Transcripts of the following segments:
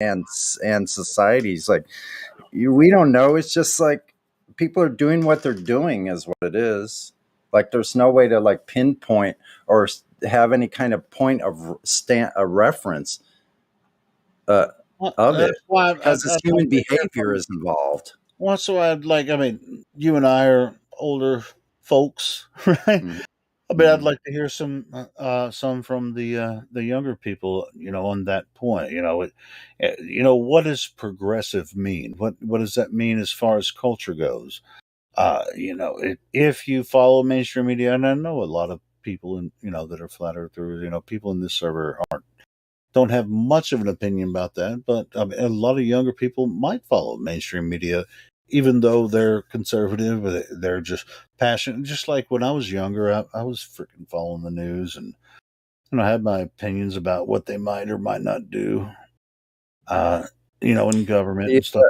and societies. Like we don't know. It's just like people are doing what they're doing is what it is. Like there's no way to like pinpoint or have any kind of point of a reference uh, Well, of it that's why because this I'd like human to hear behavior from. is involved. Well, so I'd like. I mean, you and I are older folks, right? Mhm. I mean, I'd Mhm. like to hear some from the younger people, on that point. What does progressive mean? What does that mean as far as culture goes? If you follow mainstream media, and I know a lot of people that are flat earthers, people in this server don't have much of an opinion about that, but I mean, a lot of younger people might follow mainstream media, even though they're conservative. Or they're just passionate. Just like when I was younger, I was freaking following the news, and I had my opinions about what they might or might not do, uh, in government Yeah, and stuff.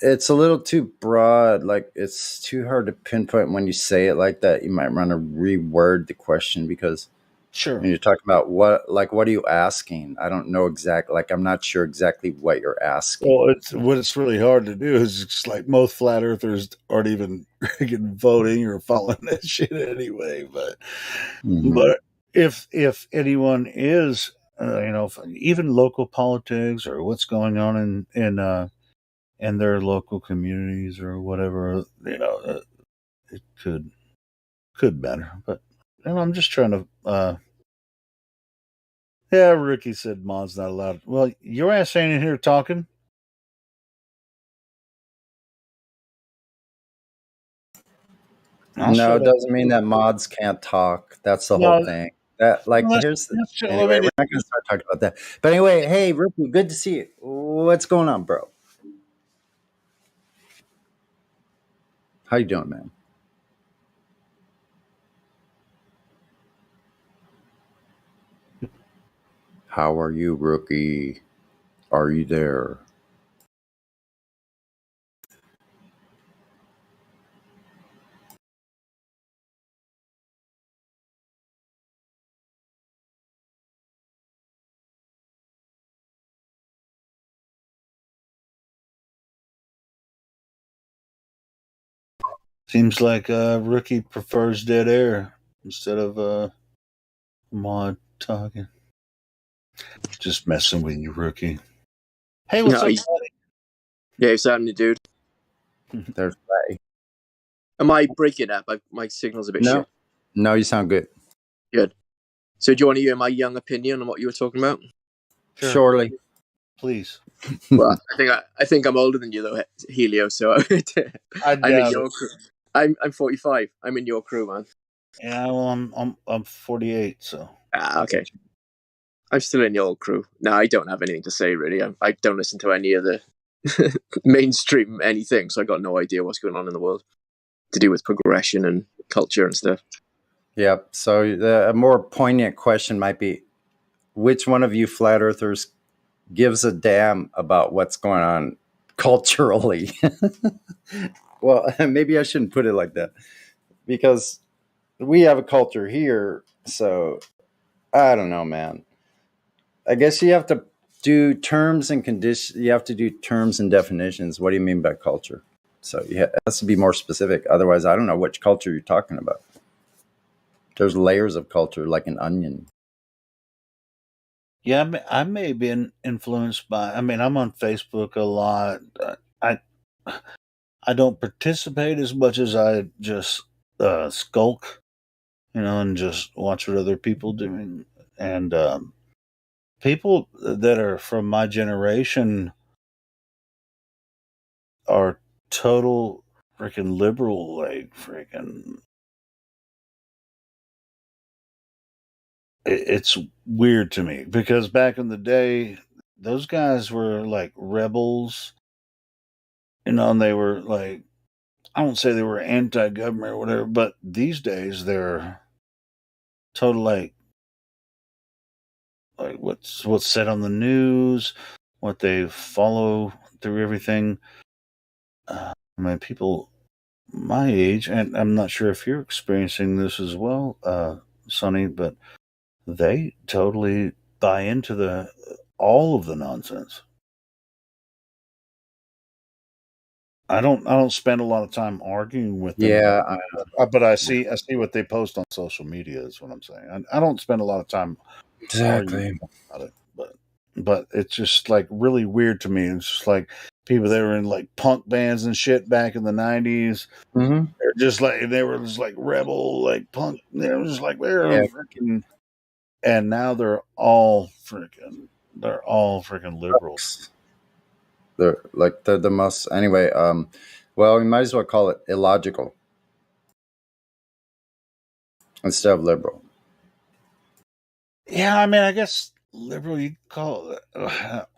it's a little too broad. Like it's too hard to pinpoint when you say it like that. You might want to reword the question because Sure. when you're talking about what are you asking? I don't know exactly. Like I'm not sure exactly what you're asking. Well, it's really hard to do is it's like most flat earthers aren't even freaking voting or following that shit anyway. But Hmm. but if anyone is, even local politics or what's going on in their local communities or whatever, it could matter. But I'm just trying to. Yeah, Ricky said mod's not allowed. Well, your ass ain't in here talking. I'll No, shut it up. doesn't mean that mods can't talk. That's the whole No, thing. That like well, here's the, that's true. I anyway. mean, We're not going to start talking about that. But anyway, hey Ricky, good to see you. What's going on, bro? How you doing, man? How are you, rookie? Are you there? seems like Rookie prefers dead air instead of mod talking. Just messing with you, Rookie. Hey, what's No, up, yeah, it's happening, dude. buddy? There's Ray. Am I breaking up? My signal's a bit No, shit. no, you sound good. Good. So, do you want to hear my young opinion on what you were talking about? Sure, Surely. please. Well, I think I'm older than you though, Helio. So I I'm in doubt it. your crew. I'm 45. I'm in your crew, man. Yeah, well, I'm 48, so Ah, okay. I'm still in your crew. No, I don't have anything to say really. I don't listen to any of the mainstream anything, so I got no idea what's going on in the world to do with progression and culture and stuff. Yep. So a more poignant question might be, which one of you flat earthers gives a damn about what's going on culturally? Well, maybe I shouldn't put it like that because we have a culture here. So I don't know, man. I guess you have to do terms and conditions. You have to do terms and definitions. What do you mean by culture? So it has to be more specific. Otherwise, I don't know which culture you're talking about. There's layers of culture like an onion. yeah, I may have been influenced by. I mean, I'm on Facebook a lot. I I don't participate as much as I just skulk, and just watch what other people doing. And people that are from my generation are total freaking liberal, like freaking. It's weird to me because back in the day, those guys were like rebels, and they were like, I won't say they were anti-government or whatever, but these days they're total like what's said on the news, what they follow through everything. I mean, people my age, and I'm not sure if you're experiencing this as well, Sonny, but they totally buy into the all of the nonsense. I don't spend a lot of time arguing with them. Yeah, But I see what they post on social media. Is what I'm saying. I don't spend a lot of time arguing exactly. about it, but it's just like really weird to me. It's just like people that were in like punk bands and shit back in the '90s. Hmm. They were just like rebel, like punk. They were just like they're Yeah, freaking, and now they're all freaking liberals. they're the most anyway. Well, we might as well call it illogical instead of liberal. Yeah, I mean, I guess liberal you call it,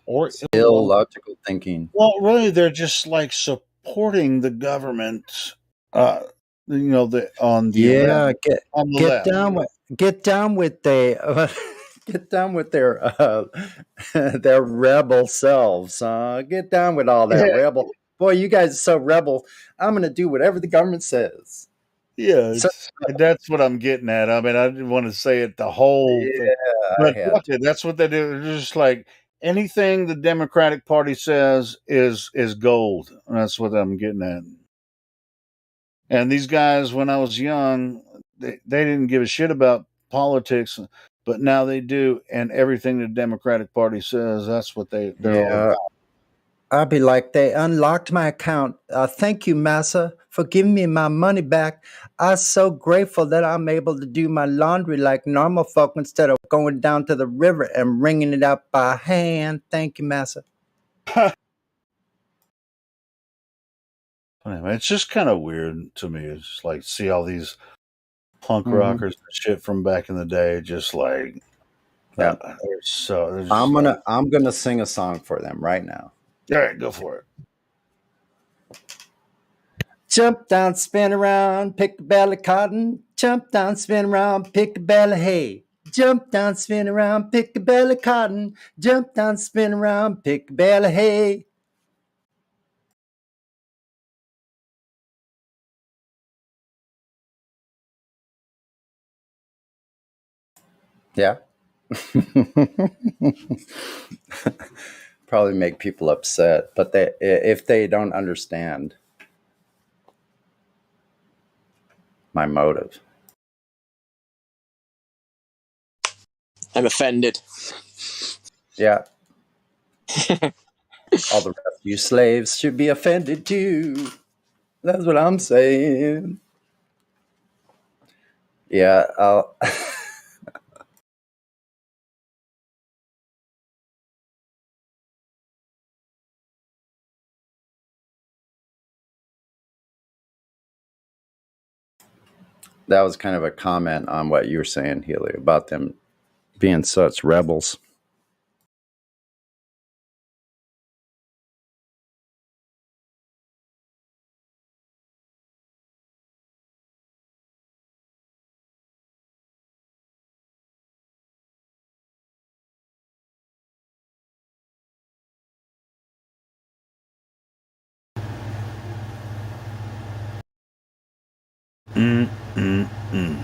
or It's illogical. illogical thinking. Well, really, they're just like supporting the government. Uh, on the left, Yeah, on the get left. down with get down with they get down with their their rebel selves. Get down with all that Yeah, rebel. Boy, you guys are so rebel. I'm gonna do whatever the government says. yeah, So that's what I'm getting at. I mean, I didn't want to say it the whole thing, yeah, I but had fuck it, that's what they do. They're just like anything the Democratic Party says is gold. That's what I'm getting at. And these guys, when I was young, they didn't give a shit about politics, but now they do. And everything the Democratic Party says, that's what they're all yeah. about. I'd be like, they unlocked my account. Thank you, massa, for giving me my money back. I'm so grateful that I'm able to do my laundry like normal folk instead of going down to the river and wringing it out by hand. Thank you, massa. Anyway, it's just kind of weird to me. It's just like see all these punk Hmm. rockers and shit from back in the day, just like Yeah, they're just like, I'm gonna sing a song for them right now. all right, go for it. Jump down, spin around, pick a bale of cotton. Jump down, spin around, pick a bale of hay. Jump down, spin around, pick a bale of cotton. Jump down, spin around, pick a bale of hay. Yeah. Probably make people upset, but if they don't understand my motive. I'm offended. Yeah. All the rest of you slaves should be offended too. That's what I'm saying. Yeah, that was kind of a comment on what you were saying, Healy, about them being such rebels. Mm, mm, mm.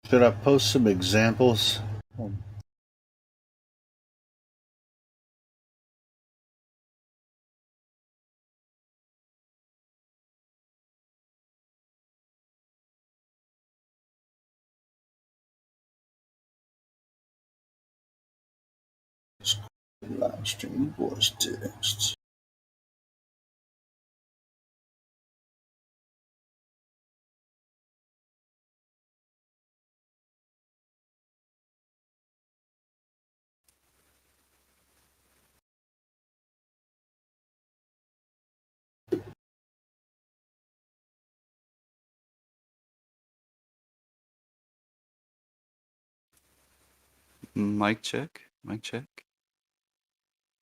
Should I post some examples? Livestream voice text. Mic check. Mic check.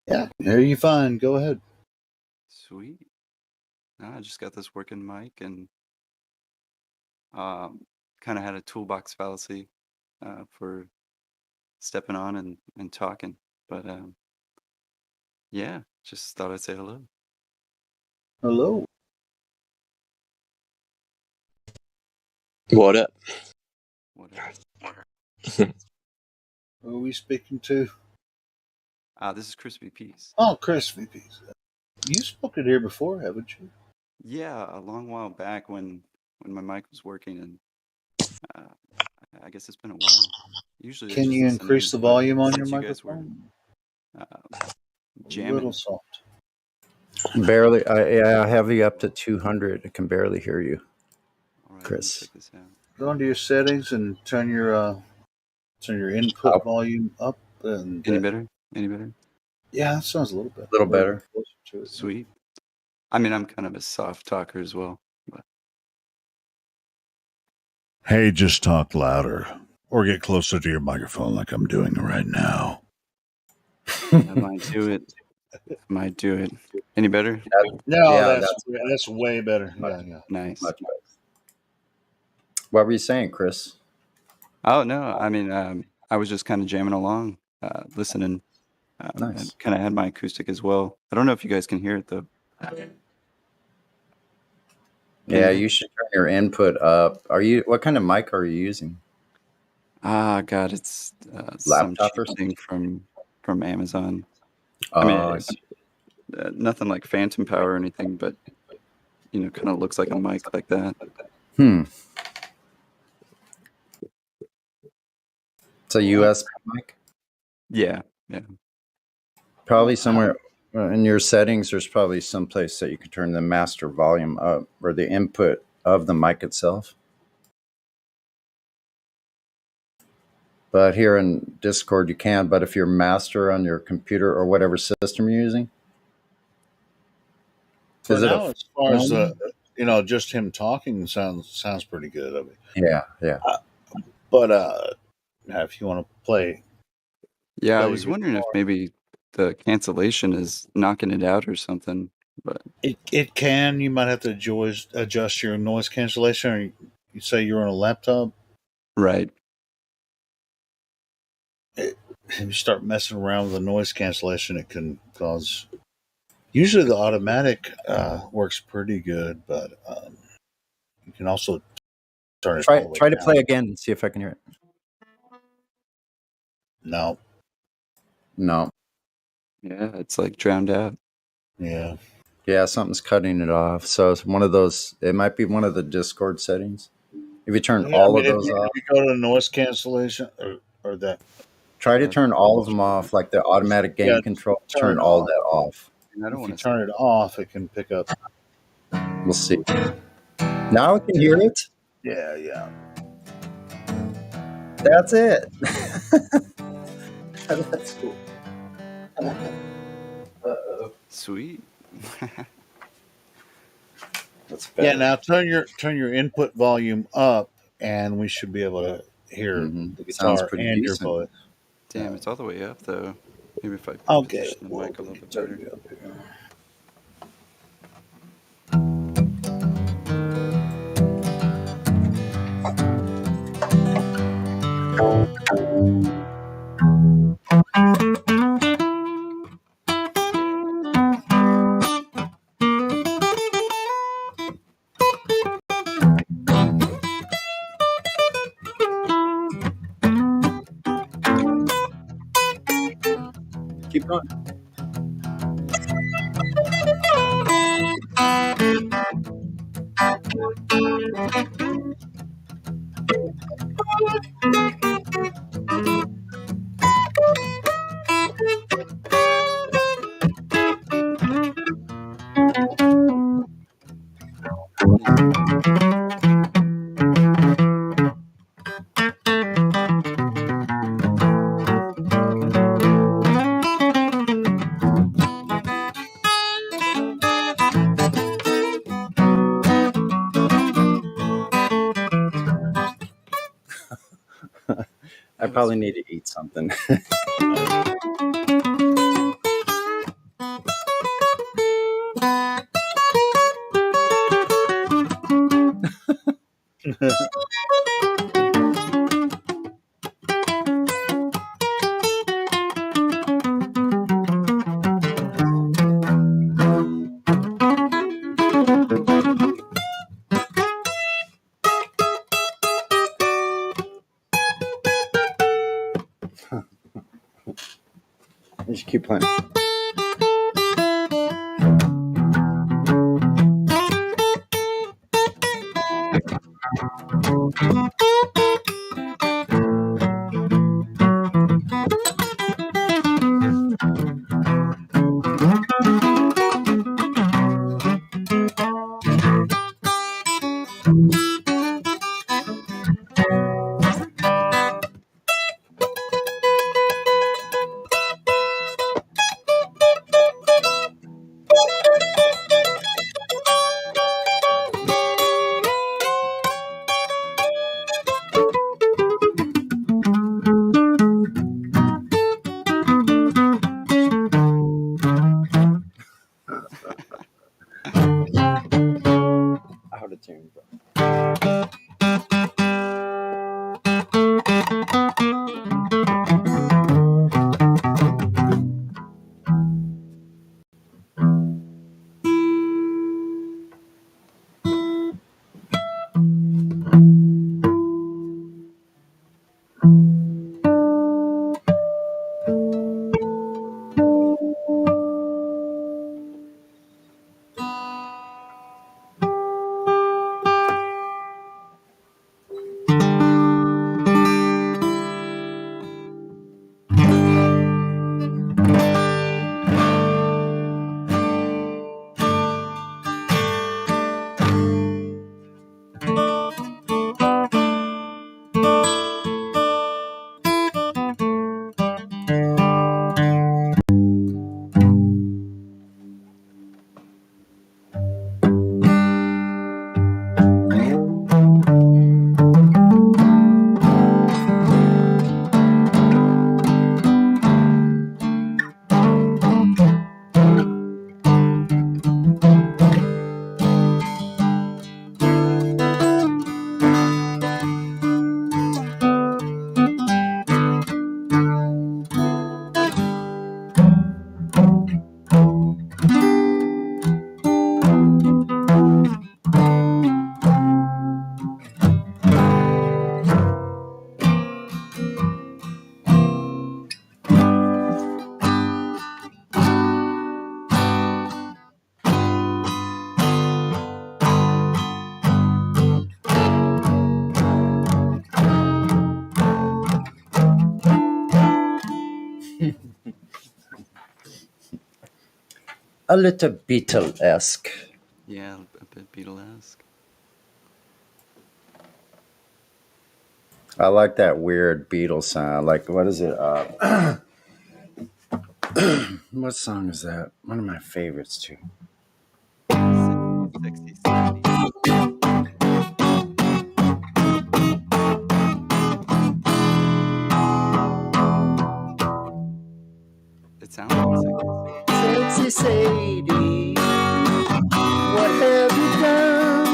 Yeah, there you fine. Go ahead. Sweet. I just got this working mic and kind of had a toolbox fallacy for stepping on and talking. But yeah, just thought I'd say hello. Hello. What up? Whatever. Who are we speaking to? This is Crispy Peace. Oh, Crispy Peace. You spoken here before, haven't you? Yeah, a long while back when my mic was working, and I guess it's been a while. Usually it's Can just you listening, increase the but volume on your since you guys were microphone? uh, A little jamming, soft. Barely. I have you up to 200. I can barely hear you, all right, let me Chris. check this out. Go into your settings and turn your input volume up. And Any better? Any better? yeah, that sounds a little better. A little better. Closer to it. Sweet. I mean, I'm kind of a soft talker as well, but Hey, just talk louder or get closer to your microphone like I'm doing right now. I might do it. I might do it. Any better? No, Yeah, that's way better. much, Yeah. Nice. much better. What were you saying, Chris? Oh no, I mean, I was just kind of jamming along, listening, Nice. and kind of had my acoustic as well. I don't know if you guys can hear it though. Yeah, you should turn your input up. What kind of mic are you using? God, it's some Laptop cheap or something? thing from Amazon. I mean, it's nothing like phantom power or anything, but kind of looks like a mic like that. It's a USB mic? Yeah. Probably somewhere in your settings, there's probably some place that you could turn the master volume up or the input of the mic itself. But here in Discord, you can. But if you're master on your computer or whatever system you're using, For now, as far as just him talking sounds pretty good. I mean, yeah. But if you want to play, Yeah, I play was the wondering if guitar, maybe the cancellation is knocking it out or something, but it can. You might have to adjust your noise cancellation. Or you say you're on a laptop. right. If you start messing around with the noise cancellation, it can cause. Usually, the automatic works pretty good, but you can also turn it all the way Try to down. play again and see if I can hear it. No. Yeah, it's like drowned out. Yeah. Yeah, something's cutting it off. So it's one of those. It might be one of the Discord settings. If you turn all of those off, if you go to noise cancellation or that. try to turn all of them off, like the automatic gain control. Turn all that off. I don't If you want to turn it off, it can pick up. We'll see. Now I can hear it. Yeah. That's it. That's cool. Sweet. That's better. Yeah. Now turn your input volume up, and we should be able to hear the guitar and your voice. Damn, it's all the way up though. Maybe if I Okay. position the mic a little bit better. Keep going. I probably need to eat something. You should keep playing. Out of tune, bro. A little Beatle-esque. Yeah, a bit Beatle-esque. I like that weird Beatles sound. Like, what is it? What song is that? One of my favorites, too. 60s, 70s. It sounds like 60s. Sexy Sadie, what have you done?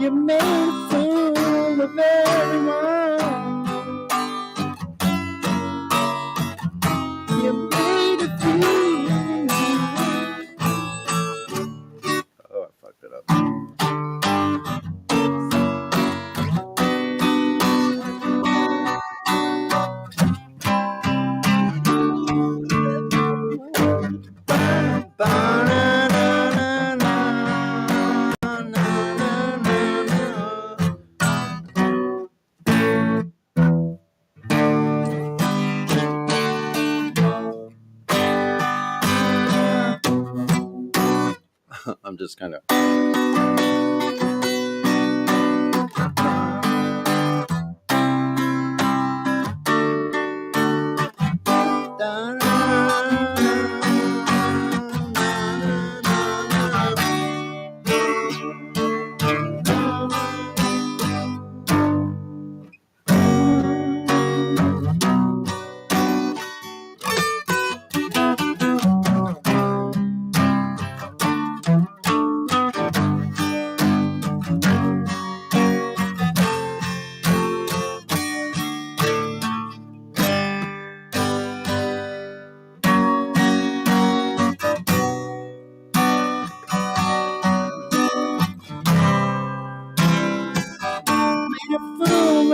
You made a fool of everyone. You made a fool. Oh, I fucked it up. I'm just kind of.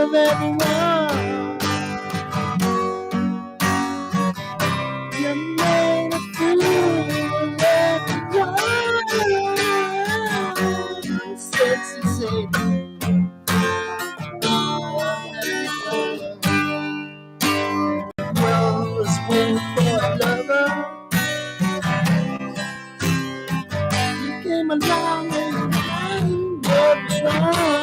Of everyone. waiting for a lover. You came along and what was wrong?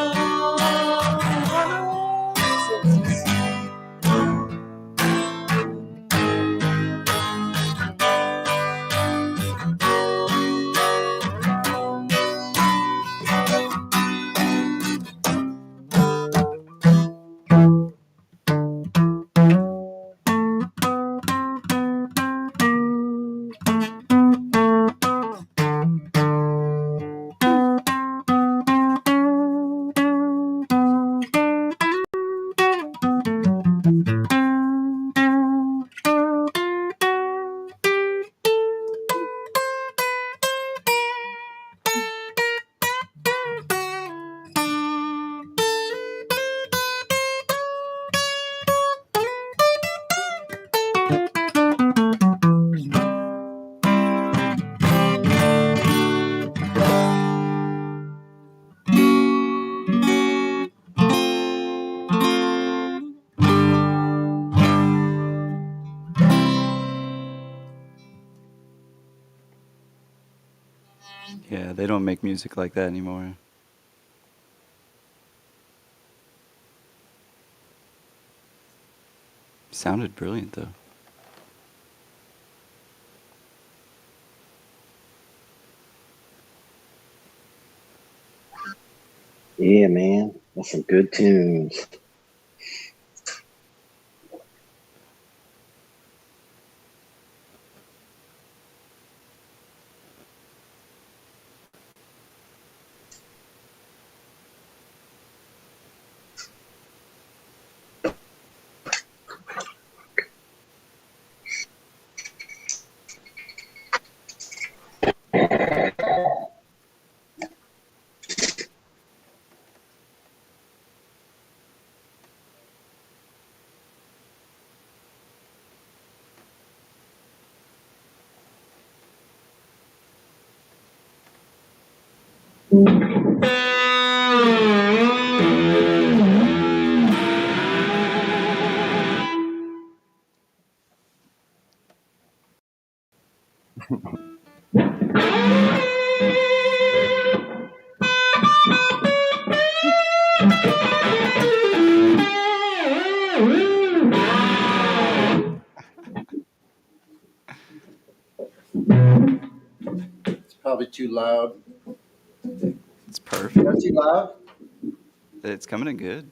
Yeah, they don't make music like that anymore. Sounded brilliant though. Yeah, man. That's some good tunes. It's probably too loud. It's perfect. Not too loud? It's coming in good.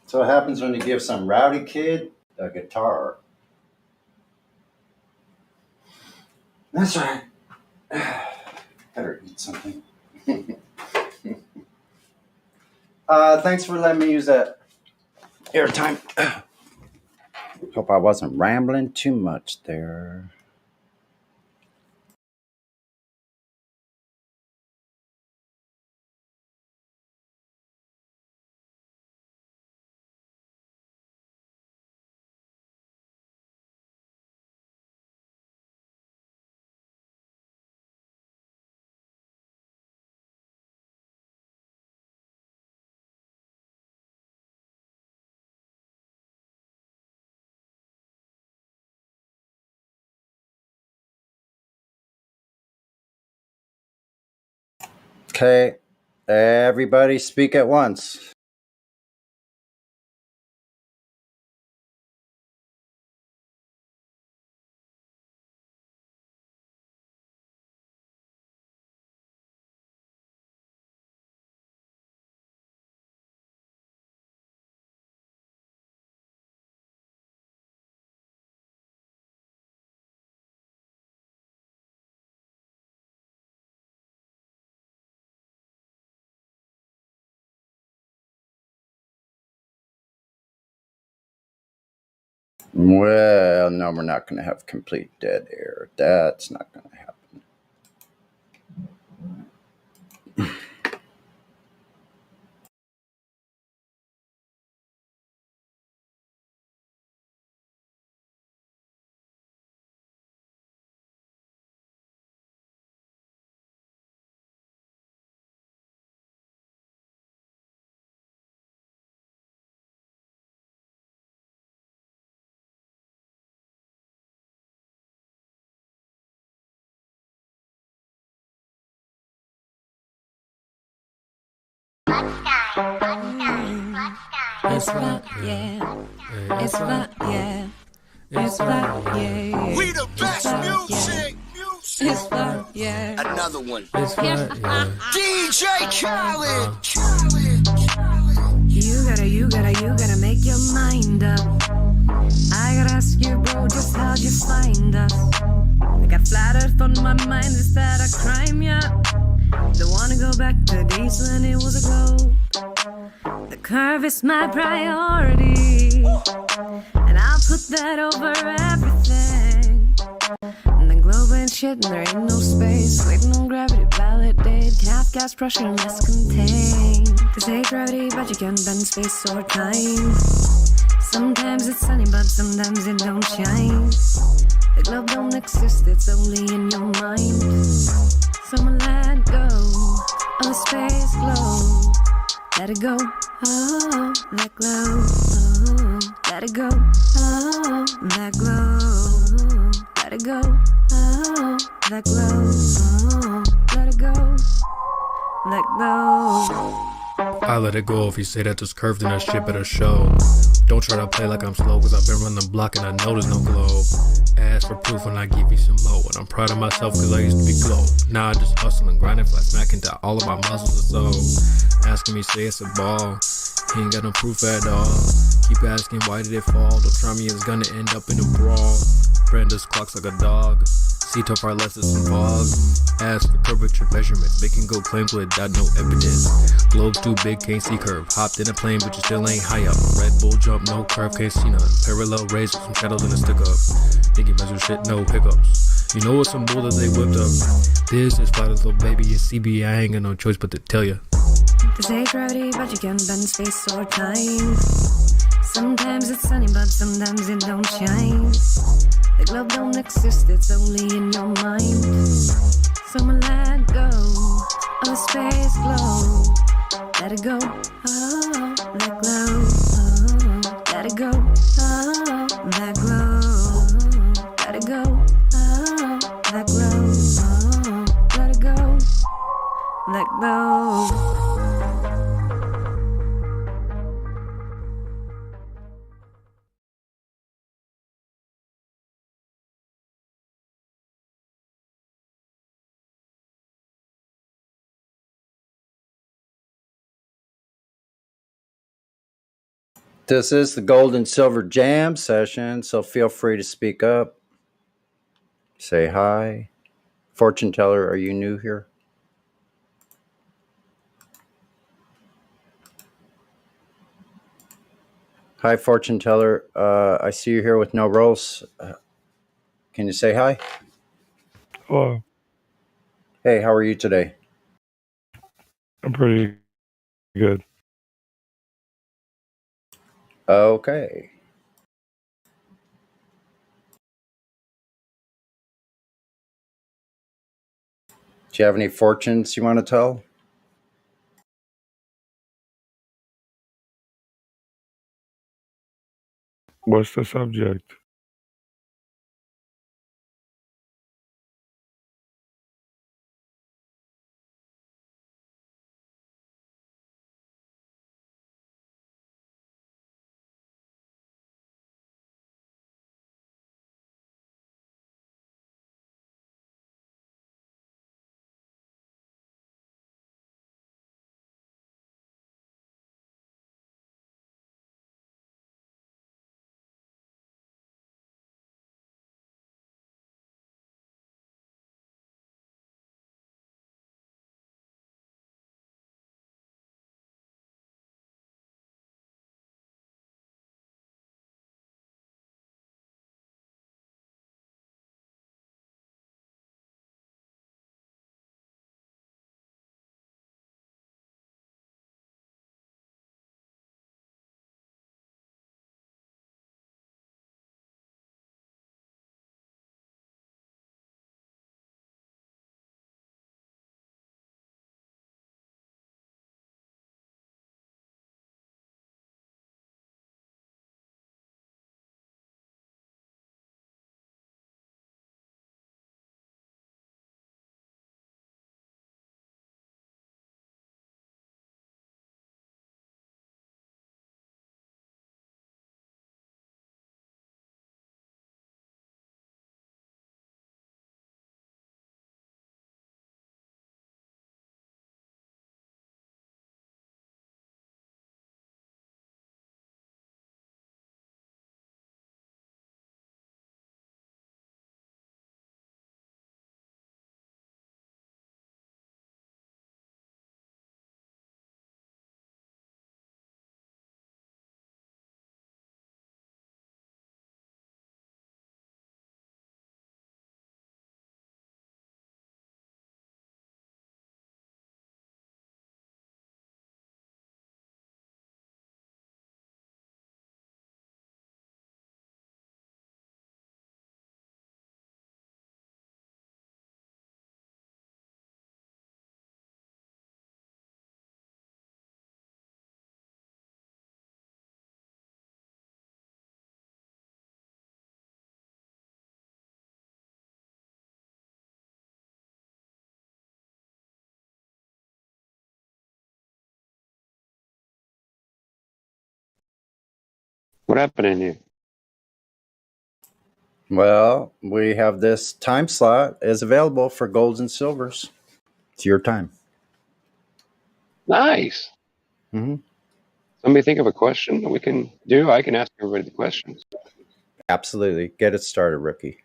So what happens when you give some rowdy kid a guitar? That's right. Better eat something. Thanks for letting me use that airtime. Hope I wasn't rambling too much there. Okay, everybody speak at once. Well, no, we're not going to have complete dead air. That's not going to happen. It's rock, yeah. It's rock, yeah. It's rock, yeah. We the best music. It's rock, yeah. Another one. It's rock, yeah. DJ Khaled. You gotta make your mind up. I gotta ask you, bro, just how'd you find us? I got flat earth on my mind, is that a crime, yeah? Don't wanna go back to days when it was a globe. The curve is my priority, and I'll put that over everything. And the globe ain't shit, and there ain't no space. Waiting on gravity, validate. Half gas pressure and less contained. This ain't gravity, but you can bend space or time. Sometimes it's sunny, but sometimes it don't shine. The globe don't exist, it's only in your mind. So I'ma let go of the space globe. Let it go, oh, let glow, oh, let it go, oh, let glow, let it go, oh, let glow, oh, let it go, let go. I let it go if you say that there's curves in that shit better show. Don't try to play like I'm slow, cause I've been running the block and I know there's no glow. Ask for proof when I give you some more. And I'm proud of myself cause I used to be glow. Now I just hustle and grind and flat smacking to all of my muscles and so. Asking me say it's a ball, he ain't got no proof at all. Keep asking why did it fall, don't try me, it's gonna end up in a brawl. Branda's clocks like a dog, see too far less than some fog. Ask for curvature measurements, making go claims without no evidence. Globe's too big, can't see curve. Hopped in a plane, but you still ain't high up. Red Bull jump, no curve, can't see none. Parallel rays with some shadows and a stick up. Think you measure shit, no hiccups. You know what's some bull that they whipped up. This is flat as little baby, it's CB, I ain't got no choice but to tell ya. This ain't gravity, but you can bend space or time. Sometimes it's sunny, but sometimes it don't shine. The globe don't exist, it's only in your mind. So I'ma let go of the space globe. Let it go, oh, let glow, oh, let it go, oh, let glow, let it go, oh, let glow, oh, let it go, let go. This is the Gold and Silver Jam session, so feel free to speak up. Say hi. Fortune teller, are you new here? Hi, fortune teller. I see you here with no rolls. Can you say hi? Hello. Hey, how are you today? I'm pretty good. Okay. Do you have any fortunes you want to tell? What's the subject? What happened in here? Well, we have this time slot is available for golds and silvers. It's your time. Nice. Mm-hmm. Somebody think of a question that we can do. I can ask everybody the questions. Absolutely. Get it started, rookie.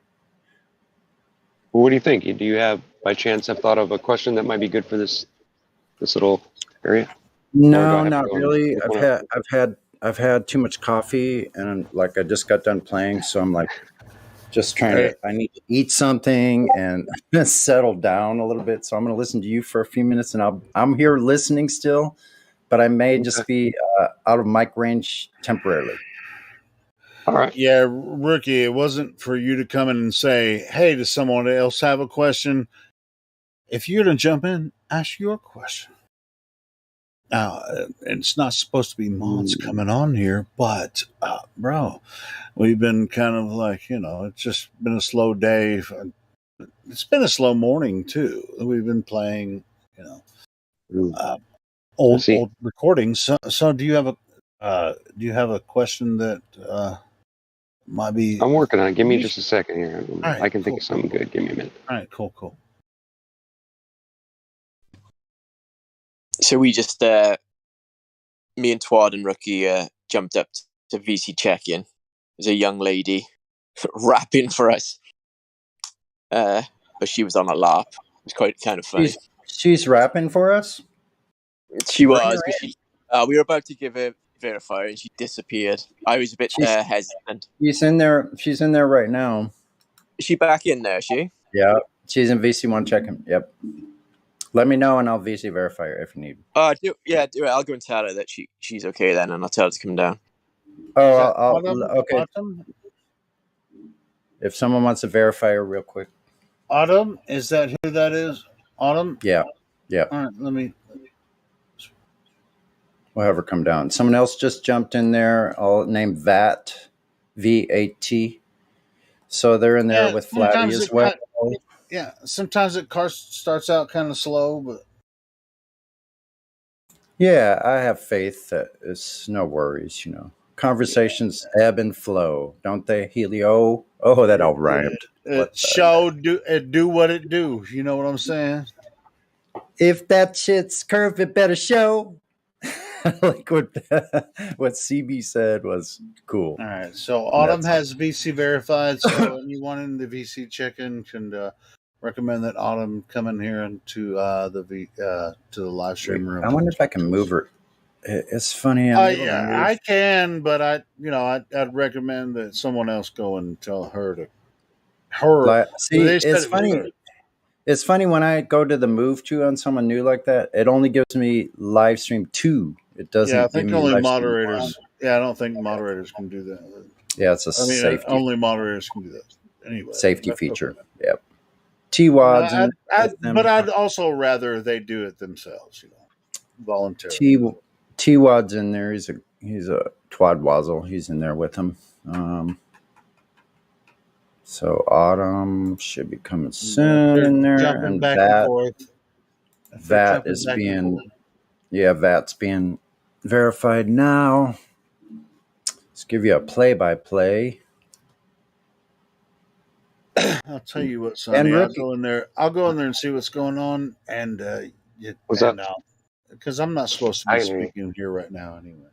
Well, what do you think? Do you have, by chance, have thought of a question that might be good for this little area? No, not really. I've had too much coffee, and like I just got done playing, so I'm like just trying to. I need to eat something and settle down a little bit. So I'm going to listen to you for a few minutes, and I'm here listening still, but I may just be out of mic range temporarily. All right. Yeah, Rookie, it wasn't for you to come in and say, hey, does someone else have a question? If you're going to jump in, ask your question. Now, it's not supposed to be mods coming on here, but, bro, we've been kind of like, it's just been a slow day. It's been a slow morning, too. We've been playing, old recordings. So do you have a question that might be? I'm working on it. Give me just a second here. Right, I can think of something good. Give me a minute. All right, cool. So we just, me and Twad and Rookie jumped up to VC check-in. There's a young lady rapping for us. But she was on a LARP. It was quite kind of funny. She's rapping for us? She was. But we were about to give her verifier and she disappeared. I was a bit hesitant. She's in there right now. Is she back in there, is she? Yeah. She's in VC1 check-in. Yep. Let me know and I'll VC verify her if you need. Do it. I'll go and tell her that she's okay then, and I'll tell her to come down. Oh, okay. Autumn? If someone wants to verify her real quick. Autumn, is that who that is? Autumn? Yeah. All right, let me. We'll have her come down. Someone else just jumped in there. I'll name VAT, VAT. So they're in there with Flatty as well. Sometimes it starts out kind of slow, but yeah, I have faith that it's no worries. Conversations ebb and flow, don't they, Helio? Oh, that all rhymed. Do what it do. You know what I'm saying? If that shit's curved, it better show. Like what CB said was cool. All right, so Autumn has VC verified. So anyone in the VC check-in can recommend that Autumn come in here and to the live stream room. I wonder if I can move her. It's funny. I can, but I'd recommend that someone else go and tell her to. It's funny. It's funny when I go to the move to on someone new like that. It only gives me live stream 2. It doesn't. Yeah, I think only moderators. 1. Yeah, I don't think moderators can do that. Yeah, it's safety. Only moderators can do that. Anyway, safety feature. Okay. Yep. T-Wads. But I'd also rather they do it themselves. Voluntarily. T-Wad's in there. He's a Twad Wazzle. He's in there with him. So Autumn should be coming soon in there, and VAT is VAT's being verified now. Let's give you a play-by-play. I'll tell you what, Sonny. I'll go in there and see what's going on, and what's up? Because I'm not supposed to be speaking here right now, anyway.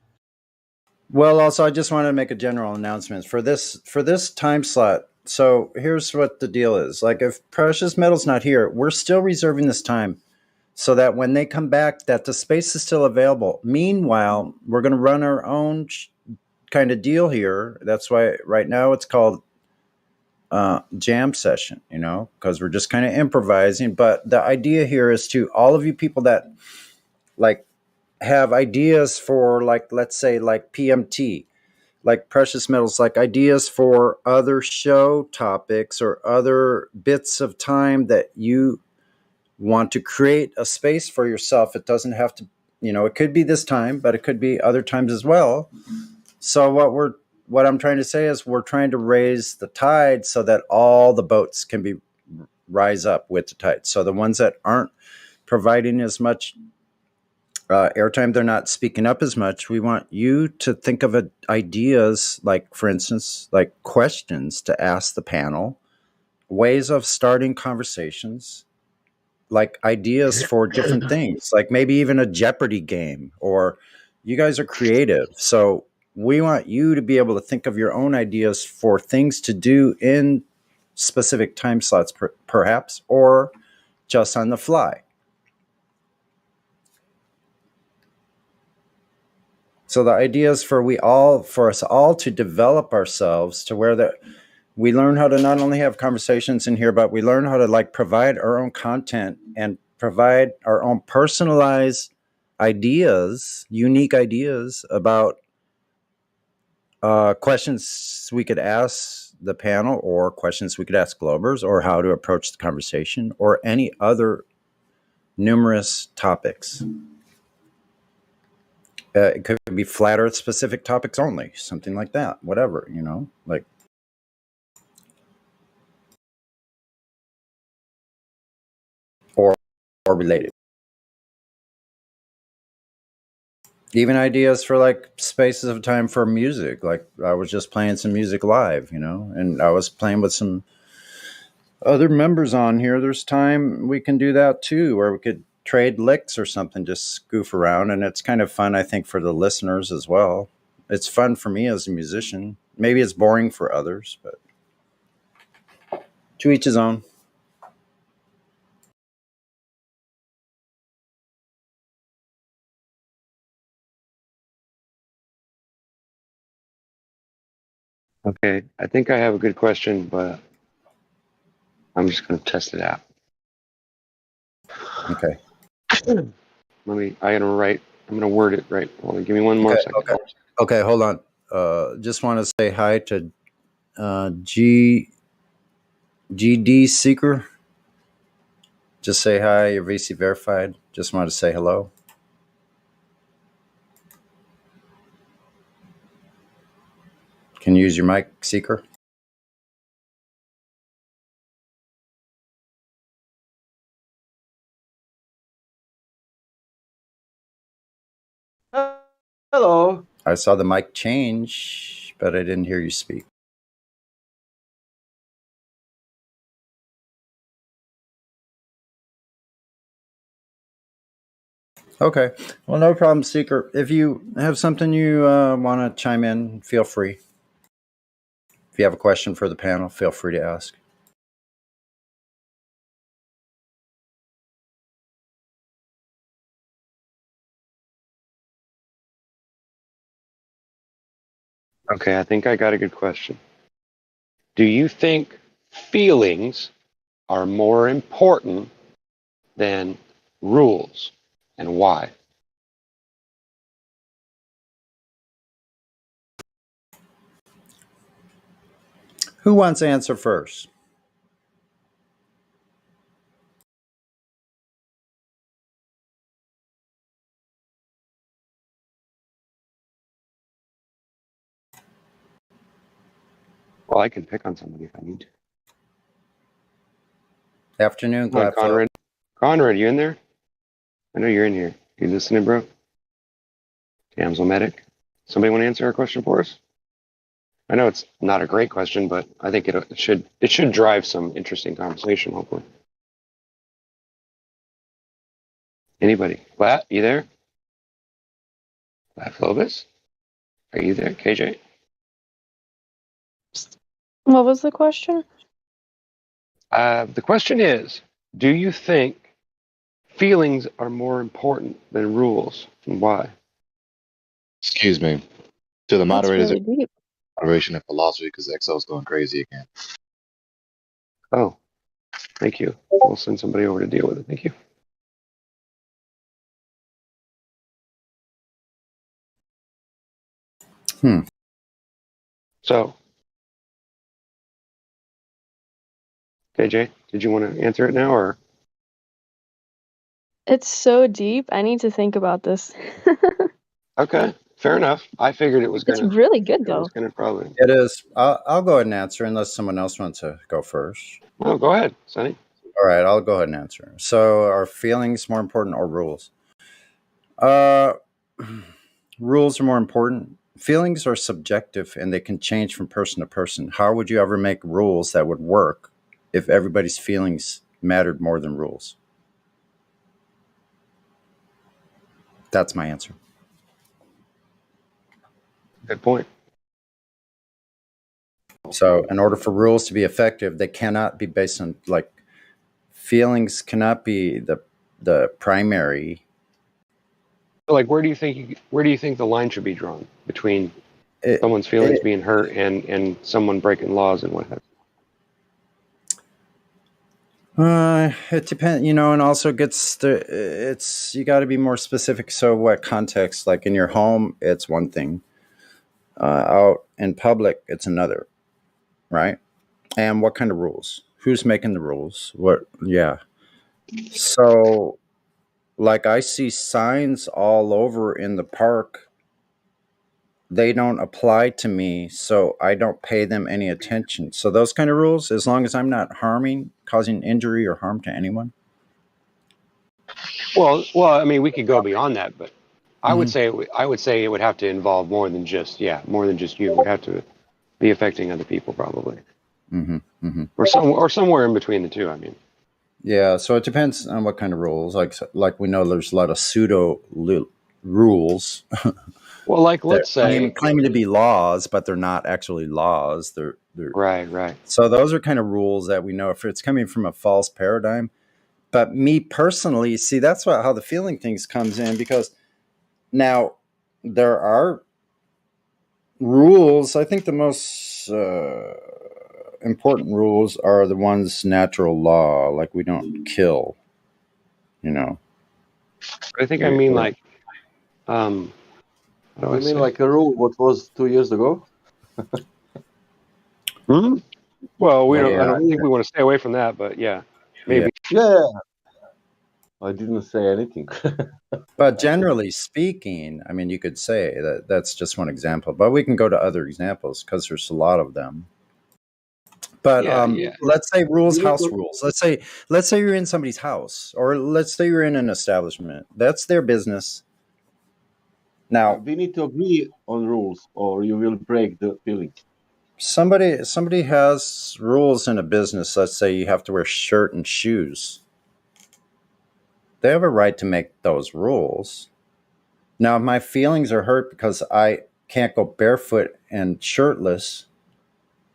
Well, also, I just wanted to make a general announcement for this time slot. So here's what the deal is. Like, if Precious Metal's not here, we're still reserving this time so that when they come back, that the space is still available. Meanwhile, we're going to run our own kind of deal here. That's why right now it's called jam session, because we're just kind of improvising. But the idea here is to all of you people that like have ideas for, like, let's say like PMT, like Precious Metals, like ideas for other show topics or other bits of time that you want to create a space for yourself. It doesn't have to, it could be this time, but it could be other times as well. So what I'm trying to say is we're trying to raise the tide so that all the boats can rise up with the tide. So the ones that aren't providing as much airtime, they're not speaking up as much. We want you to think of ideas, like, for instance, like questions to ask the panel, ways of starting conversations, like ideas for different things, like maybe even a Jeopardy game, or you guys are creative. So we want you to be able to think of your own ideas for things to do in specific time slots, perhaps, or just on the fly. So the idea is for us all to develop ourselves to where that we learn how to not only have conversations in here, but we learn how to like provide our own content and provide our own personalized ideas, unique ideas about questions we could ask the panel, or questions we could ask Globers, or how to approach the conversation, or any other numerous topics. It could be flat Earth specific topics only, something like that, whatever, like. Or related. Even ideas for like spaces of time for music. Like I was just playing some music live, and I was playing with some other members on here. There's time we can do that too, where we could trade licks or something, just goof around. And it's kind of fun, I think, for the listeners as well. It's fun for me as a musician. Maybe it's boring for others, but to each his own. Okay, I think I have a good question, but I'm just going to test it out. Okay. I'm going to word it right. Hold on, give me one more second. Okay, hold on. Just want to say hi to GD Seeker. Just say hi. You're VC verified. Just wanted to say hello. Can you use your mic, Seeker? Hello. I saw the mic change, but I didn't hear you speak. Okay. Well, no problem, Seeker. If you have something you want to chime in, feel free. If you have a question for the panel, feel free to ask. Okay, I think I got a good question. Do you think feelings are more important than rules, and why? Who wants to answer first? Well, I can pick on somebody if I need to. Afternoon, Come on, Conrad. Conrad, you in there? I know you're in here. You listening, bro? Damsel medic. Somebody want to answer our question for us? I know it's not a great question, but I think it should drive some interesting conversation, hopefully. Anybody? Lat, you there? Lat Flobus? Are you there, KJ? What was the question? The question is, do you think feelings are more important than rules, and why? Excuse me. To the That's moderators, really deep. moderation and philosophy, because Excel's going crazy again. Oh, thank you. We'll send somebody over to deal with it. Thank you. So, KJ, did you want to answer it now, or? It's so deep. I need to think about this. Okay, fair enough. I figured it was It's gonna. really good, It though. was gonna probably. It is. I'll go ahead and answer unless someone else wants to go first. No, go ahead, Sonny. All right, I'll go ahead and answer. So, are feelings more important or rules? Uh, rules are more important. Feelings are subjective and they can change from person to person. How would you ever make rules that would work if everybody's feelings mattered more than rules? That's my answer. Good point. So, in order for rules to be effective, they cannot be based on like feelings cannot be the primary. Like, where do you think the line should be drawn between someone's feelings being hurt and someone breaking laws and what have you? It depends, and also you got to be more specific. So, what context? Like in your home, it's one thing. Out in public, it's another, right? And what kind of rules? Who's making the rules? What? Yeah. So, like, I see signs all over in the park. They don't apply to me, so I don't pay them any attention. So those kind of rules, as long as I'm not causing injury or harm to anyone. Well, I mean, we could go beyond that, but I would say it would have to involve more than just you. It would have to be affecting other people, probably, or somewhere in between the two. I mean, yeah. So it depends on what kind of rules. Like we know there's a lot of pseudo rules. Well, like let's say claiming to be laws, but they're not actually laws. They're right. So those are kind of rules that we know if it's coming from a false paradigm. But me personally, see, that's how the feeling things comes in, because now there are rules. I think the most important rules are the ones natural law, like we don't kill, I think I mean like, you mean like a rule what was 2 years ago? Well, I don't think we want to stay away from that, but yeah, maybe. Yeah. I didn't say anything. But generally speaking, I mean, you could say that's just one example, but we can go to other examples because there's a lot of them. But let's say house rules. Let's say you're in somebody's house, or let's say you're in an establishment. That's their business. Now we need to agree on rules, or you will break the feeling. Somebody has rules in a business. Let's say you have to wear shirt and shoes. They have a right to make those rules. Now, if my feelings are hurt because I can't go barefoot and shirtless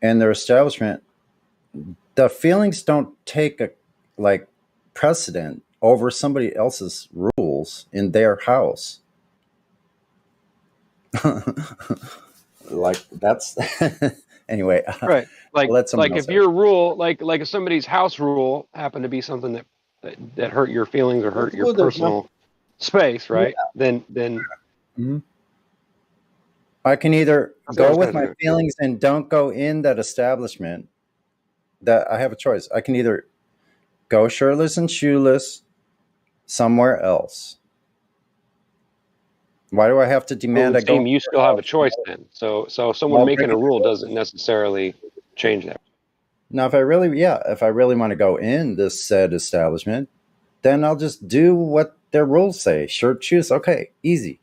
in their establishment, the feelings don't take precedent over somebody else's rules in their house. Like that's anyway. Right. Like if your rule, like if somebody's house rule happened to be something that hurt your feelings or hurt your personal space, right? Yeah. Then I can either go with my feelings and don't go in that establishment. That I have a choice. I can either go shirtless and shoeless somewhere else. Why do I have to demand? You still have a choice then. So someone making a rule doesn't necessarily change that. Now, if I really want to go in this said establishment, then I'll just do what their rules say. Shirt, shoes, okay, easy.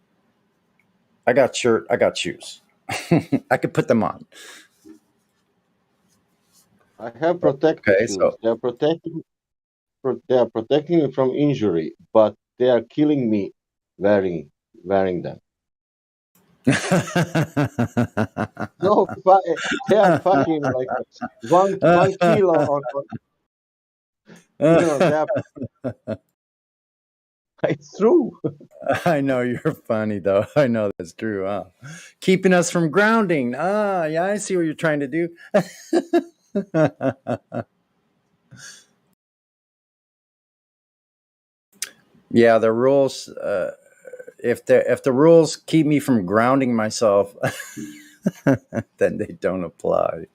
I got shirt, I got shoes. I could put them on. I have protective shoes. So they are protecting me from injury, but they are killing me wearing them. No, they are fucking like 1 kilo on. It's true. I know you're funny though. I know that's true. Huh? Keeping us from grounding. Yeah, I see what you're trying to do. Yeah, the rules. If the rules keep me from grounding myself, then they don't apply.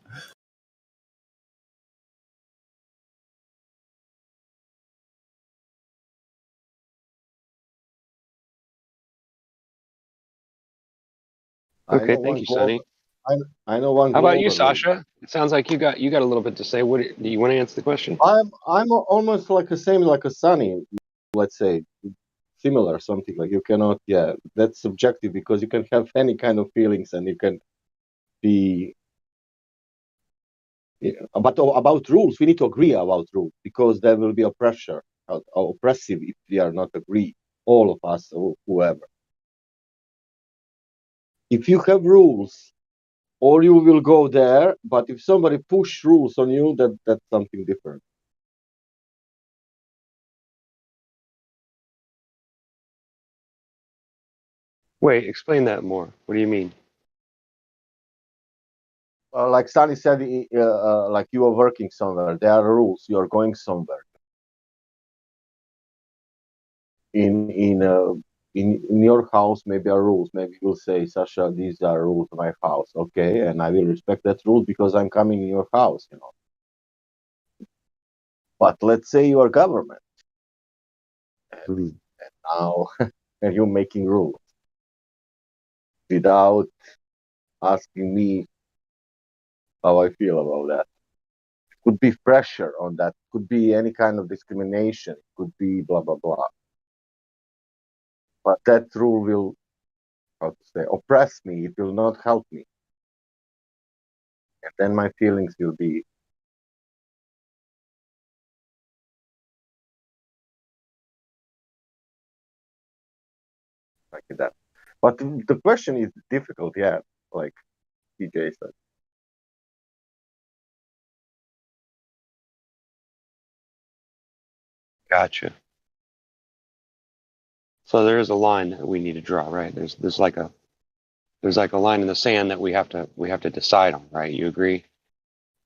Okay, thank you, Sonny. I know one. How about you, Sasha? It sounds like you got a little bit to say. What do you want to answer the question? I'm almost like the same like a Sonny. Let's say similar, something like you cannot. Yeah, that's subjective because you can have any kind of feelings and you can be. But about rules, we need to agree about rules because there will be a pressure, oppressive if we are not agree, all of us or whoever. If you have rules, or you will go there, but if somebody push rules on you, that's something different. Wait, explain that more. What do you mean? Like Sunny said, like you are working somewhere, there are rules. You are going somewhere. In your house, maybe are rules. Maybe you'll say, Sasha, these are rules of my house. Okay, and I will respect that rule because I'm coming in your house. But let's say you are government, and now you're making rules without asking me how I feel about that. Could be pressure on that. Could be any kind of discrimination. Could be blah blah blah. But that rule will, how to say, oppress me. It will not help me, and then my feelings will be like that. But the question is difficult, yeah. Like PJ said. Gotcha. So there is a line that we need to draw, right? There's like a line in the sand that we have to decide on, right? You agree?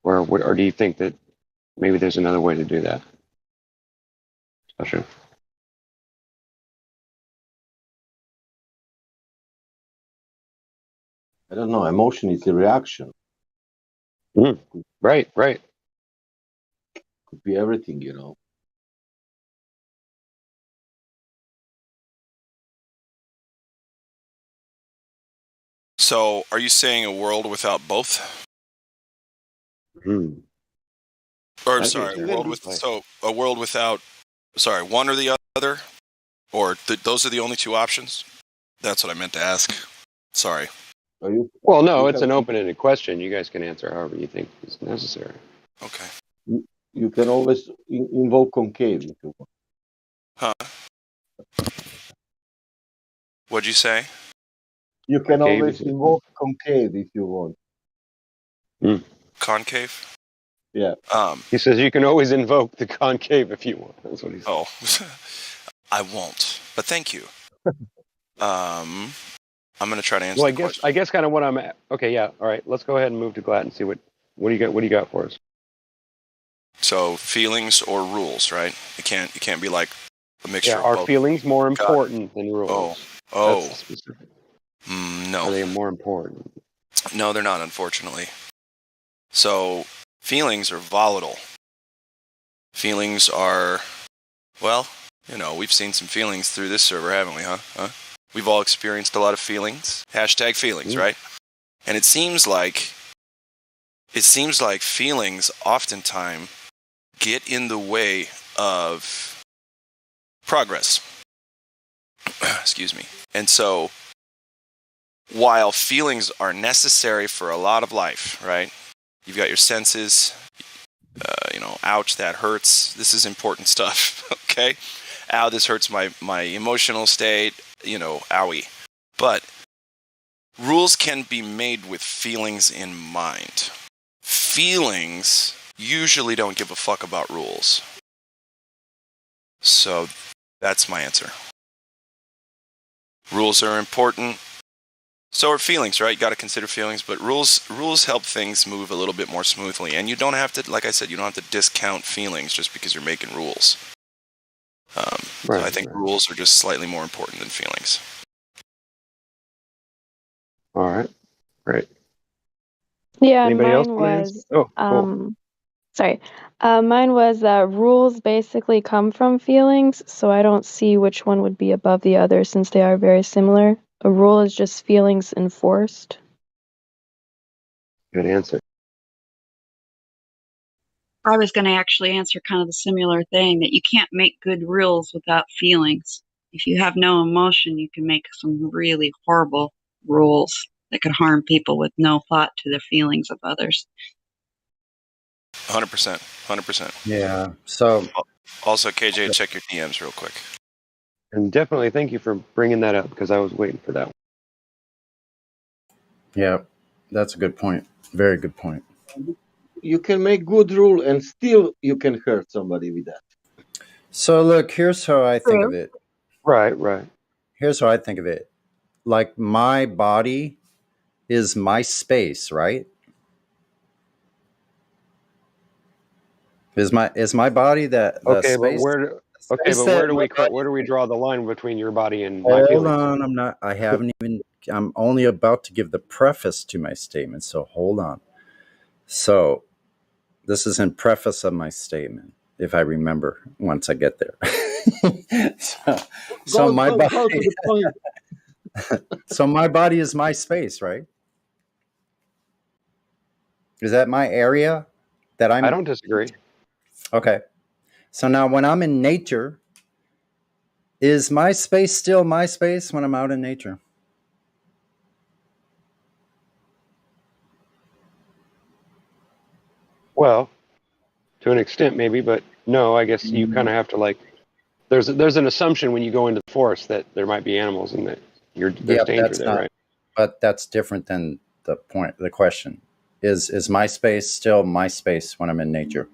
Or do you think that maybe there's another way to do that? Sure. I don't know. Emotion is a reaction. Right. Could be everything, So, are you saying a world without both? Or sorry, a world without, one or the other, or those are the only two options? That's what I meant to ask. Sorry. Well, no, it's an open-ended question. You guys can answer however you think is necessary. Okay. You can always invoke concave if you want. Huh? What'd you say? You can always invoke concave if you want. Concave? Yeah. He says you can always invoke the concave if you want. That's what he says. Oh, I won't. But thank you. I'm gonna try to answer. Well, I guess kind of what I'm at. Okay, yeah. All right. Let's go ahead and move to Glatt and see what do you got. What do you got for us? So feelings or rules, right? It can't be like a mixture. Yeah, of are both. feelings more important than rules? Oh. That's specific. No. Are they more important? No, they're not, unfortunately. So feelings are volatile. Feelings are, well, we've seen some feelings through this server, haven't we, huh? We've all experienced a lot of feelings. # feelings, right? And it seems like feelings oftentimes get in the way of progress. Excuse me. And so, while feelings are necessary for a lot of life, right? You've got your senses, ouch, that hurts. This is important stuff, okay? Ow, this hurts my emotional state, owie. But rules can be made with feelings in mind. Feelings usually don't give a fuck about rules. So that's my answer. Rules are important. So are feelings, right? You got to consider feelings, but rules help things move a little bit more smoothly. And you don't have to, like I said, you don't have to discount feelings just because you're making rules. So I think rules are just slightly more important than feelings. All right, great. Yeah, Anybody else mine want to was answer? Cool. sorry. Mine was that rules basically come from feelings, so I don't see which one would be above the other since they are very similar. A rule is just feelings enforced. Good answer. I was going to actually answer kind of the similar thing, that you can't make good rules without feelings. if you have no emotion, you can make some really horrible rules that could harm people with no thought to the feelings of others. 100%. 100%. Yeah. So Also, KJ, check your DMs real quick. And definitely thank you for bringing that up because I was waiting for that one. yeah, that's a good point. Very good point. You can make good rule and still you can hurt somebody with that. So look, here's how I think of it. Right. Here's how I think of it. Like my body is my space, right? Is my body the Okay, but space? where do we draw the line between your body and my Hold feelings? on, I'm only about to give the preface to my statement, so hold on. So this is in preface of my statement, if I remember once I get there. so my body, go to the point. so my body is my space, right? Is that my area that I don't disagree. Okay. So now when I'm in nature, is my space still my space when I'm out in nature? Well, to an extent maybe, but no, I guess you kind of have to like. There's an assumption when you go into the forest that there might be animals and that there's danger there, right? But that's different than the point. The question is my space still my space when I'm in nature?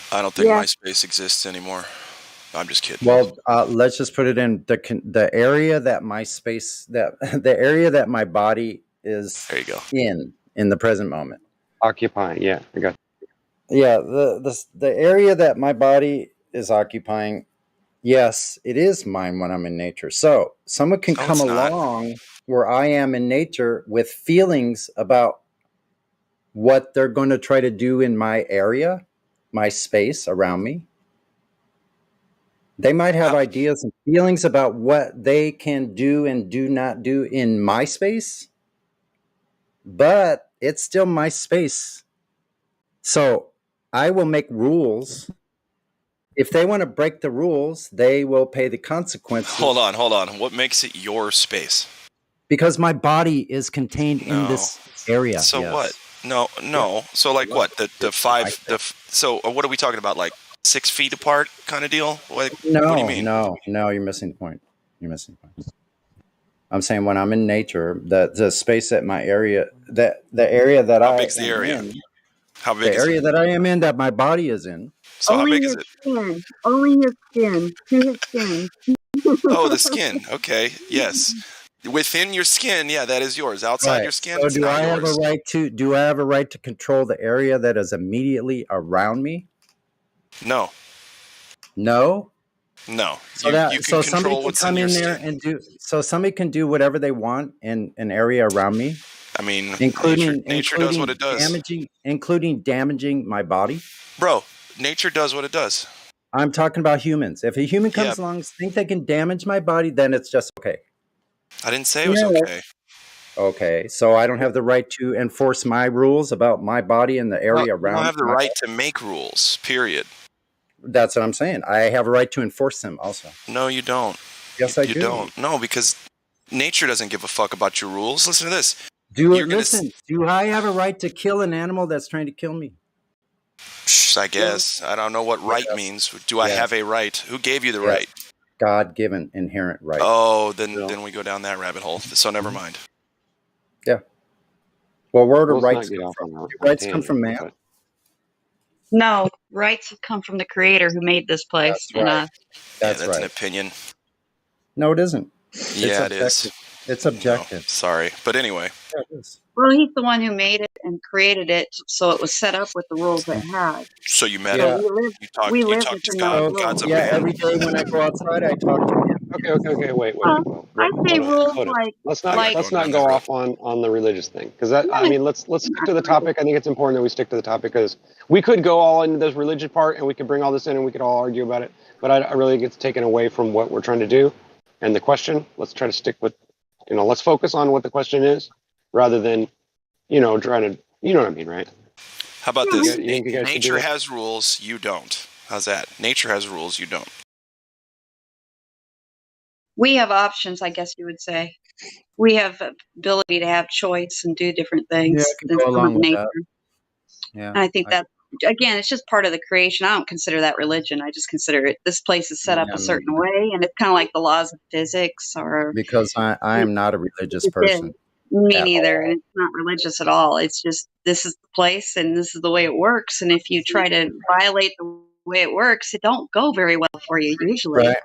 I don't think my space exists anymore. I'm just kidding. Well, let's just put it in the area that my space the area that my body is. There you go. In the present moment. Occupying, yeah, I got. Yeah, the area that my body is occupying. Yes, it is mine when I'm in nature. So someone can come along where I am in nature with feelings about what they're going to try to do in my area, my space around me. They might have ideas and feelings about what they can do and do not do in my space, but it's still my space. So I will make rules. If they want to break the rules, they will pay the consequences. Hold on. What makes it your space? Because my body is contained in this area. So yes. what? No. Yeah. So like what? So what are we talking about? Like 6 feet apart kind of deal? What do you mean? No, you're missing the point. I'm saying when I'm in nature, the space at my area, the area that How big's the area? In, how big the is area it? that I am in, that my body is in. So how big is it? Skin. Only his skin. To his skin. Oh, the skin. Okay. Yes. Within your skin, yeah, that is yours. Outside your skin, so it's not yours. Do I have a right to control the area that is immediately around me? No. So you can control what's in your skin. So somebody can do whatever they want in an area around me. I mean, including nature does what it does. Including damaging my body. Bro, nature does what it does. I'm talking about humans. If a human comes along and think they can damage my body, then it's just okay. I didn't say it was okay. Okay, so I don't have the right to enforce my rules about my body and the area around. You don't have the right to make rules, period. That's what I'm saying. I have a right to enforce them also. No, you don't. Yes, I do. You don't. No, because nature doesn't give a fuck about your rules. Listen to this. Do I have a right to kill an animal that's trying to kill me? I guess. I don't know what right means. Do I have a right? Who gave you the right? God-given inherent right. Oh, then we go down that rabbit hole. So never mind. Yeah. Well, where do rights come from? Do rights come from man? No, rights come from the creator who made this place. That's right. That's an opinion. No, it isn't. Yeah, it is. It's objective. No, sorry. But anyway. Yeah, it is. Well, he's the one who made it and created it, so it was set up with the rules it had. So you met him. We live talk to within God. those God's a rules. man. Every day when I go outside, I talk to him. Okay, wait. I say rules like let's not go off on the religious thing because let's stick to the topic. I think it's important that we stick to the topic because we could go all into this religious part and we could bring all this in and we could all argue about it. But I really think it's taken away from what we're trying to do and the question. Let's try to stick with, let's focus on what the question is rather than, trying to, you know what I mean, right? How about this? Nature has rules, you don't. How's that? Nature has rules, you don't. we have options, I guess you would say. We have ability to have choice and do different Yeah, things I could than go some of along with nature. that. Yeah. And I think that, again, it's just part of the creation. I don't consider that religion. I just consider it, this place is set up Yeah, a me certain either. way, and it's kind of like the laws of physics or Because I am not a religious it is. person Me at neither. And all. it's not religious at all. It's just, this is the place and this is the way it works. And if you try to violate the way it works, it don't go very well for you usually. Right.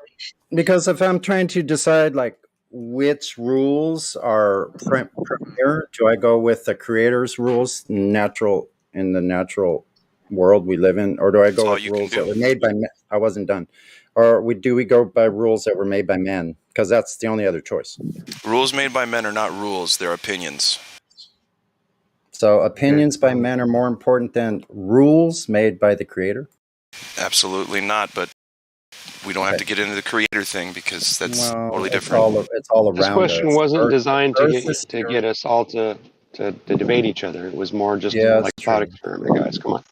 Because if I'm trying to decide like which rules are premier, do I go with the creator's rules, natural in the natural world we live in, or do I That's go all with you can rules that do. were made by men? I wasn't done. Or do we go by rules that were made by men? Because that's the only other choice. Rules made by men are not rules; they're opinions. So opinions by men are more important than rules made by the creator? Absolutely not. But we don't have to get into the creator thing because that's Well, totally it's different. all This around question us. wasn't designed Earth is to here. get us all to debate each other. It was more just Yeah, like it's a thought true. experiment, guys. Come on.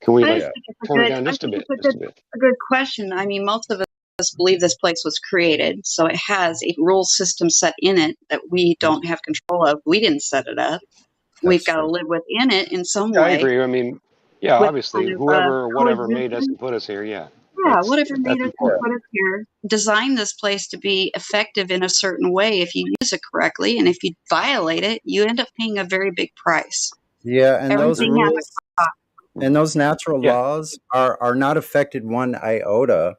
Can we I like just think it's a tone it good, down I just a think bit? it's Just a bit. a good question. I mean, most of us believe this place was created, so it has a rule system set in it that we don't have control of. We didn't set it up. We've That's got to true. live within it in some Yeah, I way agree. I mean, yeah, with obviously, kind of whoever, whatever made us coexistence. and put us here, yeah, Yeah, whatever made that's us and important. put us here, design this place to be effective in a certain way if you use it correctly, and if you violate it, you end up paying a very big price. Yeah, and those Everything has a rules and those natural Yeah, laws are not affected one iota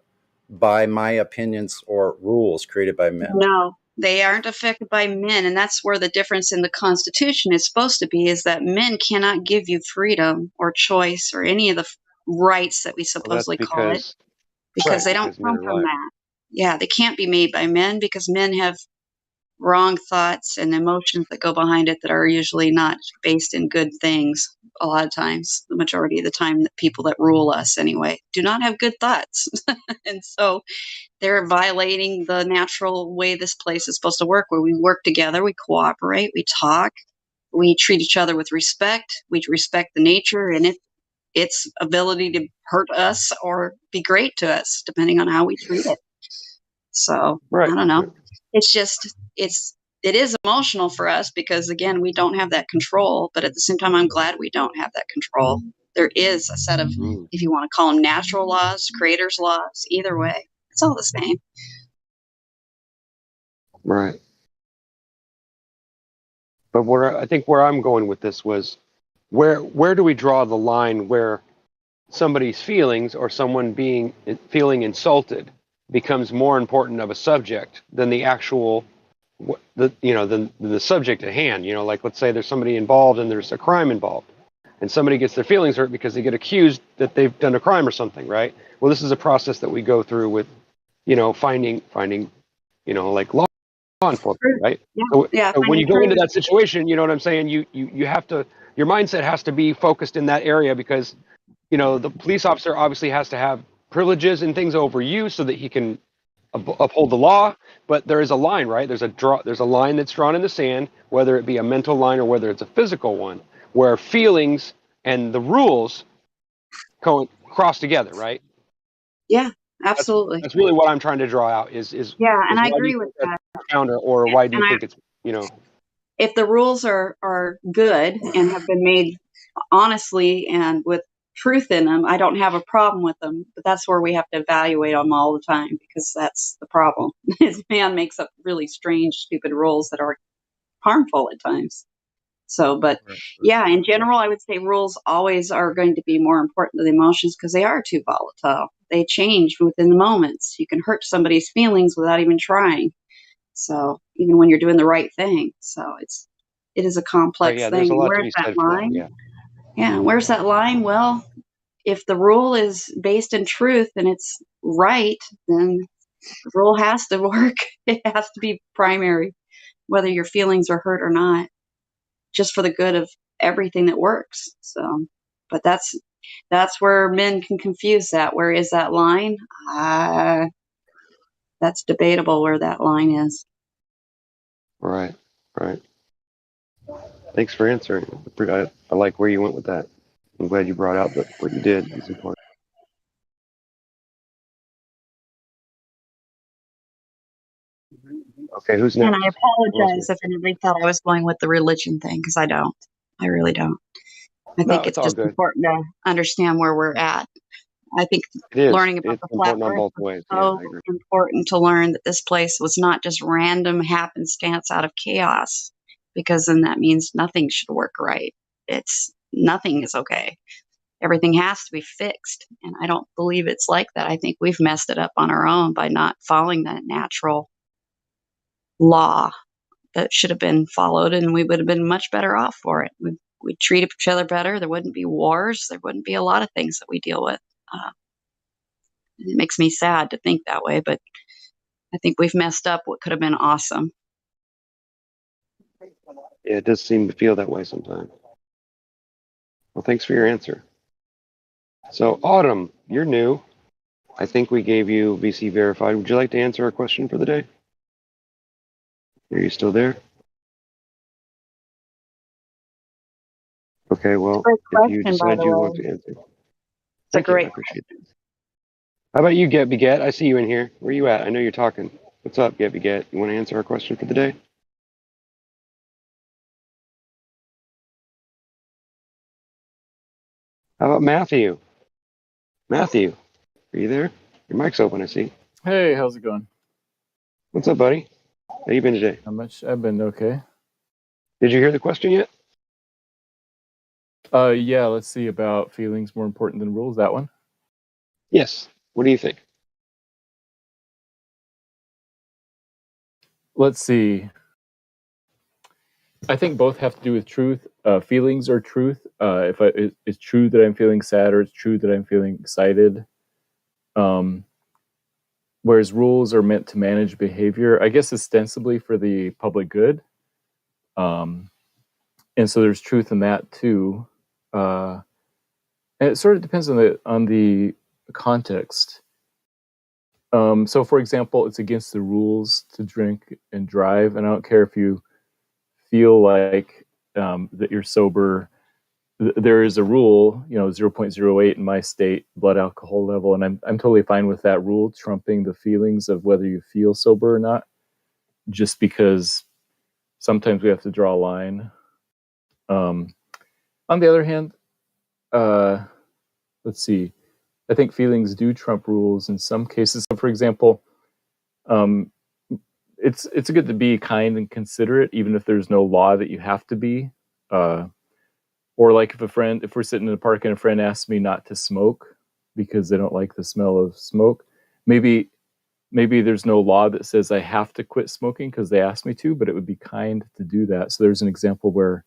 by my opinions or rules created by men. no, they aren't affected by men, and that's where the difference in the Constitution is supposed to be, is that men cannot give you freedom or choice or any of the rights that we well, that's supposedly call it, because right, they don't because men come are from liars. that. Yeah, they can't be made by men because men have wrong thoughts and emotions that go behind it that are usually not based in good things. A lot of times, the majority of the time, the people that rule us anyway do not have good thoughts. And so they're violating the natural way this place is supposed to work, where we work together, we cooperate, we talk, we treat each other with respect, we respect the nature and its ability to hurt us or be great to us, depending on how we treat it. So Right. I don't know. It's just it is emotional for us because again we don't have that control, but at the same time I'm glad we don't have that control. There is a set of, if you want to call them natural laws, creators laws, either way, it's all the same. Right. But I think where I'm going with this was, where do we draw the line where somebody's feelings or someone feeling insulted becomes more important of a subject than the actual than the subject at hand? Like, let's say there's somebody involved and there's a crime involved, and somebody gets their feelings hurt because they get accused that they've done a crime or something, right? Well, this is a process that we go through with finding like law enforcement, right? Yeah, So, yeah. so when Finding you go into proof. that situation, you know what I'm saying? You have to, your mindset has to be focused in that area, because the police officer obviously has to have privileges and things over you so that he can uphold the law. But there is a line, right? There's a line that's drawn in the sand, whether it be a mental line or whether it's a physical one, where feelings and the rules cross together, right? Yeah, absolutely. That's really what I'm trying to draw out is Yeah, and I why do you agree with think that's that. profound, or why do you And think it's if the rules are good and have been made honestly and with truth in them, I don't have a problem with them. But that's where we have to evaluate them all the time, because that's the problem. Is man makes up really strange, stupid rules that are harmful at times. So, but yeah, in general, I would say rules always are going to be more important than the emotions because they are too volatile. They change within the moments. You can hurt somebody's feelings without even trying. So even when you're doing the right thing. So it is a right? complex Yeah, there's thing. a And lot to where's be that said for that. line? Yeah. Yeah, where's that line? Well, if the rule is based in truth and it's right, then the rule has to work. It has to be primary, whether your feelings are hurt or not, just for the good of everything that works. So, but that's where men can confuse that. Where is that line? That's debatable where that line is. Right. Right. Thanks for answering. I like where you went with that. I'm glad you brought out what you did. It's important. Okay, who's And next? I Who else apologize next? if anybody thought I was going with the religion thing, because I don't. I really don't. I No, think it's it's all just good. important to understand where we're at. I think It is. learning about It's the flat important on earth both was ways. Yeah, so I agree. important to learn that this place was not just random happenstance out of chaos, because then that means nothing should work right. It's nothing is okay. Everything has to be fixed. And I don't believe it's like that. I think we've messed it up on our own by not following that natural law that should have been followed, and we would have been much better off for it. We'd treat each other better. There wouldn't be wars. There wouldn't be a lot of things that we deal with. It makes me sad to think that way, but I think we've messed up what could have been awesome. Yeah, it does seem to feel that way sometimes. Well, thanks for your answer. So, Autumn, you're new. I think we gave you VC verified. Would you like to answer our question for the day? Are you still there? Okay, well, Great if you question, by decide the you want way. to answer. It's a Thank you. I great appreciate it. How about you, Get Beget? I see you in here. Where you at? I know you're talking. What's up, Get Beget? You want to answer our question for the day? How about Matthew? Matthew, are you there? Your mic's open, I see. Hey, how's it going? What's up, buddy? How you been today? How much? I've been okay. Did you hear the question yet? Yeah, let's see about feelings more important than rules. That one. Yes. What do you think? Let's see. I think both have to do with truth. Feelings are truth. If it's true that I'm feeling sad, or it's true that I'm feeling excited. Whereas rules are meant to manage behavior, I guess ostensibly for the public good. And so there's truth in that too. And it sort of depends on the context. So, for example, it's against the rules to drink and drive, and I don't care if you feel like that you're sober. There is a rule, 0.08 in my state blood alcohol level, and I'm totally fine with that rule trumping the feelings of whether you feel sober or not. Just because sometimes we have to draw a line. On the other hand, let's see. I think feelings do trump rules in some cases. So, for example, it's good to be kind and considerate, even if there's no law that you have to be. Or like if we're sitting in a park and a friend asks me not to smoke because they don't like the smell of smoke, maybe there's no law that says I have to quit smoking because they asked me to, but it would be kind to do that. So there's an example where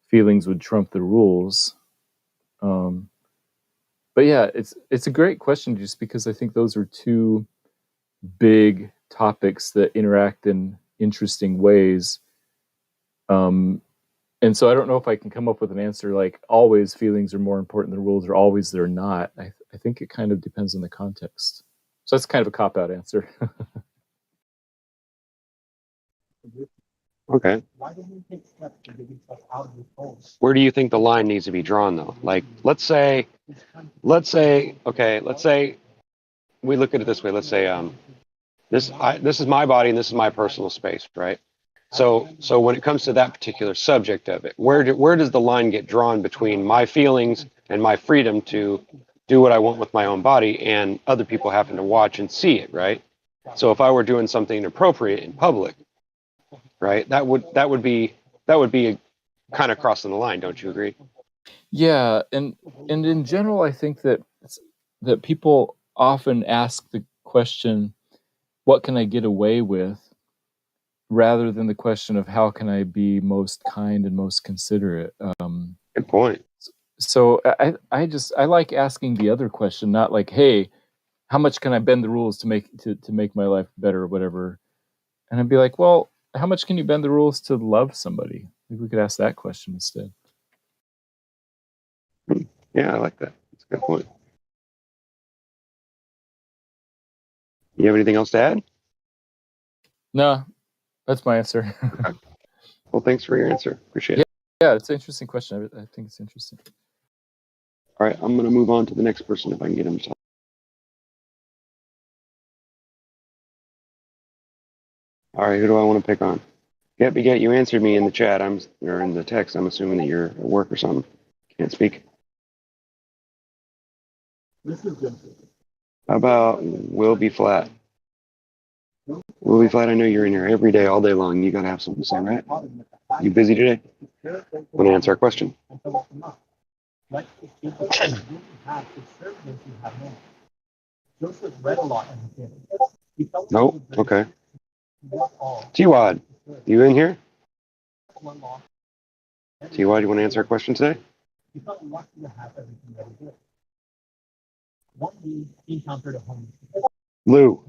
feelings would trump the rules. But yeah, it's a great question just because I think those are two big topics that interact in interesting ways. And so I don't know if I can come up with an answer like always feelings are more important than rules or always they're not. I think it kind of depends on the context. So that's kind of a cop-out answer. Okay. Where do you think the line needs to be drawn, though? Like, let's say we look at it this way. Let's say, this is my body and this is my personal space, right? So when it comes to that particular subject of it, where does the line get drawn between my feelings and my freedom to do what I want with my own body, and other people happen to watch and see it, right? So if I were doing something inappropriate in public, right, that would be kind of crossing the line, don't you agree? Yeah, and in general, I think that people often ask the question, "What can I get away with?" rather than the question of how can I be most kind and most considerate. Good point. So I like asking the other question, not like, "Hey, how much can I bend the rules to make my life better or whatever?" And I'd be like, "Well, how much can you bend the rules to love somebody?" Maybe we could ask that question instead. Yeah, I like that. That's a good point. You have anything else to add? No, that's my answer. Okay. Well, thanks for your answer. Appreciate it. Yeah, it's an interesting question. I think it's interesting. All right, I'm going to move on to the next person if I can get him to talk. All right, who do I want to pick on? Yep, you answered me in the chat. Or in the text. I'm assuming that you're at work or something. Can't speak. How about Will Be Flat? Will Be Flat, I know you're in here every day, all day long. You gotta have something to say, right? You busy today? Want to answer our question? Nope. Okay. T-Wad, you in here? T-Wad, you want to answer our question today? Lou.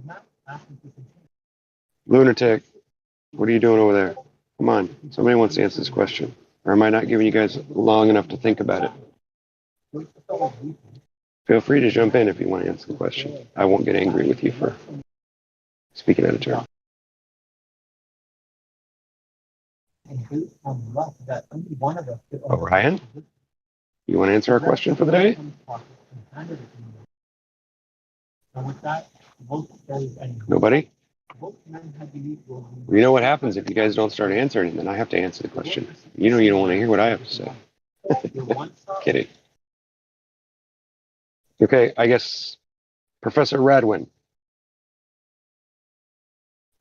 Lunatic. What are you doing over there? Come on. Somebody wants to answer this question. Or am I not giving you guys long enough to think about it? Feel free to jump in if you want to answer the question. I won't get angry with you for speaking out of turn. Orion? You want to answer our question for the day? Nobody? You know what happens if you guys don't start answering, then I have to answer the question. You know you don't want to hear what I have to say. Kidding. Okay, I guess Professor Radwin.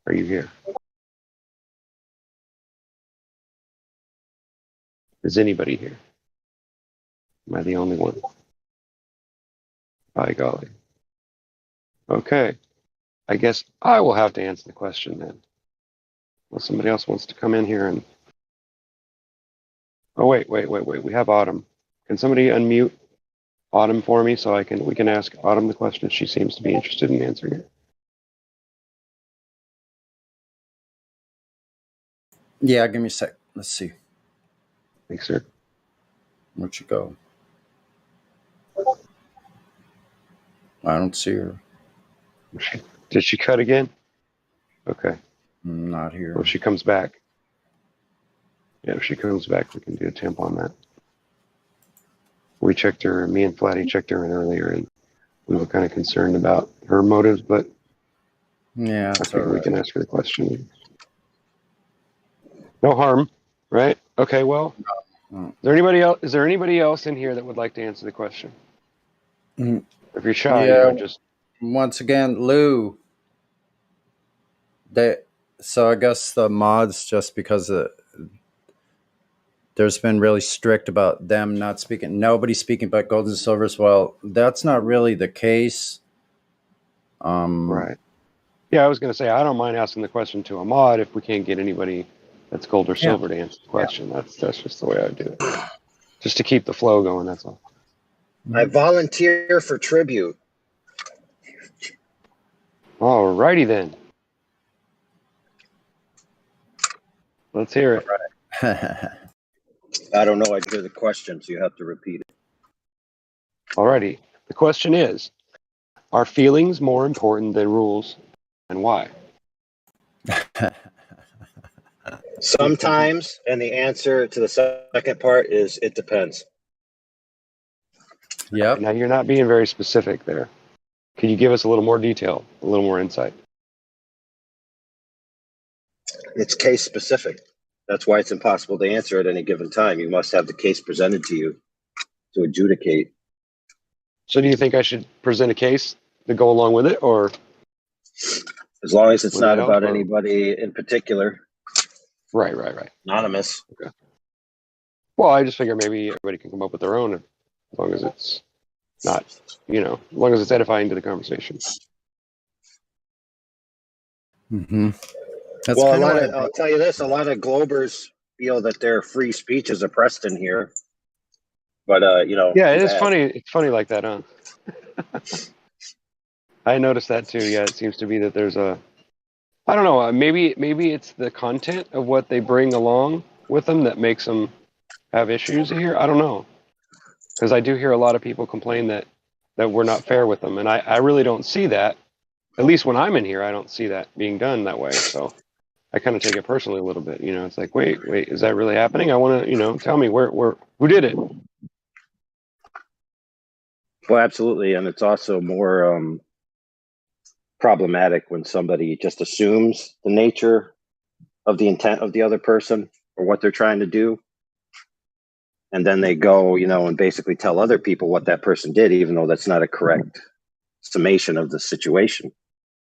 Are you here? Is anybody here? Am I the only one? By golly. Okay. I guess I will have to answer the question then. Well, somebody else wants to come in here and... Oh, wait. We have Autumn. Can somebody unmute Autumn for me so we can ask Autumn the question? She seems to be interested in answering it. Yeah, give me a sec. Let's see. Thanks, sir. Where'd you go? I don't see her. Did she cut again? Okay. Not here. Well, she comes back. Yeah, if she comes back, we can do a temp on that. We checked her, me and Flatty checked her in earlier, and we were kind of concerned about her motives, but yeah, I figure we can ask her the question. No harm, right? Okay, well, is there anybody else in here that would like to answer the question? Mm. If you're shy, just... Once again, Lou. So I guess the mods, just because there's been really strict about them not speaking, nobody speaking about gold and silvers. Well, that's not really the case. Right. Yeah, I was going to say, I don't mind asking the question to a mod if we can't get anybody that's gold or silver to answer the question. Yeah. That's just the way I do it. Just to keep the flow going, that's all. I volunteer for tribute. All righty then. Let's hear it. I don't know. I hear the question, so you have to repeat it. All righty. The question is, are feelings more important than rules, and why? Sometimes, and the answer to the second part is it depends. Yep. Now, you're not being very specific there. Can you give us a little more detail, a little more insight? It's case specific. That's why it's impossible to answer at any given time. You must have the case presented to you to adjudicate. So do you think I should present a case to go along with it, or? As long as it's not about anybody in particular. Right. Anonymous. Okay. Well, I just figure maybe everybody can come up with their own, as long as it's not, as long as it's edifying to the conversation. Mm-hmm. I'll tell you this, a lot of Globers feel that their free speech is oppressed in here. But, Yeah, it is funny. It's funny like that, huh? I noticed that too. Yeah, it seems to be that there's I don't know, maybe it's the content of what they bring along with them that makes them have issues here. I don't know. Because I do hear a lot of people complain that we're not fair with them. And I really don't see that. At least when I'm in here, I don't see that being done that way. So I kind of take it personally a little bit. It's like, wait, is that really happening? I want to, tell me who did it? Well, absolutely. And it's also more problematic when somebody just assumes the nature of the intent of the other person or what they're trying to do. And then they go, and basically tell other people what that person did, even though that's not a correct summation of the situation.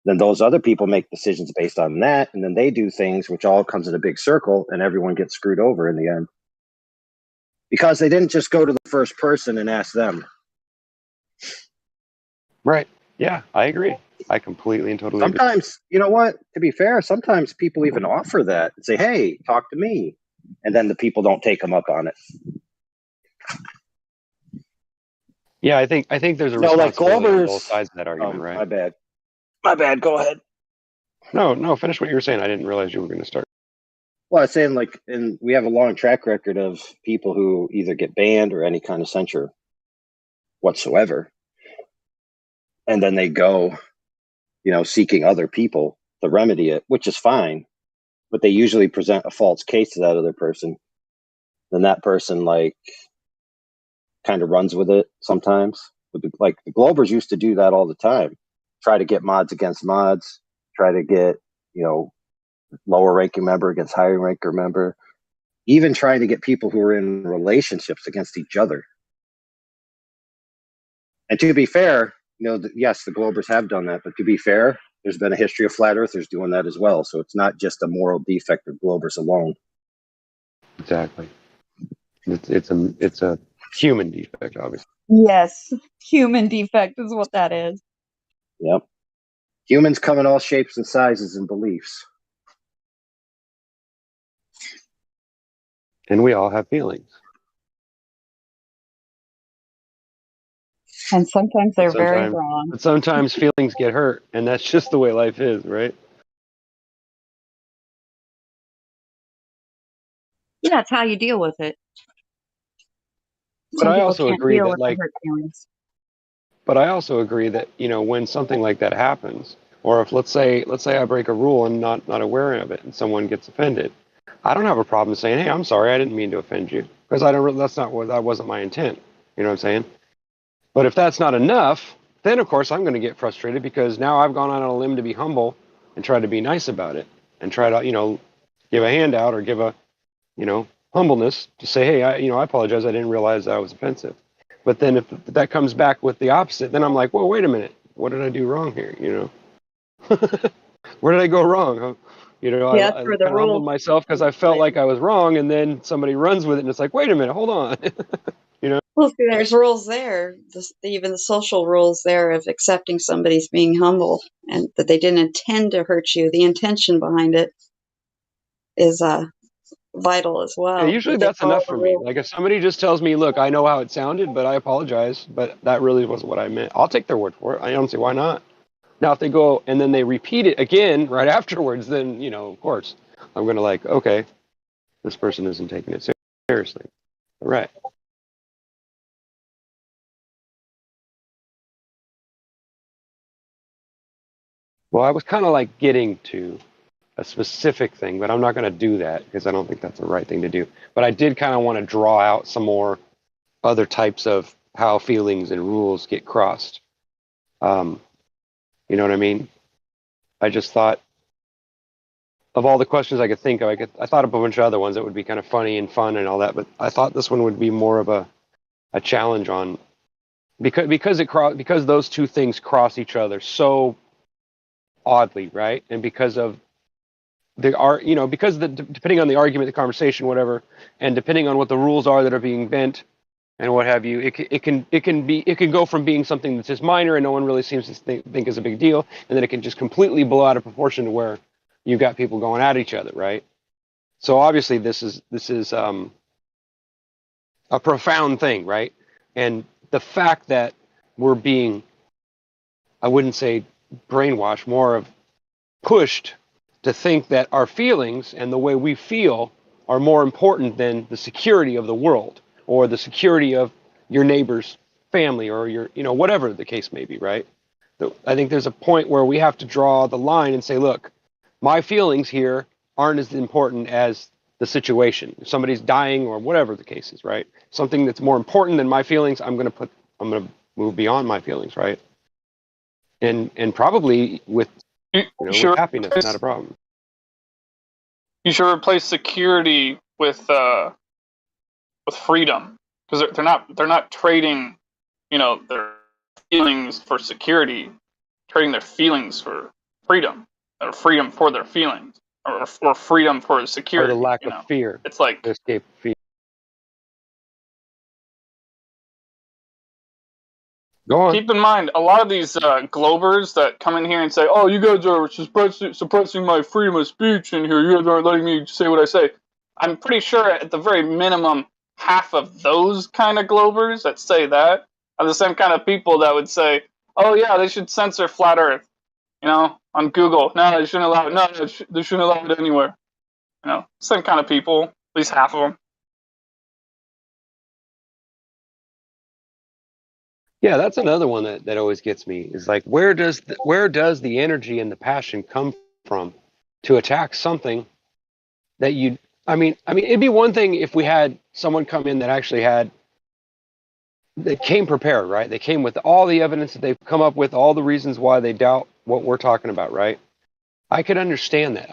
Then those other people make decisions based on that, and then they do things which all comes in a big circle, and everyone gets screwed over in the end. Because they didn't just go to the first person and ask them. Right. Yeah, I agree. I completely and totally agree. Sometimes, you know what? To be fair, sometimes people even offer that and say, hey, talk to me. And then the people don't take them up on it. Yeah, I think there's a No, like responsibility on Glober's. both sides of that argument, right? My bad. Go ahead. No, finish what you were saying. I didn't realize you were going to start. Well, I was saying, and we have a long track record of people who either get banned or any kind of censure whatsoever. And then they go, seeking other people to remedy it, which is fine. But they usually present a false case to that other person. Then that person, kind of runs with it sometimes. The Globers used to do that all the time. Try to get mods against mods. Try to get, lower ranking member against higher ranking member. Even trying to get people who are in relationships against each other. And to be fair, yes, the Globers have done that. But to be fair, there's been a history of flat earthers doing that as well. So it's not just a moral defect of Globers alone. Exactly. It's a human defect, obviously. Yes, human defect is what that is. Yep. Humans come in all shapes and sizes and beliefs. And we all have feelings. And sometimes they're very wrong. But sometimes feelings get hurt, and that's just the way life is, right? Yeah, it's how you deal with it. But I also agree that, hurt feelings. But I also agree that, when something like that happens, or if let's say I break a rule and not aware of it, and someone gets offended, I don't have a problem saying, "Hey, I'm sorry, I didn't mean to offend you," because that wasn't my intent. You know what I'm saying? But if that's not enough, then of course I'm going to get frustrated because now I've gone on a limb to be humble and try to be nice about it and try to, give a handout or give a, humbleness to say, "Hey, I apologize. I didn't realize that was offensive." But then if that comes back with the opposite, then I'm like, well, wait a minute. What did I do wrong here? Where did I go wrong? I kind of humbled myself because I felt like I was wrong, and then somebody runs with it, and it's like, wait a minute, hold on. Well, see, there's rules there, even the social rules there of accepting somebody's being humble and that they didn't intend to hurt you. The intention behind it is vital as well. Yeah, usually that's enough for me. Like if somebody just tells me, look, I know how it sounded, but I apologize, but that really wasn't what I meant. I'll take their word for it. I don't see why not. Now, if they go and then they repeat it again right afterwards, then, of course, I'm going to okay, this person isn't taking it seriously. All right. Well, I was kind of getting to a specific thing, but I'm not going to do that because I don't think that's the right thing to do. But I did kind of want to draw out some more other types of how feelings and rules get crossed. You know what I mean? I just thought of all the questions I could think of, I thought of a bunch of other ones that would be kind of funny and fun and all that, but I thought this one would be more of a challenge on because those two things cross each other so oddly, right? And because of depending on the argument, the conversation, whatever, and depending on what the rules are that are being bent and what have you, it can go from being something that's just minor and no one really seems to think is a big deal, and then it can just completely blow out of proportion to where you've got people going at each other, right? So obviously this is a profound thing, right? And the fact that we're being, I wouldn't say brainwashed, more of pushed to think that our feelings and the way we feel are more important than the security of the world or the security of your neighbor's family or your, whatever the case may be, right? I think there's a point where we have to draw the line and say, look, my feelings here aren't as important as the situation. If somebody's dying or whatever the case is, right? Something that's more important than my feelings, I'm going to move beyond my feelings, right? And probably with, with happiness, not a problem. you should replace security with freedom, because they're not trading, their feelings for security, trading their feelings for freedom, or freedom for their feelings, or freedom for Or security. the lack of fear. It's like, To escape fear. Go on. keep in mind, a lot of these Globers that come in here and say, "Oh, you guys are suppressing my freedom of speech in here. You guys aren't letting me say what I say." I'm pretty sure, at the very minimum, half of those kind of Globers that say that are the same kind of people that would say, "Oh yeah, they should censor flat Earth, on Google. No, they shouldn't allow it. No, they shouldn't allow it anywhere." Same kind of people. At least half of them. Yeah, that's another one that always gets me, is like, where does the energy and the passion come from to attack something that I mean, it'd be one thing if we had someone come in that actually they came prepared, right? They came with all the evidence that they've come up with, all the reasons why they doubt what we're talking about, right? I could understand that.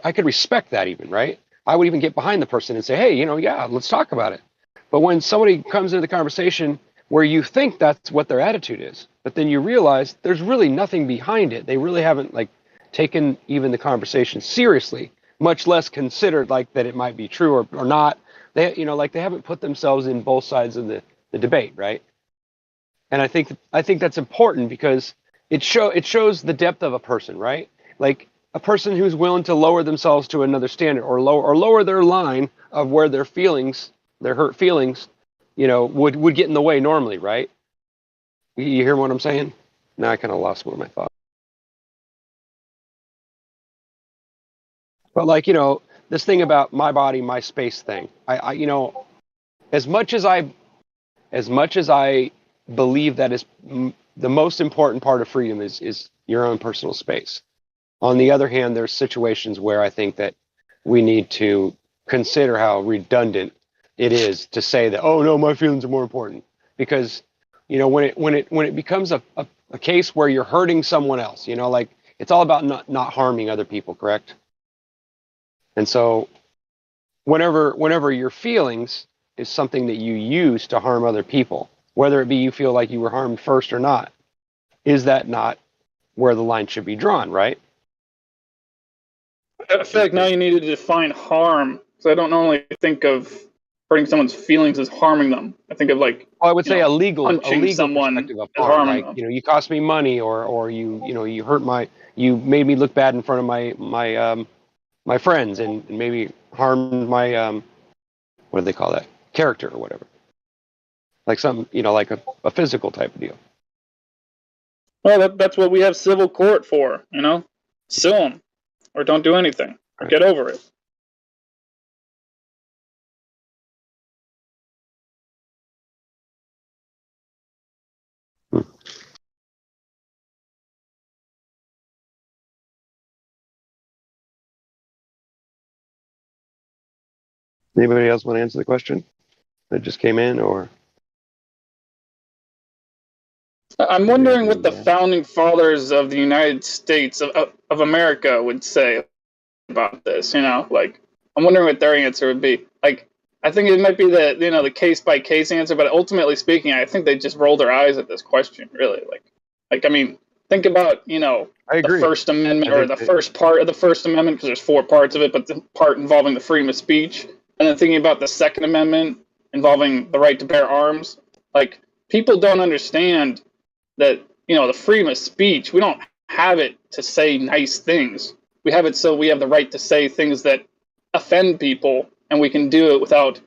I could respect that even, right? I would even get behind the person and say, hey, yeah, let's talk about it. But when somebody comes into the conversation where you think that's what their attitude is, but then you realize there's really nothing behind it. They really haven't taken even the conversation seriously, much less considered that it might be true or not. They they haven't put themselves in both sides of the debate, right? And I think that's important because it shows the depth of a person, right? Like a person who's willing to lower themselves to another standard or lower their line of where their hurt feelings, would get in the way normally, right? You hear what I'm saying? Now I kind of lost one of my thoughts. But this thing about my body, my space thing, I as much as I believe that is the most important part of freedom is your own personal space. On the other hand, there's situations where I think that we need to consider how redundant it is to say that, oh no, my feelings are more important, because when it becomes a case where you're hurting someone else, it's all about not harming other people, correct? And so whenever your feelings is something that you use to harm other people, whether it be you feel like you were harmed first or not, is that not where the line should be drawn, right? I feel like now you need to define harm, because I don't normally think of hurting someone's feelings as harming them. I think of I would say a legal someone perspective of as harm, harming like them. you cost me money, or you hurt you made me look bad in front of my friends, and maybe harmed my what do they call that, character or whatever, like some like a physical type of deal. Well, that's what we have civil court for, sue them, or don't do anything, or get over it. Anybody else want to answer the question that just came in, or? I'm wondering what the founding fathers of the United States of America would say about this. I'm wondering what their answer would be. I think it might be the case by case answer, but ultimately speaking, I think they just roll their eyes at this question. Really, I mean, think about the First Amendment, or the first part of the First Amendment, because there's 4 parts of it, but the part involving the freedom of speech, and then thinking about the Second Amendment involving the right to bear arms. People don't understand that the freedom of speech, we don't have it to say nice things. We have it so we have the right to say things that offend people, and we can do it without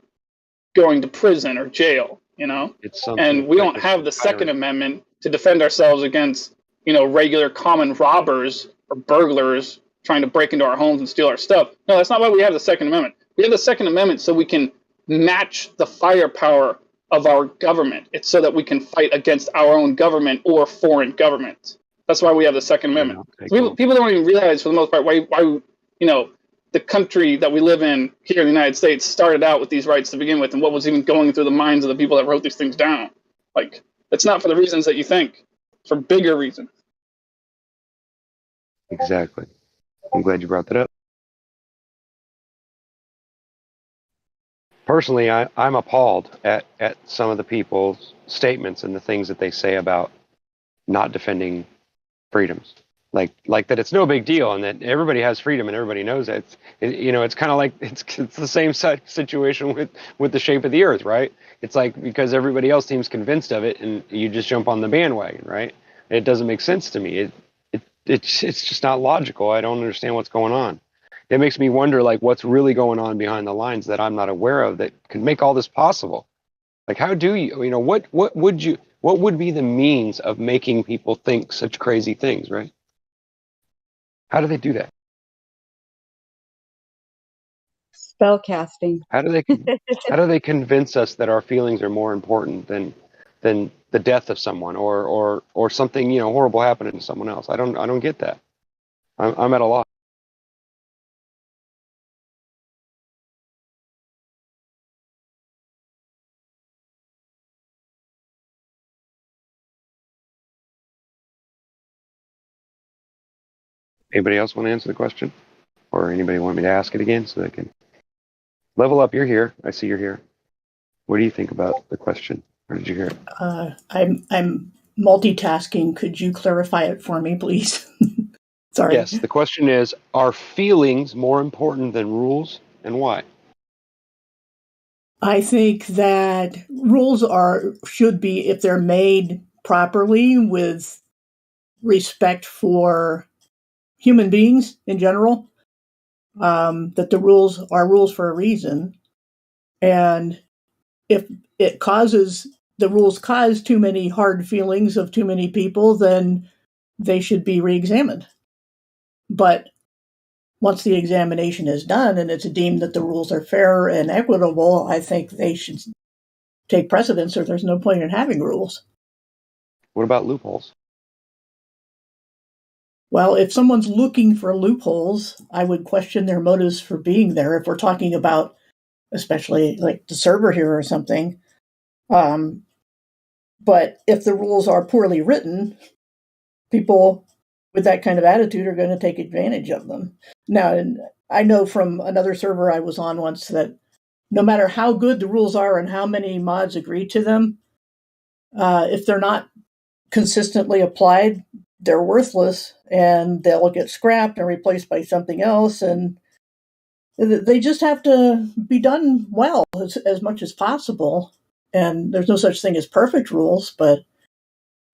going to prison or jail. And we don't have the Second Amendment to defend ourselves against regular common robbers or burglars trying to break into our homes and steal our stuff. No, that's not why we have the Second Amendment. We have the Second Amendment so we can match the firepower of our government. It's so that we can fight against our own government or foreign governments. That's why we have the Second Amendment. People don't even realize, for the most part, why the country that we live in here in the United States started out with these rights to begin with, and what was even going through the minds of the people that wrote these things down. It's not for the reasons that you think. It's for bigger reasons. Exactly. I'm glad you brought that up. Personally, I'm appalled at some of the people's statements and the things that they say about not defending freedoms. Like that it's no big deal and that everybody has freedom and everybody knows that. It's kind of like it's the same situation with the shape of the earth, right? It's like because everybody else seems convinced of it and you just jump on the bandwagon, right? It doesn't make sense to me. It's just not logical. I don't understand what's going on. It makes me wonder like what's really going on behind the lines that I'm not aware of that can make all this possible. Like how do what would be the means of making people think such crazy things, right? How do they do that? Spell casting. How do they convince us that our feelings are more important than the death of someone or something horrible happening to someone else? I don't get that. I'm at a loss. Anybody else want to answer the question? Or anybody want me to ask it again so they can level up? You're here. I see you're here. What do you think about the question? Or did you hear it? I'm multitasking. Could you clarify it for me, please? Sorry. Yes, the question is, are feelings more important than rules and why? I think that rules should be, if they're made properly with respect for human beings in general, that the rules are rules for a reason. And if the rules cause too many hard feelings of too many people, then they should be reexamined. But once the examination is done and it's deemed that the rules are fair and equitable, I think they should take precedence or there's no point in having rules. What about loopholes? Well, if someone's looking for loopholes, I would question their motives for being there. If we're talking about, especially like the server here or something. But if the rules are poorly written, people with that kind of attitude are going to take advantage of them. Now, and I know from another server I was on once that no matter how good the rules are and how many mods agree to them, if they're not consistently applied, they're worthless and they'll get scrapped and replaced by something else. And they just have to be done well as much as possible. And there's no such thing as perfect rules, but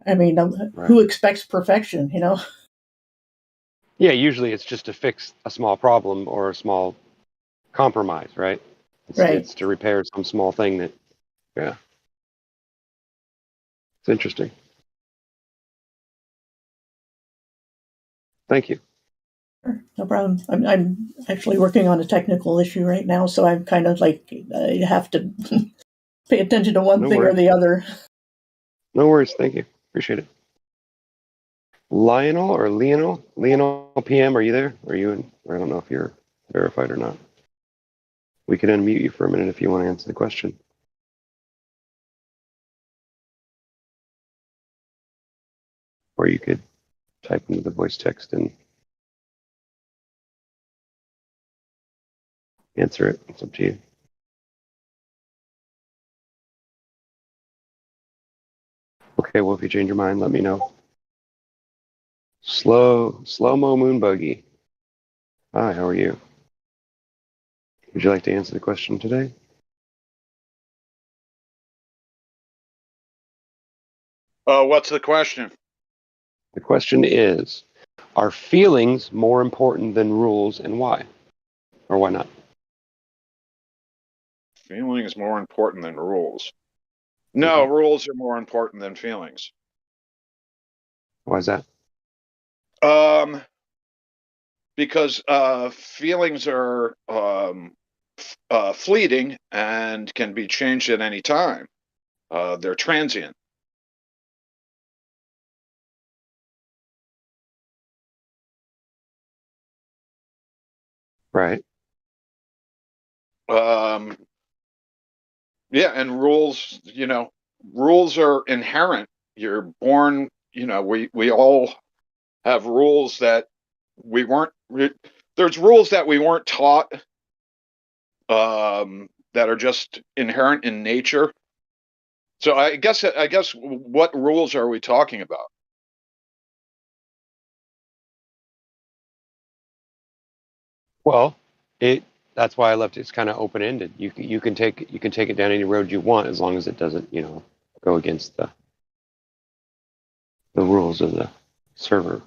I mean, Right. who expects perfection, Yeah, usually it's just to fix a small problem or a small compromise, right? It's to repair some small thing that, yeah. It's interesting. Thank you. No problem. I'm actually working on a technical issue right now, so I'm kind of like I have to pay attention to one thing or the other. No worries. Thank you. Appreciate it. Lionel PM, are you there? Are you in? I don't know if you're verified or not. We can unmute you for a minute if you want to answer the question. Or you could type into the voice text and answer it. It's up to you. Okay, well, if you change your mind, let me know. Slow-mo moon buggy. Hi, how are you? Would you like to answer the question today? What's the question? The question is, are feelings more important than rules and why? Or why not? Feelings more important than rules. No, rules are more important than feelings. Why is that? Because feelings are fleeting and can be changed at any time. They're transient. Right. Yeah, and rules, rules are inherent. You're born, we all have rules that there's rules that we weren't taught that are just inherent in nature. So I guess what rules are we talking about? Well, that's why I left it. It's kind of open ended. You can take it down any road you want as long as it doesn't go against the rules of the server.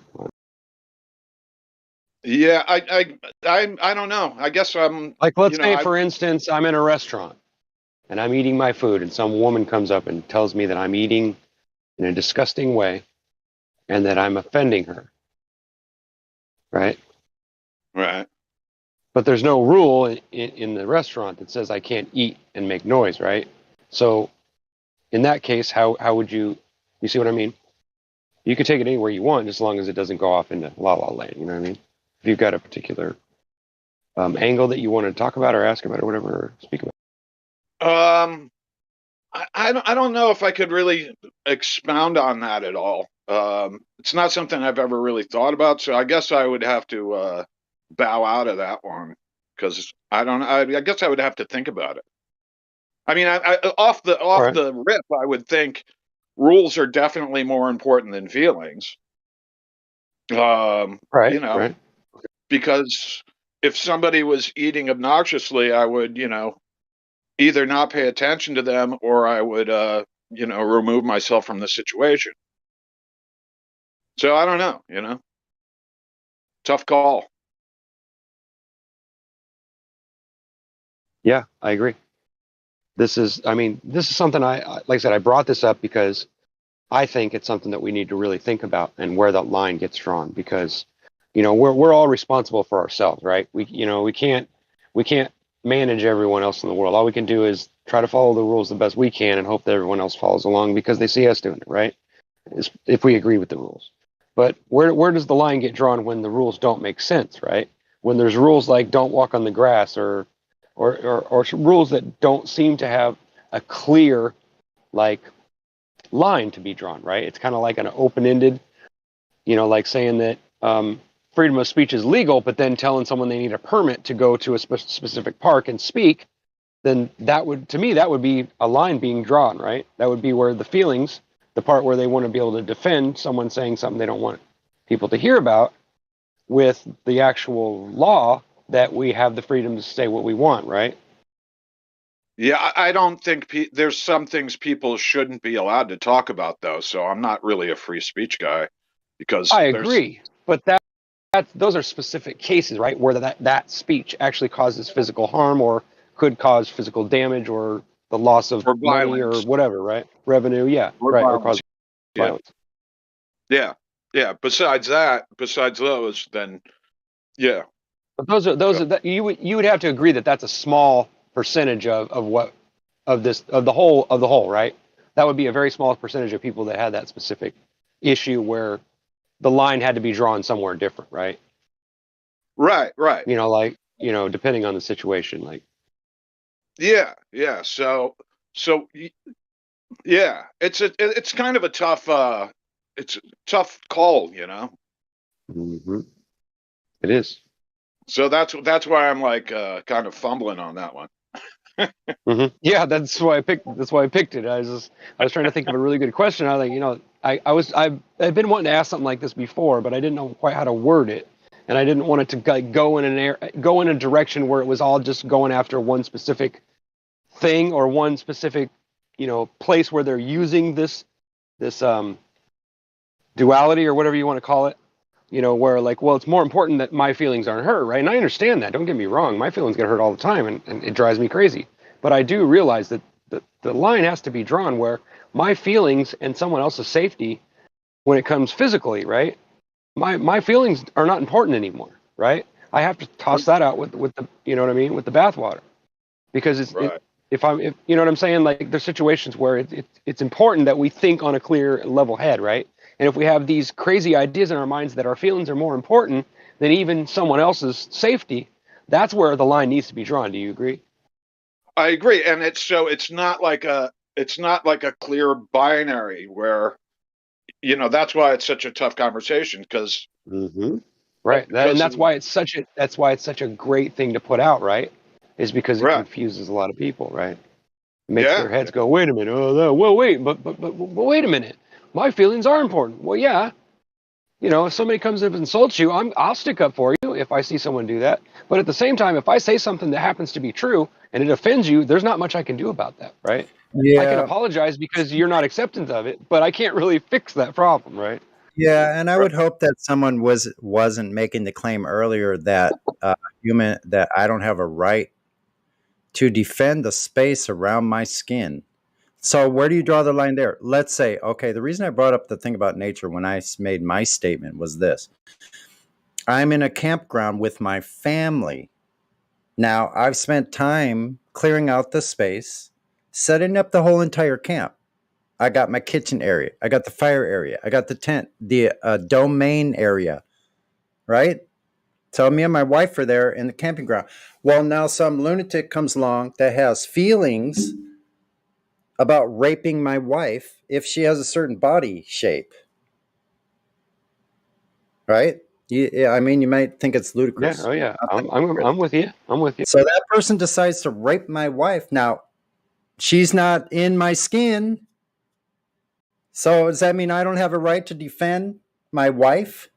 Yeah, I don't know. I guess I'm Like, let's say, for instance, I'm in a restaurant and I'm eating my food, and some woman comes up and tells me that I'm eating in a disgusting way and that I'm offending her. Right? Right. But there's no rule in the restaurant that says I can't eat and make noise, right? So in that case, how would you see what I mean? You can take it anywhere you want as long as it doesn't go off into la la land. You know what I mean? If you've got a particular angle that you want to talk about or ask about or whatever, or speak about. I don't know if I could really expound on that at all. It's not something I've ever really thought about, so I guess I would have to bow out of that one because I don't. I guess I would have to think about it. I mean, off the rip, I would think rules are definitely more important than feelings. Right. Because if somebody was eating obnoxiously, I would, either not pay attention to them or I would, remove myself from the situation. So I don't know, tough call. Yeah, I agree. This is something like I said, I brought this up because I think it's something that we need to really think about and where that line gets drawn, because, we're all responsible for ourselves, right? We can't manage everyone else in the world. All we can do is try to follow the rules the best we can and hope that everyone else follows along because they see us doing it, right? If we agree with the rules. But where does the line get drawn when the rules don't make sense, right? When there's rules like don't walk on the grass or rules that don't seem to have a clear line to be drawn, right? It's kind of like an open-ended, like saying that freedom of speech is legal, but then telling someone they need a permit to go to a specific park and speak, then that would be a line being drawn, right? That would be where the feelings, the part where they want to be able to defend someone saying something they don't want people to hear about, with the actual law that we have the freedom to say what we want, right? Yeah, I don't think there's some things people shouldn't be allowed to talk about, though. So I'm not really a free speech guy because I agree, but those are specific cases, right, where that speech actually causes physical harm or could cause physical damage or the loss of money or whatever, right? Revenue, yeah, or right, violence. or cause violence. Yeah. Besides those, then yeah. But those are you would have to agree that that's a small percentage of the whole, right? That would be a very small percentage of people that had that specific issue where the line had to be drawn somewhere different, right? Right. Depending on the situation, like. Yeah. So yeah, it's kind of a tough call, Mm-hmm. It is. So that's why I'm like kind of fumbling on that one. Mm-hmm. Yeah, that's why I picked it. I was trying to think of a really good question. I was like, I've been wanting to ask something like this before, but I didn't know quite how to word it, and I didn't want it to go in a direction where it was all just going after one specific thing or one specific, place where they're using this duality or whatever you want to call it. Where like, well, it's more important that my feelings aren't hurt, right? And I understand that. Don't get me wrong. My feelings get hurt all the time, and it drives me crazy. But I do realize that the line has to be drawn where my feelings and someone else's safety, when it comes physically, right? My feelings are not important anymore, right? I have to toss that out with the, you know what I mean, with the bathwater, because if you know what I'm saying, like there's situations where it's important that we think on a clear, level head, right? And if we have these crazy ideas in our minds that our feelings are more important than even someone else's safety, that's where the line needs to be drawn. Do you agree? I agree, and it's not like a clear binary where that's why it's such a tough conversation because right, and that's why it's such a great thing to put out, right? is because it Right. confuses a lot of people, right? It makes their Yeah. heads go, wait a minute, well, wait, but wait a minute. My feelings are important. Well, yeah. If somebody comes up and insults you, I'll stick up for you if I see someone do that. But at the same time, if I say something that happens to be true and it offends you, there's not much I can do about that, right? I can Yeah. apologize because you're not acceptant of it, but I can't really fix that problem, right? Yeah, and I would hope that someone wasn't making the claim earlier that that I don't have a right to defend the space around my skin. So where do you draw the line there? Let's say, okay, the reason I brought up the thing about nature when I made my statement was this. I'm in a campground with my family. Now, I've spent time clearing out the space, setting up the whole entire camp. I got my kitchen area. I got the fire area. I got the tent, the domain area, right? So me and my wife are there in the camping ground. Well, now some lunatic comes along that has feelings about raping my wife if she has a certain body shape, right? Yeah, I mean, you might think it's Yeah. ludicrous. Oh, yeah. Not that I'm ludicrous. with you. I'm with you. So that person decides to rape my wife. Now, she's not in my skin. So does that mean I don't have a right to defend my wife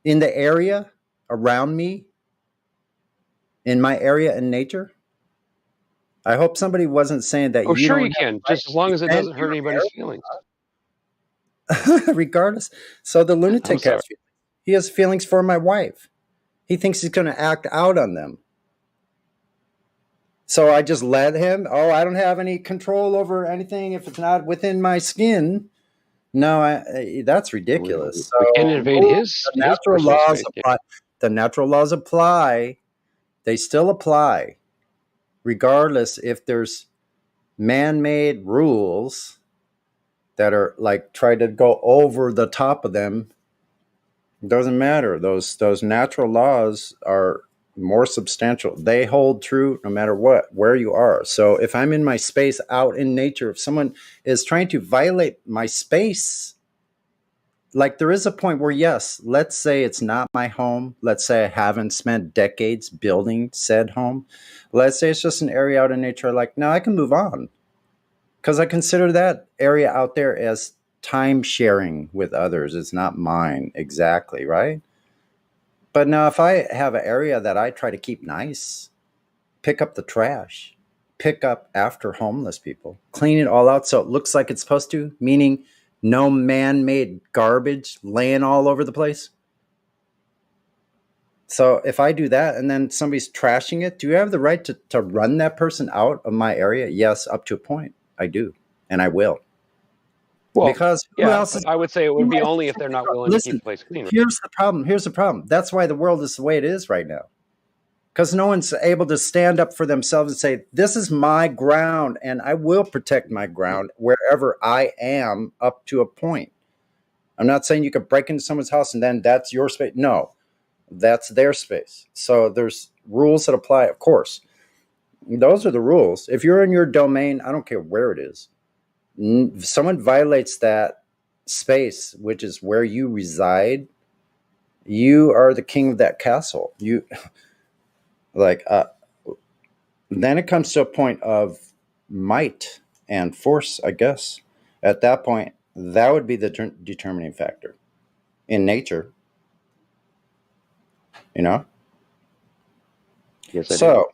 in the area around me, in my area in nature? I hope somebody wasn't saying that Oh, you sure don't you have can, a right just as to long as it defend doesn't hurt your anybody's feelings. area, regardless. So the I'm lunatic sorry. has feelings. He has feelings for my wife. He thinks he's going to act out on them. So I just let him. Oh, I don't have any control over anything if it's not within my skin. No, that's ridiculous. We can't So invade his the natural personal laws space. Yeah. apply. The natural laws apply. They still apply, regardless if there's man-made rules that are like try to go over the top of them. It doesn't matter. Those natural laws are more substantial. They hold true no matter where you are. So if I'm in my space out in nature, if someone is trying to violate my space, like there is a point where, yes, let's say it's not my home. Let's say I haven't spent decades building said home. Let's say it's just an area out in nature. Like, no, I can move on because I consider that area out there as time sharing with others. It's not mine exactly, right? But now if I have an area that I try to keep nice, pick up the trash, pick up after homeless people, clean it all out so it looks like it's supposed to, meaning no man-made garbage laying all over the place. So if I do that and then somebody's trashing it, do you have the right to run that person out of my area? Yes, up to a point. I do. And I will. Well, Because who yeah, else but is I would say it would be only if they're not willing to keep listen, the place clean. here's the problem. Here's the problem. That's why the world is the way it is right now. Because no one's able to stand up for themselves and say, this is my ground and I will protect my ground wherever I am up to a point. I'm not saying you could break into someone's house and then that's your space. No, that's their space. So there's rules that apply, of course. Those are the rules. If you're in your domain, I don't care where it is. If someone violates that space, which is where you reside, you are the king of that castle. You like then it comes to a point of might and force, I guess. At that point, that would be the determining factor in nature, you know? Yes, I do. So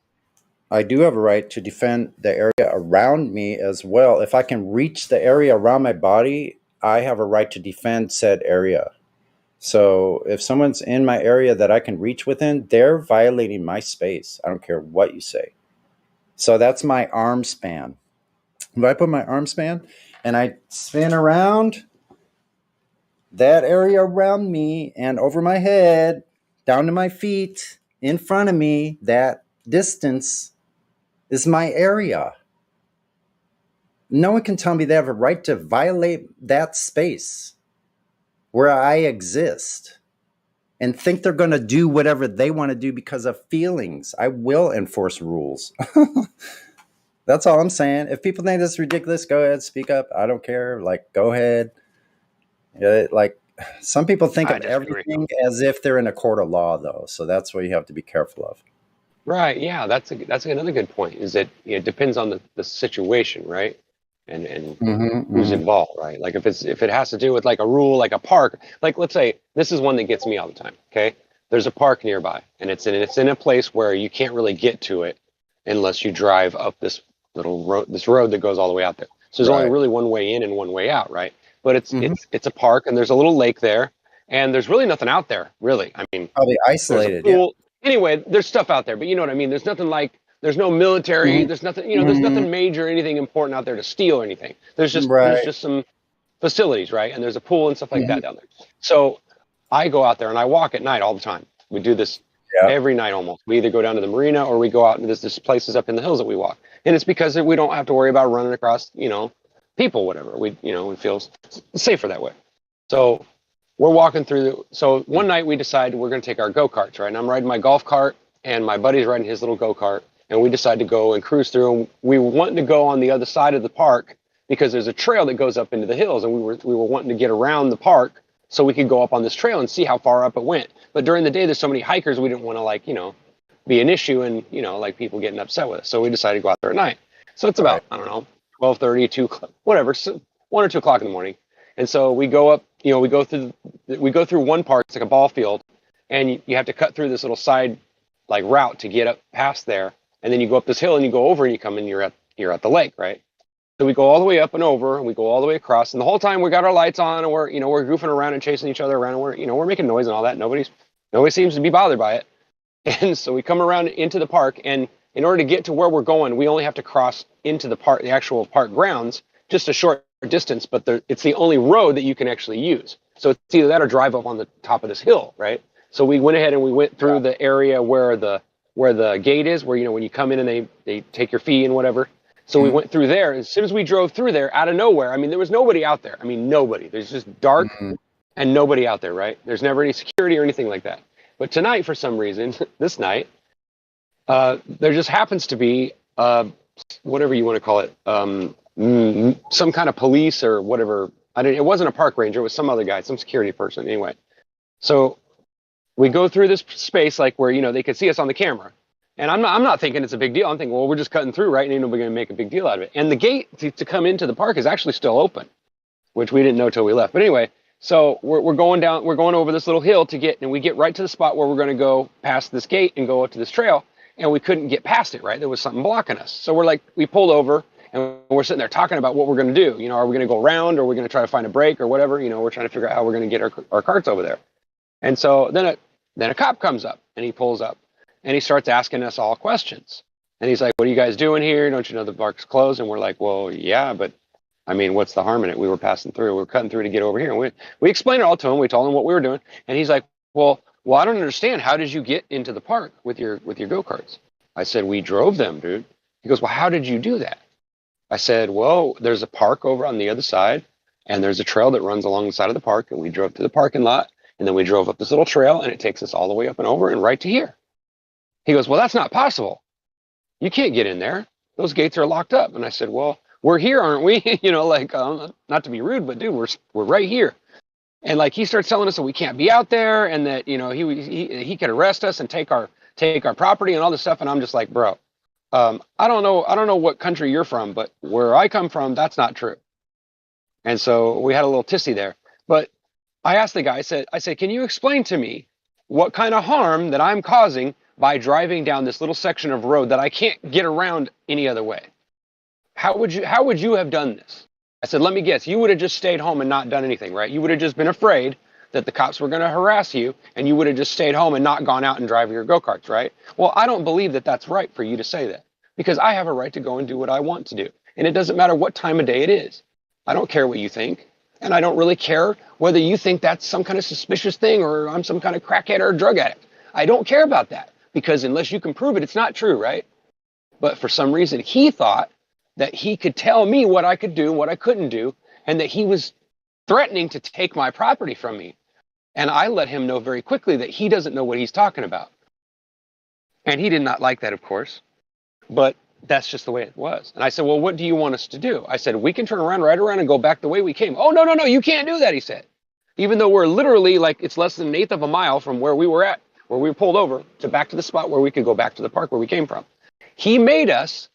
I do have a right to defend the area around me as well. If I can reach the area around my body, I have a right to defend said area. So if someone's in my area that I can reach within, they're violating my space. I don't care what you say. So that's my arm span. If I put my arm span and I spin around that area around me and over my head, down to my feet, in front of me, that distance is my area. No one can tell me they have a right to violate that space where I exist and think they're going to do whatever they want to do because of feelings. I will enforce rules. That's all I'm saying. If people think this is ridiculous, go ahead, speak up. I don't care. Like, go ahead. Like, some people think I of disagree. everything as if they're in a court of law, though. So that's what you have to be careful of. Right. Yeah. That's another good point. Is that it depends on the situation, right? And who's Mm-hmm. involved, right? Like if it has to do with like a rule, like a park. Like let's say this is one that gets me all the time. Okay, there's a park nearby, and it's in a place where you can't really get to it unless you drive up this road that goes all the way out there. So there's only Right. really one way in and one way out, right? But Mm-hmm. it's a park, and there's a little lake there, and there's really nothing out there, really. I mean, Probably there's a isolated. Yeah. pool. Anyway, there's stuff out there, but you know what I mean. There's nothing like there's no military. Mm-hmm. There's nothing. There's nothing major, anything important out there to steal or anything. There's Right. just some facilities, right? And there's a pool and stuff like Mm-hmm. that down there. So I go out there and I walk at night all the time. We do this Yeah. every night almost. We either go down to the marina or we go out and there's this places up in the hills that we walk. And it's because we don't have to worry about running across, people, whatever. We feel safer that way. So we're walking through. So one night we decide we're going to take our go-karts, right? And I'm riding my golf cart and my buddy's riding his little go-kart. And we decide to go and cruise through. And we were wanting to go on the other side of the park because there's a trail that goes up into the hills. And we were wanting to get around the park so we could go up on this trail and see how far up it went. But during the day, there's so many hikers, we didn't want to be an issue and, like people getting upset with us. So we decided to go out there at night. So it's about, I don't know, 12:30, 2 o'clock, whatever, so 1 or 2 o'clock in the morning. And so we go up, we go through one part, it's like a ball field, and you have to cut through this little side route to get up past there. And then you go up this hill and you go over and you come and you're at the lake, right? So we go all the way up and over and we go all the way across. And the whole time we got our lights on and we're goofing around and chasing each other around and we're making noise and all that. Nobody seems to be bothered by it. And so we come around into the park, and in order to get to where we're going, we only have to cross into the actual park grounds, just a short distance, but it's the only road that you can actually use. So it's either that or drive up on the top of this hill, right? So we went ahead and we went through the area where the gate is, where when you come in and they take your fee and whatever. So we went through there. As soon as we drove through there, out of nowhere, I mean, there was nobody out there. I mean, nobody. There's just dark and nobody out there, right? There's never any security or anything like that. But tonight, for some reason, this night, there just happens to be, whatever you want to call it, some kind of police or whatever. It wasn't a park ranger. It was some other guy, some security person. Anyway, so we go through this space where they could see us on the camera. And I'm not thinking it's a big deal. I'm thinking, well, we're just cutting through, right? And ain't nobody going to make a big deal out of it. And the gate to come into the park is actually still open, which we didn't know till we left. But anyway, so we're going over this little hill and we get right to the spot where we're going to go past this gate and go up to this trail. And we couldn't get past it, right? There was something blocking us. So we pulled over and we're sitting there talking about what we're going to do. Are we going to go around or are we going to try to find a break or whatever? We're trying to figure out how we're going to get our carts over there. And so then a cop comes up and he pulls up. And he starts asking us all questions. And he's like, what are you guys doing here? Don't you know the park's closed? And we're like, well, yeah, but I mean, what's the harm in it? We were passing through. We were cutting through to get over here. And we explained it all to him. We told him what we were doing. And he's like, well, I don't understand. How did you get into the park with your go-karts? I said, we drove them, dude. He goes, well, how did you do that? I said, well, there's a park over on the other side. And there's a trail that runs along the side of the park. And we drove to the parking lot. And then we drove up this little trail. And it takes us all the way up and over and right to here. He goes, well, that's not possible. You can't get in there. Those gates are locked up. And I said, well, we're here, aren't we? Not to be rude, but dude, we're right here. And he starts telling us that we can't be out there and that, he could arrest us and take our property and all this stuff. And I'm just like, bro, I don't know what country you're from, but where I come from, that's not true. And so we had a little tissy there. But I asked the guy, I said, can you explain to me what kind of harm that I'm causing by driving down this little section of road that I can't get around any other way? How would you have done this? I said, let me guess, you would have just stayed home and not done anything, right? You would have just been afraid that the cops were going to harass you and you would have just stayed home and not gone out and drive your go-karts, right? Well, I don't believe that that's right for you to say that because I have a right to go and do what I want to do. And it doesn't matter what time of day it is. I don't care what you think. And I don't really care whether you think that's some kind of suspicious thing or I'm some kind of crackhead or a drug addict. I don't care about that. Because unless you can prove it, it's not true, right? But for some reason, he thought that he could tell me what I could do, what I couldn't do, and that he was threatening to take my property from me. And I let him know very quickly that he doesn't know what he's talking about. And he did not like that, of course. But that's just the way it was. And I said, well, what do you want us to do? I said, we can turn right around and go back the way we came. Oh, no, you can't do that, he said. Even though we're literally it's less than 1/8 of a mile from where we were at where we were pulled over to back to the spot where we could go back to the park where we came from. He made us.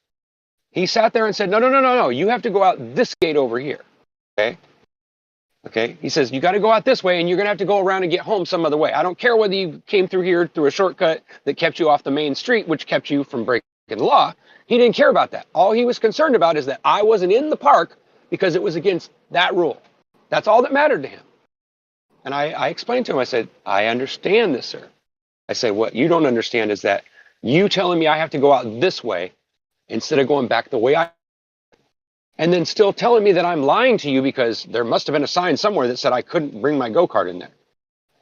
He sat there and said, no. You have to go out this gate over here. Okay. He says, you got to go out this way, and you're going to have to go around and get home some other way. I don't care whether you came through here through a shortcut that kept you off the main street, which kept you from breaking the law. He didn't care about that. All he was concerned about is that I wasn't in the park because it was against that rule. That's all that mattered to him. And I explained to him, I said, I understand this, sir. I said, what you don't understand is that you telling me I have to go out this way instead of going back the way and then still telling me that I'm lying to you because there must have been a sign somewhere that said I couldn't bring my go-kart in there,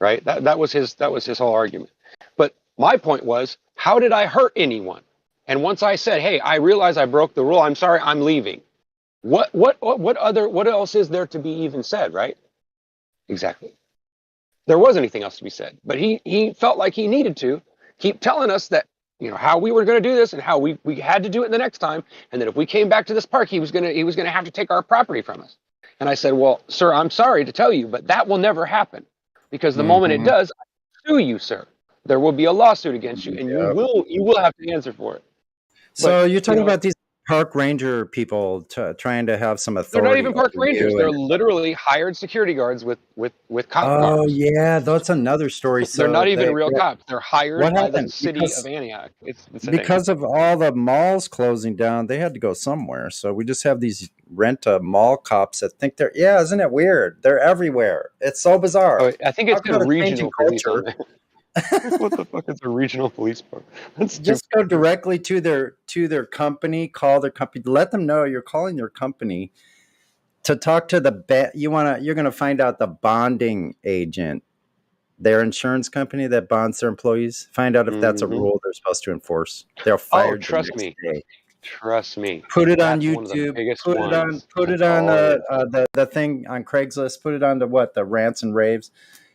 right? That was his whole argument. But my point was, how did I hurt anyone? And once I said, hey, I realize I broke the rule, I'm sorry, I'm leaving. What else is there to be even said, right? Exactly. There was anything else to be said, but he felt like he needed to keep telling us that, how we were going to do this and how we had to do it the next time. And that if we came back to this park, he was going to have to take our property from us. And I said, well, sir, I'm sorry to tell you, but that will never happen because the moment it does, I sue you, sir. There will be a lawsuit against you and you will have to answer for it. So you're talking about these park ranger people trying to have some authority. They're not even park rangers. They're literally hired security guards with cop cars. Oh yeah, that's another story. So they're not even real cops. They're hired by the city of Antioch. It's because of all the malls closing down, they had to go somewhere. So we just have these rent-a-mall cops that think they're isn't it weird? They're everywhere. It's so bizarre. Oh, I think it's a regional police. What the fuck is a regional police force? Just go directly to their company, call their company, let them know you're calling their company to talk to you're going to find out the bonding agent, their insurance company that bonds their employees. Find out if that's a rule they're supposed to enforce. They'll fire. Trust me. Put it on YouTube. Put it on the thing on Craigslist. Put it on the rants and raves.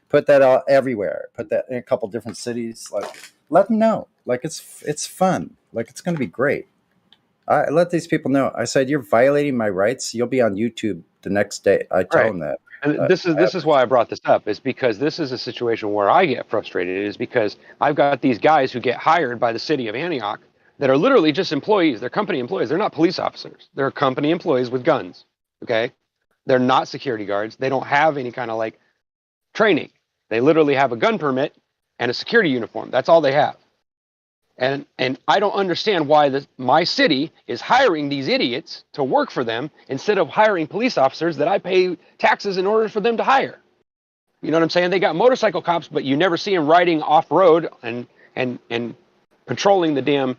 Put that out everywhere. Put that in a couple different cities. Like, let them know. Like, it's fun. Like, it's going to be great. I let these people know. I said, you're violating my rights. You'll be on YouTube the next day. I tell them that. And this is why I brought this up. Is because this is a situation where I get frustrated. Is because I've got these guys who get hired by the city of Antioch that are literally just employees. They're company employees. They're not police officers. They're company employees with guns. Okay, they're not security guards. They don't have any kind of training. They literally have a gun permit and a security uniform. That's all they have. And I don't understand why my city is hiring these idiots to work for them instead of hiring police officers that I pay taxes in order for them to hire. You know what I'm saying? They got motorcycle cops, but you never see them riding off road and patrolling the damn,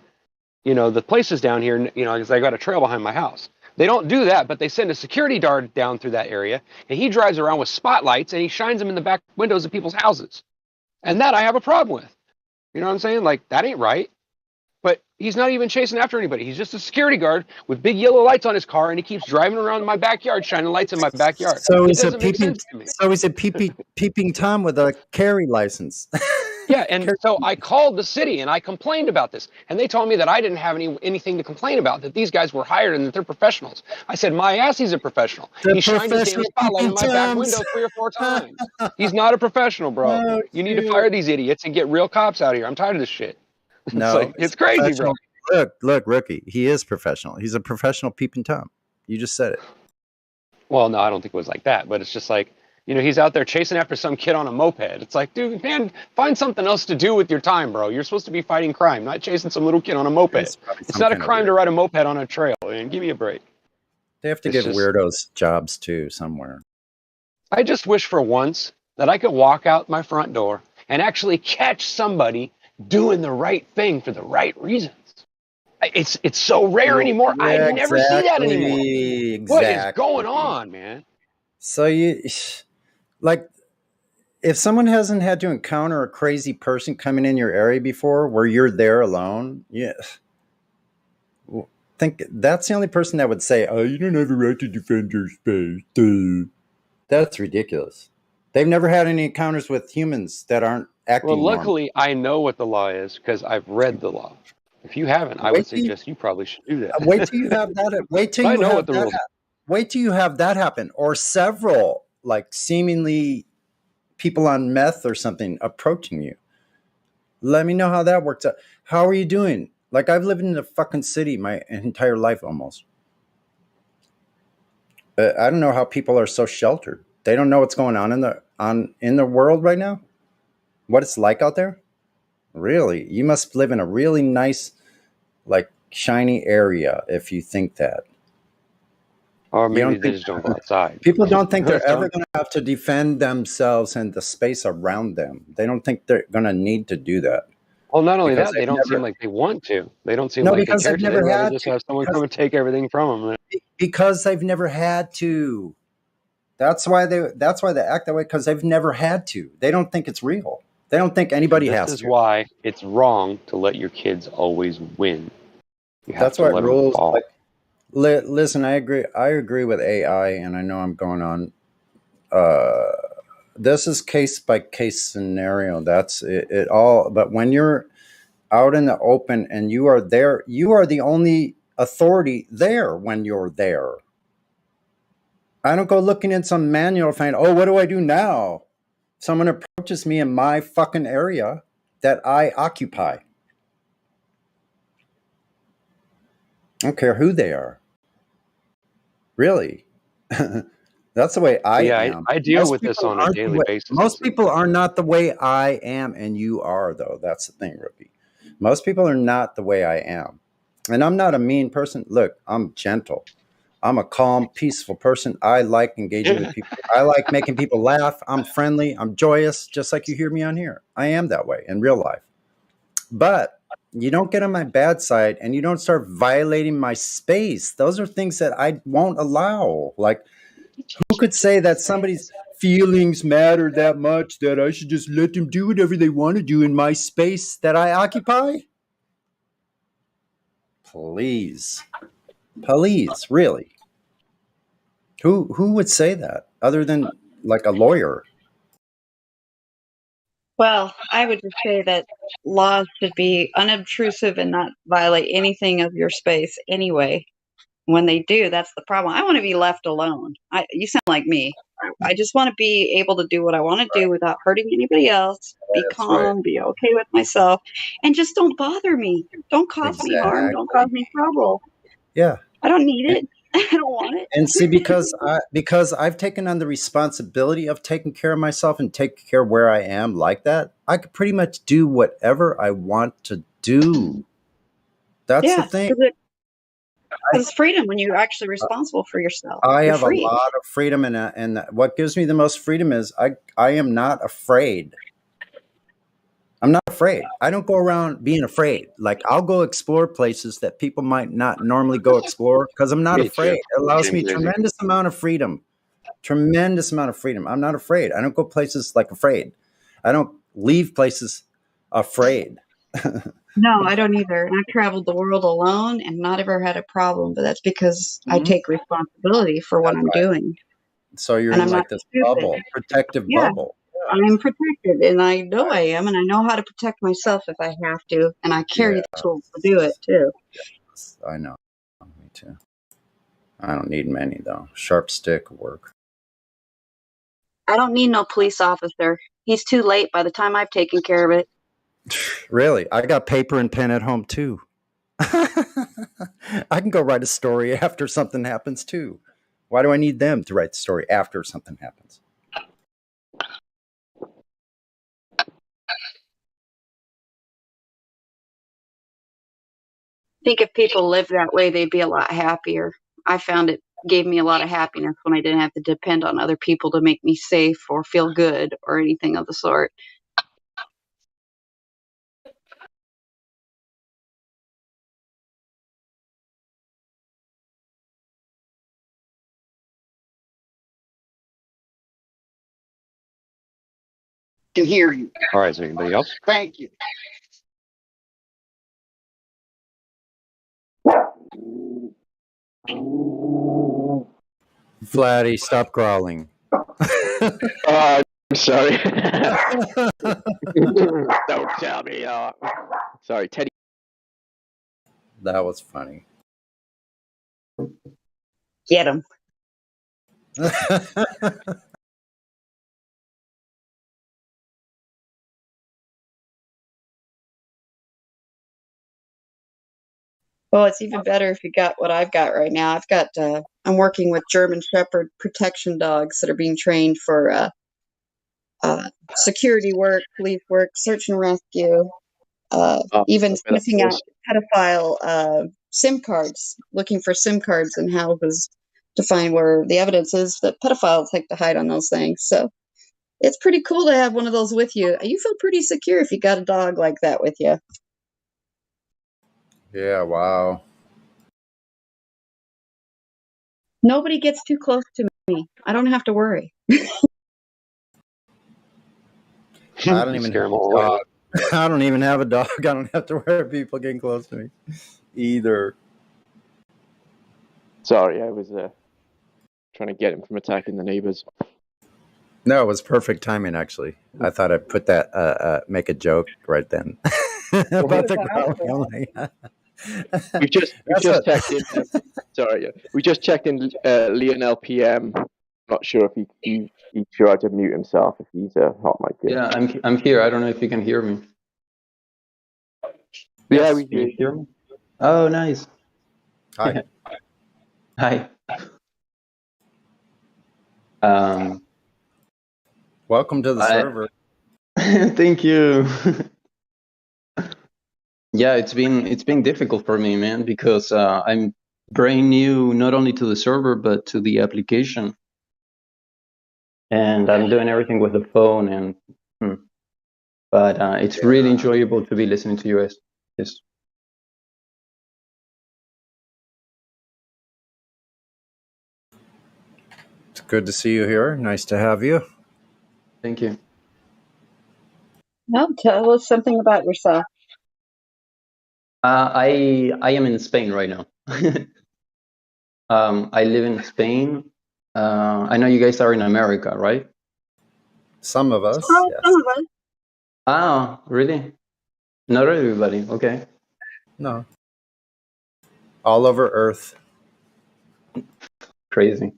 the places down here. Because I got a trail behind my house. They don't do that, but they send a security guard down through that area, and he drives around with spotlights, and he shines them in the back windows of people's houses. And that I have a problem with. You know what I'm saying? That ain't right. But he's not even chasing after anybody. He's just a security guard with big yellow lights on his car, and he keeps driving around my backyard, shining lights in my backyard. So he's a peeping Tom with a carry license. Yeah, and so I called the city and I complained about this, and they told me that I didn't have anything to complain about, that these guys were hired and that they're professionals. I said, my ass, he's a professional. He shined his damn spotlight in my back window 3 or 4 times. He's not a professional, bro. Oh, you need to fire these idiots and get real cops out of here. I'm tired of this shit. No, it's crazy, bro. Look, rookie. He is professional. He's a professional peeping Tom. You just said it. Well, no, I don't think it was like that, but it's just he's out there chasing after some kid on a moped. It's like, dude, man, find something else to do with your time, bro. You're supposed to be fighting crime, not chasing some little kid on a moped. It's not a crime to ride a moped on a trail. Man, give me a break. They have to give weirdos jobs too somewhere. I just wish for once that I could walk out my front door and actually catch somebody doing the right thing for the right reasons. It's so rare anymore. I never see that anymore. Exactly. What is going on, man? So if someone hasn't had to encounter a crazy person coming in your area before where you're there alone, think that's the only person that would say, oh, you don't have a right to defend your space. Dude. That's ridiculous. They've never had any encounters with humans that aren't acting Well, luckily, I know what the law is because I've read the law. If you haven't, I would suggest you probably should do that. Wait till you have that. Wait till you have that. Wait till you have that happen, or several seemingly people on meth or something approaching you. Let me know how that works out. How are you doing? Like, I've lived in the fucking city my entire life almost. I don't know how people are so sheltered. They don't know what's going on in the world right now. What it's like out there. Really, you must live in a really nice, like, shiny area if you think that. Or You maybe don't they think just don't go outside. people don't think they're That's ever all. going to have to defend themselves and the space around them. They don't think they're going to need to do that Well, not only because that, they they've don't seem never. like they want to. They don't seem No, like they because care they've to. They'd never rather had just to. have someone come and take everything from them. Because they've never had to. That's why they act that way, because they've never had to. They don't think it's real. They don't think And anybody this has is to. why it's wrong to let your kids always win. You have That's to why let them rules fall. like listen, I agree with AI, and I know I'm going on. This is case by case scenario. That's it all. But when you're out in the open and you are there, you are the only authority there when you're there. I don't go looking in some manual and find, oh, what do I do now? Someone approaches me in my fucking area that I occupy. I don't care who they are. Really. That's the way I Yeah, am. I deal with this on a daily basis. Most people are not the way I am, and you are, though. That's the thing, Ruby. Most people are not the way I am. And I'm not a mean person. Look, I'm gentle. I'm a calm, peaceful person. I like engaging with people. I like making people laugh. I'm friendly. I'm joyous, just like you hear me on here. I am that way in real life. But you don't get on my bad side and you don't start violating my space. Those are things that I won't allow. Like, who could say that somebody's feelings matter that much that I should just let them do whatever they want to do in my space that I occupy? Please. Please, really. Who would say that other than like a lawyer? Well, I would just say that laws should be unobtrusive and not violate anything of your space anyway. When they do, that's the problem. I want to be left alone. You sound like me. I just want to be able to do what I want to do without hurting anybody else, be That's right. calm, be okay with myself, and just don't bother me. Don't cause me harm. Don't cause me trouble. Yeah. I don't need it. I don't want it. And see, because I've taken on the responsibility of taking care of myself and taking care of where I am like that, I could pretty much do whatever I want to do. That's the Yeah, thing. because it's freedom when you're actually responsible for yourself. I You're have a free. lot of freedom, and what gives me the most freedom is I am not afraid. I'm not afraid. I don't go around being afraid. Like, I'll go explore places that people might not normally go explore because I'm not Me too. afraid. It allows Same me crazy. tremendous amount of freedom. Tremendous amount of freedom. I'm not afraid. I don't go places like afraid. I don't leave places afraid. No, I don't either. And I've traveled the world alone and not ever had a problem, but that's because I take responsibility for what I'm doing. So you're And in I'm not like this stupid. bubble, protective Yeah, bubble. I'm protected and I know I am and I know how to protect myself if I have to. And I carry Yeah, the tools to do it too. I know. Me too. I don't need many though. Sharp stick work. I don't need no police officer. He's too late by the time I've taken care of it. Really, I got paper and pen at home too. I can go write a story after something happens too. Why do I need them to write the story after something happens? I think if people lived that way, they'd be a lot happier. I found it gave me a lot of happiness when I didn't have to depend on other people to make me safe or feel good or anything of the sort. Can hear you. All right, is there anybody else? Thank you. Flatty, stop growling. I'm sorry. Don't tell me. Sorry, Teddy. That was funny. Get him. Oh, it's even better if you got what I've got right now. I've got, I'm working with German Shepherd protection dogs that are being trained for security work, police work, search and rescue, even sniffing out pedophile SIM cards, looking for SIM cards in houses to find where the evidence is that pedophiles like to hide on those things. So it's pretty cool to have one of those with you. You feel pretty secure if you got a dog like that with you. Yeah, wow. Nobody gets too close to me. I don't have to worry. I don't even Scare have them all a away. dog. I don't even have a dog. I don't have to worry about people getting close to me either. Sorry, I was trying to get him from attacking the neighbors. No, it was perfect timing, actually. I thought I'd put that, make a joke right then about the growling. We've just checked in. Sorry, yeah. We just checked in. Lionel PM. Not sure if he's tried to mute himself if he's a hot mic. Yeah, I'm here. I don't know if you can hear me. Yeah, Yes, we can you hear me? Oh, nice. Hi. Hi. Welcome to the server. Thank you. Yeah, it's been difficult for me, man, because I'm brand new not only to the server but to the application, and I'm doing everything with the phone. And but it's really enjoyable to be listening to you guys. Yes. It's good to see you here. Nice to have you. Thank you. Well, tell us something about yourself. I am in Spain right now. I live in Spain. I know you guys are in America, right? Some of us, Oh, yes. some of us. Oh, really? Not everybody. Okay. No. All over Earth. Crazy.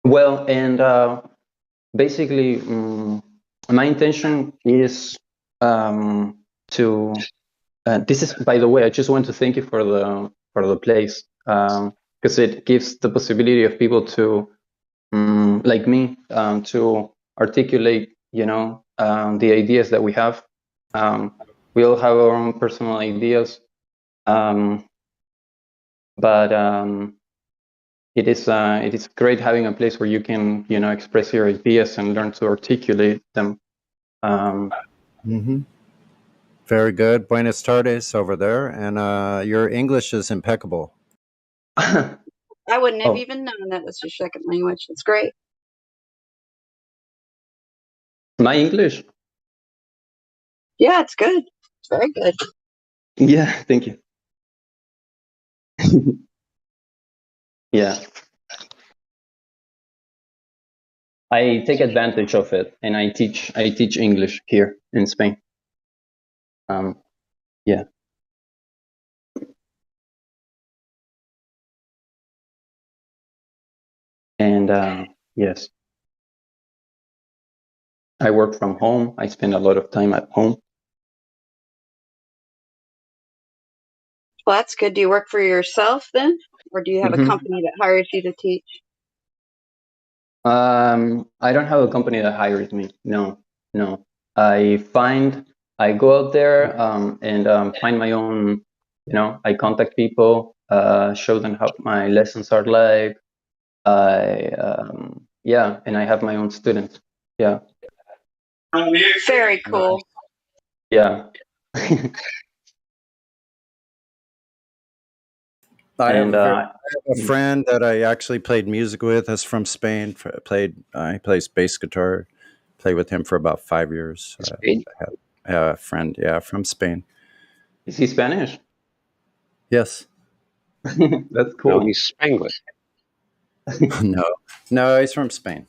Well, and basically, my intention is to. This is, by the way, I just want to thank you for the place, because it gives the possibility of people to, like me, to articulate, the ideas that we have. We all have our own personal ideas, but it is great having a place where you can, express your ideas and learn to articulate them. Very good. Buenas tardes over there. And your English is impeccable. I wouldn't have Oh. even known that was your second language. It's great. My English? Yeah, it's good. It's very good. Yeah, thank you. Yeah. I take advantage of it, and I teach English here in Spain. Yeah. And yes, I work from home. I spend a lot of time at home. Well, that's good. Do you work for yourself then? Or do you have a Mhm. company that hires you to teach? I don't have a company that hires me. No. I go out there and find my own. I contact people, show them how my lessons are like. And I have my own students. Yeah. Very cool. Yeah. I have And a friend that I actually played music with. That's from Spain. He plays bass guitar. Played with him for about 5 years. Spain? I have a friend, yeah, from Spain. Is he Spanish? Yes. That's No, cool. he's Spanglish. No, he's from Spain.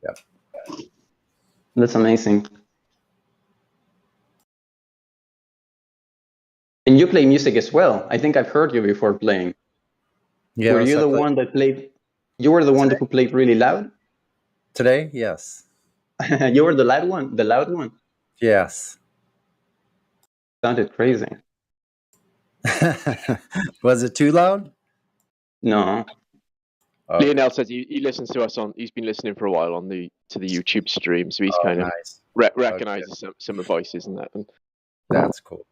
Yeah. That's amazing. And you play music as well. I think I've heard you before playing. Yes, Were you I the play- one that played? You were the one who played really loud? Today? Yes. You were the loud one? The loud one? Yes. Sounded crazy. Was it too loud? No. Okay. Lionel says he listens to us on. He's been listening for a while on the YouTube stream, so he's kind of Nice. recognizes some of the voices and that. And That's cool.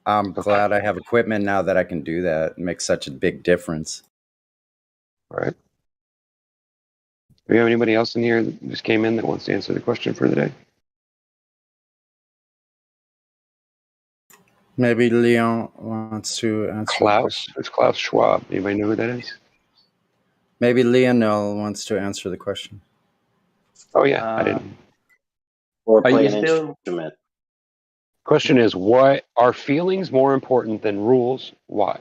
I'm glad I have equipment now that I can do that. It makes such a big difference. All right. Do we have anybody else in here that just came in that wants to answer the question for the day? Maybe Leon wants to answer. Klaus? It's Klaus Schwab. Anybody know who that is? Maybe Lionel wants to answer the question. Oh yeah, I didn't. Or Are play you an still- instrument. Question is, why are feelings more important than rules? Why?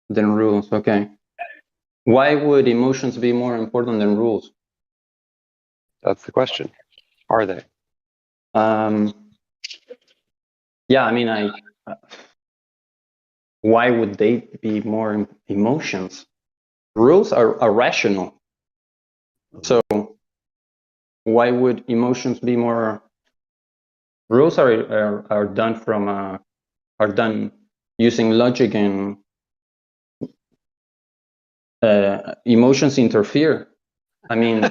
Than rules, okay. Why would emotions be more important than rules? That's the question. Are they? Yeah, I mean, why would they be more emotions? Rules are rational. So why would emotions be more? Rules are done from are done using logic, and emotions interfere. I mean,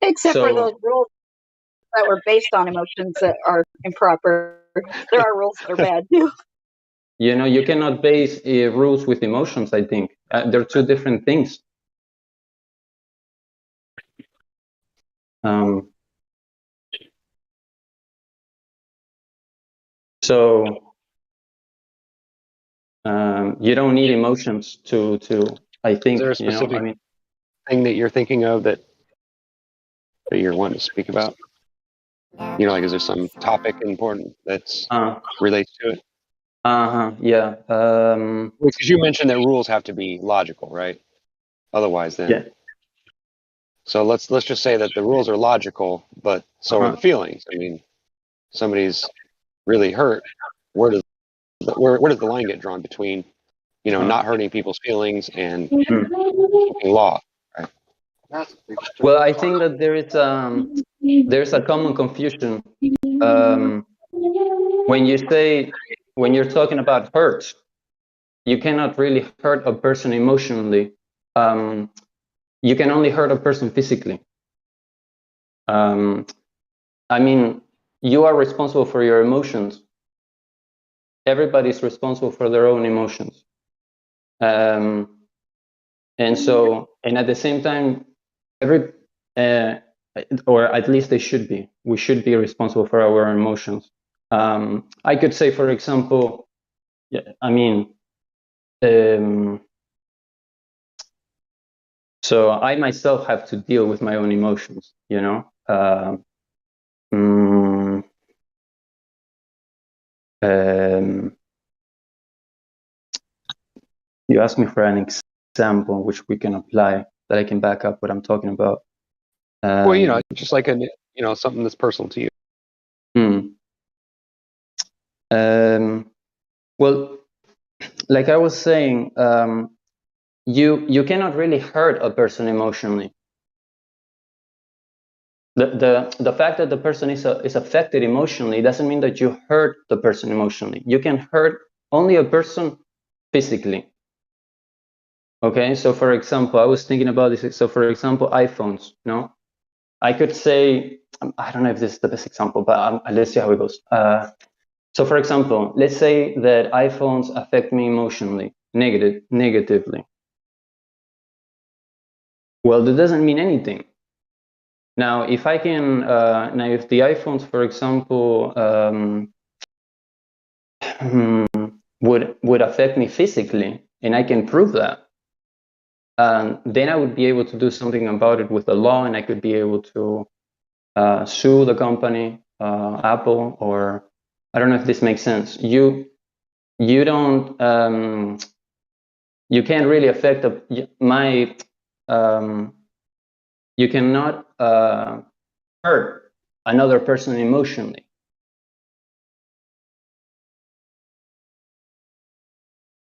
Except for So- those rules that were based on emotions that are improper. There are rules that are bad too. you know, you cannot base rules with emotions. I think they're two different things. So you don't need emotions to. I think Is there a specific thing that you're thinking of that you're wanting to speak about? You know, like is there some topic important that's relates to it? Yeah. Because you mentioned that rules have to be logical, right? Otherwise, then. Yeah. So let's just say that the rules are logical, but so are the feelings. I mean, somebody's really hurt. Where does the line get drawn between, you know, not hurting people's feelings and keeping law? Right? Well, I think that there's a common confusion when you're talking about hurt. You cannot really hurt a person emotionally. You can only hurt a person physically. I mean, you are responsible for your emotions. Everybody's responsible for their own emotions. And at the same time, or at least they should be. We should be responsible for our emotions. I could say, for example, I mean, so I myself have to deal with my own emotions, you know. You asked me for an example which we can apply that I can back up what I'm talking about. Well, you know, just like something that's personal to you. Well, like I was saying, you cannot really hurt a person emotionally. The fact that the person is affected emotionally doesn't mean that you hurt the person emotionally. You can hurt only a person physically. Okay, so for example, I was thinking about this. So for example, iPhones, no? I could say, I don't know if this is the best example, but let's see how it goes. So for example, let's say that iPhones affect me emotionally, negatively. Well, that doesn't mean anything. Now, if I can, if the iPhones, for example, would affect me physically, and I can prove that, then I would be able to do something about it with the law, and I could be able to sue the company, Apple, or I don't know if this makes sense. You don't, you can't really affect you cannot hurt another person emotionally.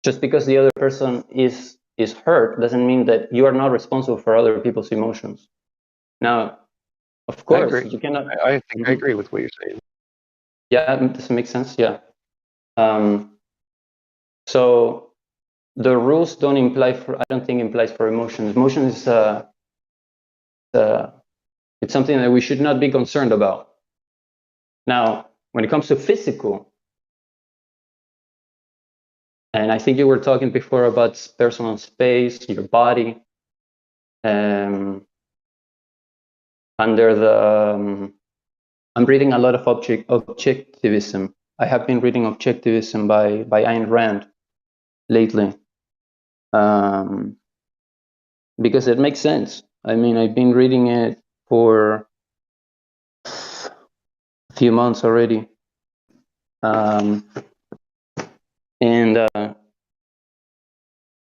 Just because the other person is hurt doesn't mean that you are not responsible for other people's emotions. Now, Of I course, agree. you cannot. I think I agree with what you're saying. Yeah, does it make sense? Yeah. So the rules don't imply for. I don't think implies for emotions. Emotion is it's something that we should not be concerned about. Now, when it comes to physical, and I think you were talking before about personal space, your body, under the I'm reading a lot of objectivism. I have been reading objectivism by Ayn Rand lately, because it makes sense. I mean, I've been reading it for a few months already, and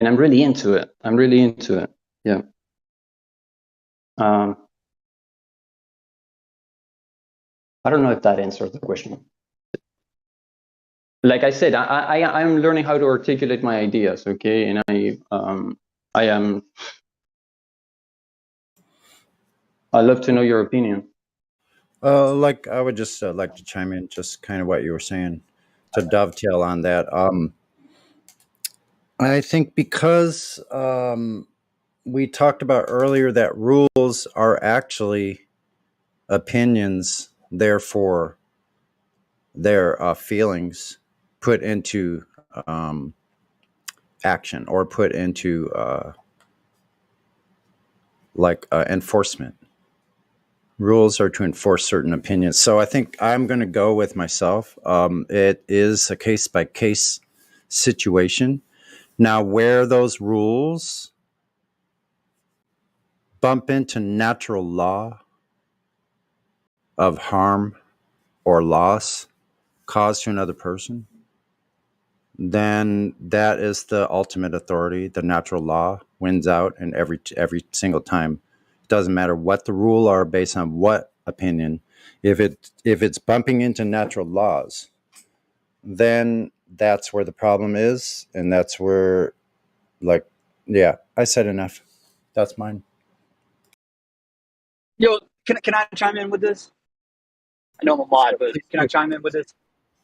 I'm really into it. I'm really into it. Yeah. I don't know if that answers the question. Like I said, I'm learning how to articulate my ideas. Okay, and I am. I'd love to know your opinion. Like I would just like to chime in, just kind of what you were saying, to dovetail on that. I think because we talked about earlier that rules are actually opinions, therefore their feelings put into action or put into enforcement. Rules are to enforce certain opinions. So I think I'm going to go with myself. It is a case by case situation. Now, where those rules bump into natural law of harm or loss caused to another person, then that is the ultimate authority. The natural law wins out, and every single time, it doesn't matter what the rule are based on what opinion. If it's bumping into natural laws, then that's where the problem is, and that's where, like, yeah, I said enough. That's mine. Yo, can I chime in with this? I know I'm a mod, but can I chime in with this?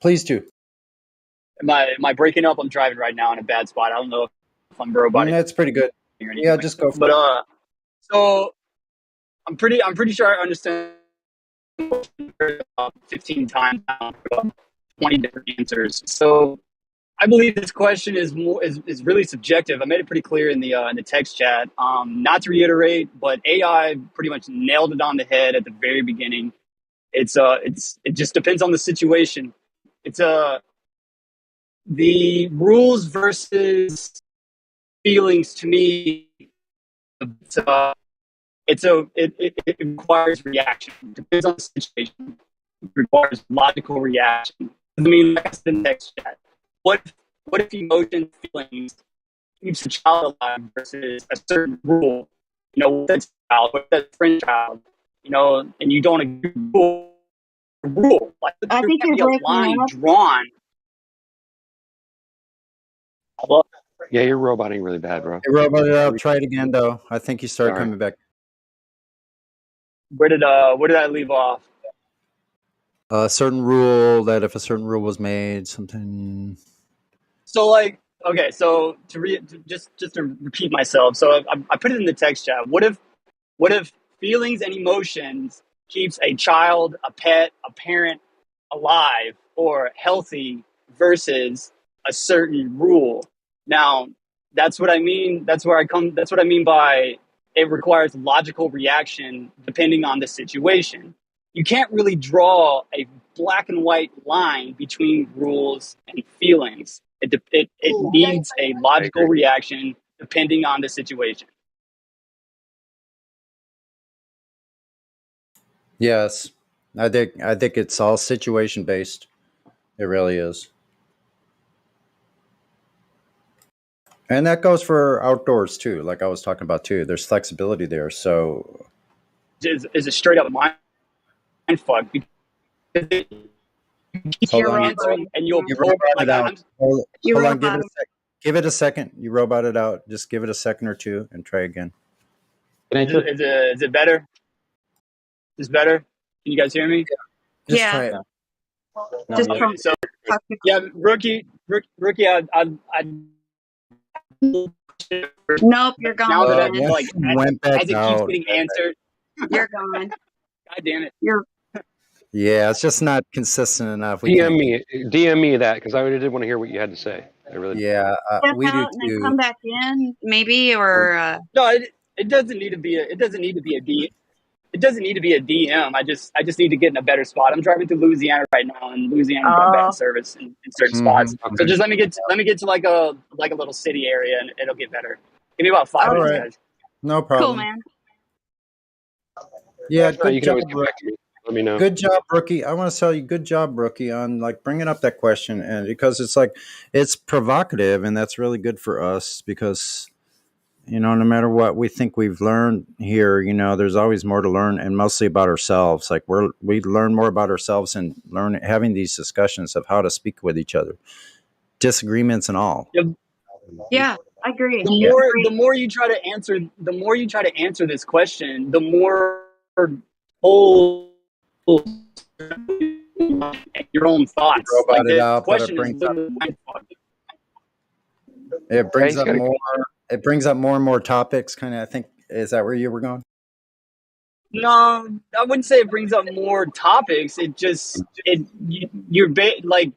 Please do. Am I breaking up? I'm driving right now in a bad spot. I don't know if I'm roboting. That's pretty good. Or anything Yeah, like just that. go for But it. so I'm pretty sure I understand 15 times now, 20 different answers. So I believe this question is really subjective. I made it pretty clear in the text chat. Not to reiterate, but AI pretty much nailed it on the head at the very beginning. It just depends on the situation. It's the rules versus feelings to me. It requires reaction. It depends on the situation. It requires logical reaction. I mean, like I said in the text chat, what if emotion feelings keeps a child alive versus a certain rule? You know, with that child, with that friend child, you know, and you don't agree with the rule. Like I there think can't you're be a breaking line up. drawn. Yeah, you're roboting really bad, bro. Hey, robot it out. Try it again, though. I think you started Sorry. coming back. Where did I leave off? A certain rule that if a certain rule was made, something. So like, okay, so just to repeat myself, so I put it in the text chat. What if feelings and emotions keeps a child, a pet, a parent alive or healthy versus a certain rule? Now, that's what I mean. That's what I mean by it requires logical reaction depending on the situation. You can't really draw a black and white line between rules and feelings. It needs a logical reaction depending on the situation. Yes, I think it's all situation based. It really is, and that goes for outdoors too. Like I was talking about too. There's flexibility there. So Is a straight up mind fuck because keep hold on, answering and you'll you probe robot like it out. Hold on, robot give it a sec. Give it a second. You robot it out. Just give it a second or two and try again. Can I is it better? Is better? Can you guys hear me? Just Yeah. try it. Just Okay, from so yeah, rookie. Nope, you're Now gone that again. like Went back as it keeps out. getting answered, You're gone. God damn it. You're Yeah, it's just not consistent enough. We DM can't. me that because I did want to hear what you had to say. I really. Yeah, step we do out and then too. come back in, maybe, or No, it doesn't need to be it doesn't need to be a D. It doesn't need to be a DM. I just need to get in a better spot. I'm driving through Louisiana right now, and Louisiana's got bad service in certain spots. So just let me get to like a little city area, and it'll get better. Give me about 5 All minutes, right. guys. No cool, problem. man. Yeah, No, good you can job, always get back to me. Let me know. Good job, rookie. I want to tell you, good job, rookie, on like bringing up that question, and because it's like it's provocative, and that's really good for us because no matter what we think we've learned here, there's always more to learn, and mostly about ourselves. Like we learn more about ourselves and having these discussions of how to speak with each other, disagreements and all. Yeah, I agree. The more you try to answer this question, the more whole your own thoughts. Robot Like it this out, but it question is brings up literally mindfuck. it brings he's up gotta- more. It brings up more and more topics. Kind of, I think, is that where you were going? No, I wouldn't say it brings up more topics. It just like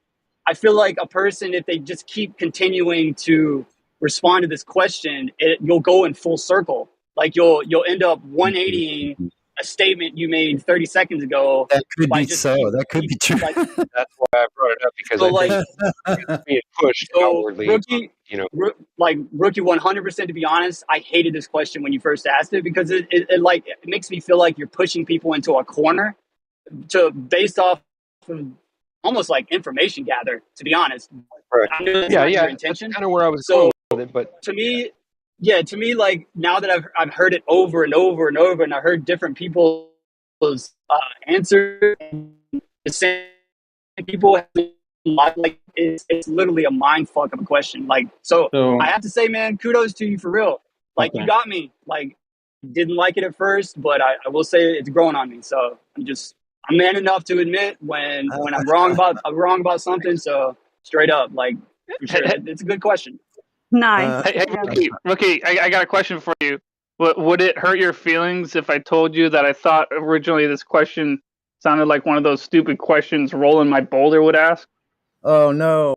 I feel like a person, if they just keep continuing to respond to this question, you'll go in full circle. Like you'll end up 180ing a statement you made 30 seconds ago. That could by be just so. That could be true. like That's why I brought it up because so I like think it's being pushed so outwardly. rookie. Rookie 100%, to be honest, I hated this question when you first asked it because it makes me feel like you're pushing people into a corner based off of almost like information gather, to be honest. Right. I know that's Yeah, not yeah. your intention. That's kind of where I was So going with it, but to me, like now that I've heard it over and over and over, and I heard different people's answers, the same people have like it's literally a mind fuck of a question. Like so I have to say, man, kudos to you for real. Like you got me. Like didn't like it at first, but I will say it's growing on me. So I'm man enough to admit when I'm wrong about something. So straight up, like for sure, it's a good question. Nice. Hey, Rookie, I got a question for you. Would it hurt your feelings if I told you that I thought originally this question sounded like one of those stupid questions Roland my boulder would ask? Oh no.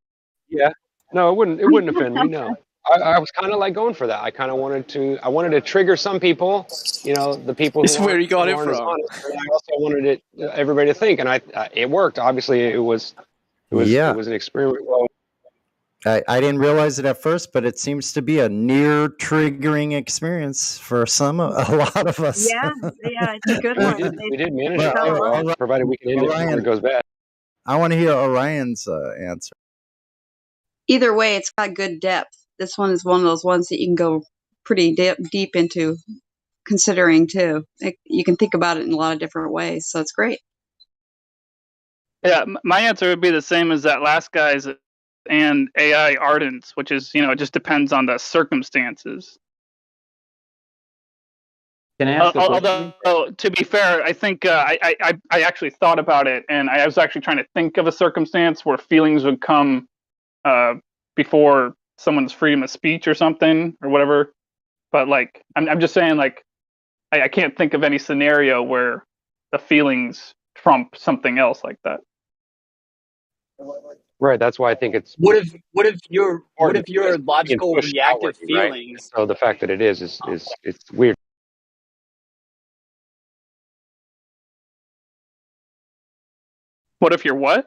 Yeah. No, it wouldn't offend me. No. I was kind of like going for that. I kind of wanted to trigger some people, the people who It's where he got it aren't as from. honest. And I also wanted everybody to think, and it worked. Obviously, it was an experiment. Well, I didn't realize it at first, but it seems to be a near triggering experience for a lot of us. Yeah, it's a good one. we did manage it, provided we can end it before it goes bad. I want to hear Orion's answer. Either way, it's got good depth. This one is one of those ones that you can go pretty deep into considering too. You can think about it in a lot of different ways, so it's great. Yeah, my answer would be the same as that last guy's and AI ardence, which is, it just depends on the circumstances. Can I ask a question? Although, to be fair, I think I actually thought about it, and I was actually trying to think of a circumstance where feelings would come before someone's freedom of speech or something or whatever. But like, I'm just saying, like, I can't think of any scenario where the feelings trump something else like that. Right. That's why I think it's. What if your logical reactive feelings? Right? So the fact that it is it's weird. What if you're what?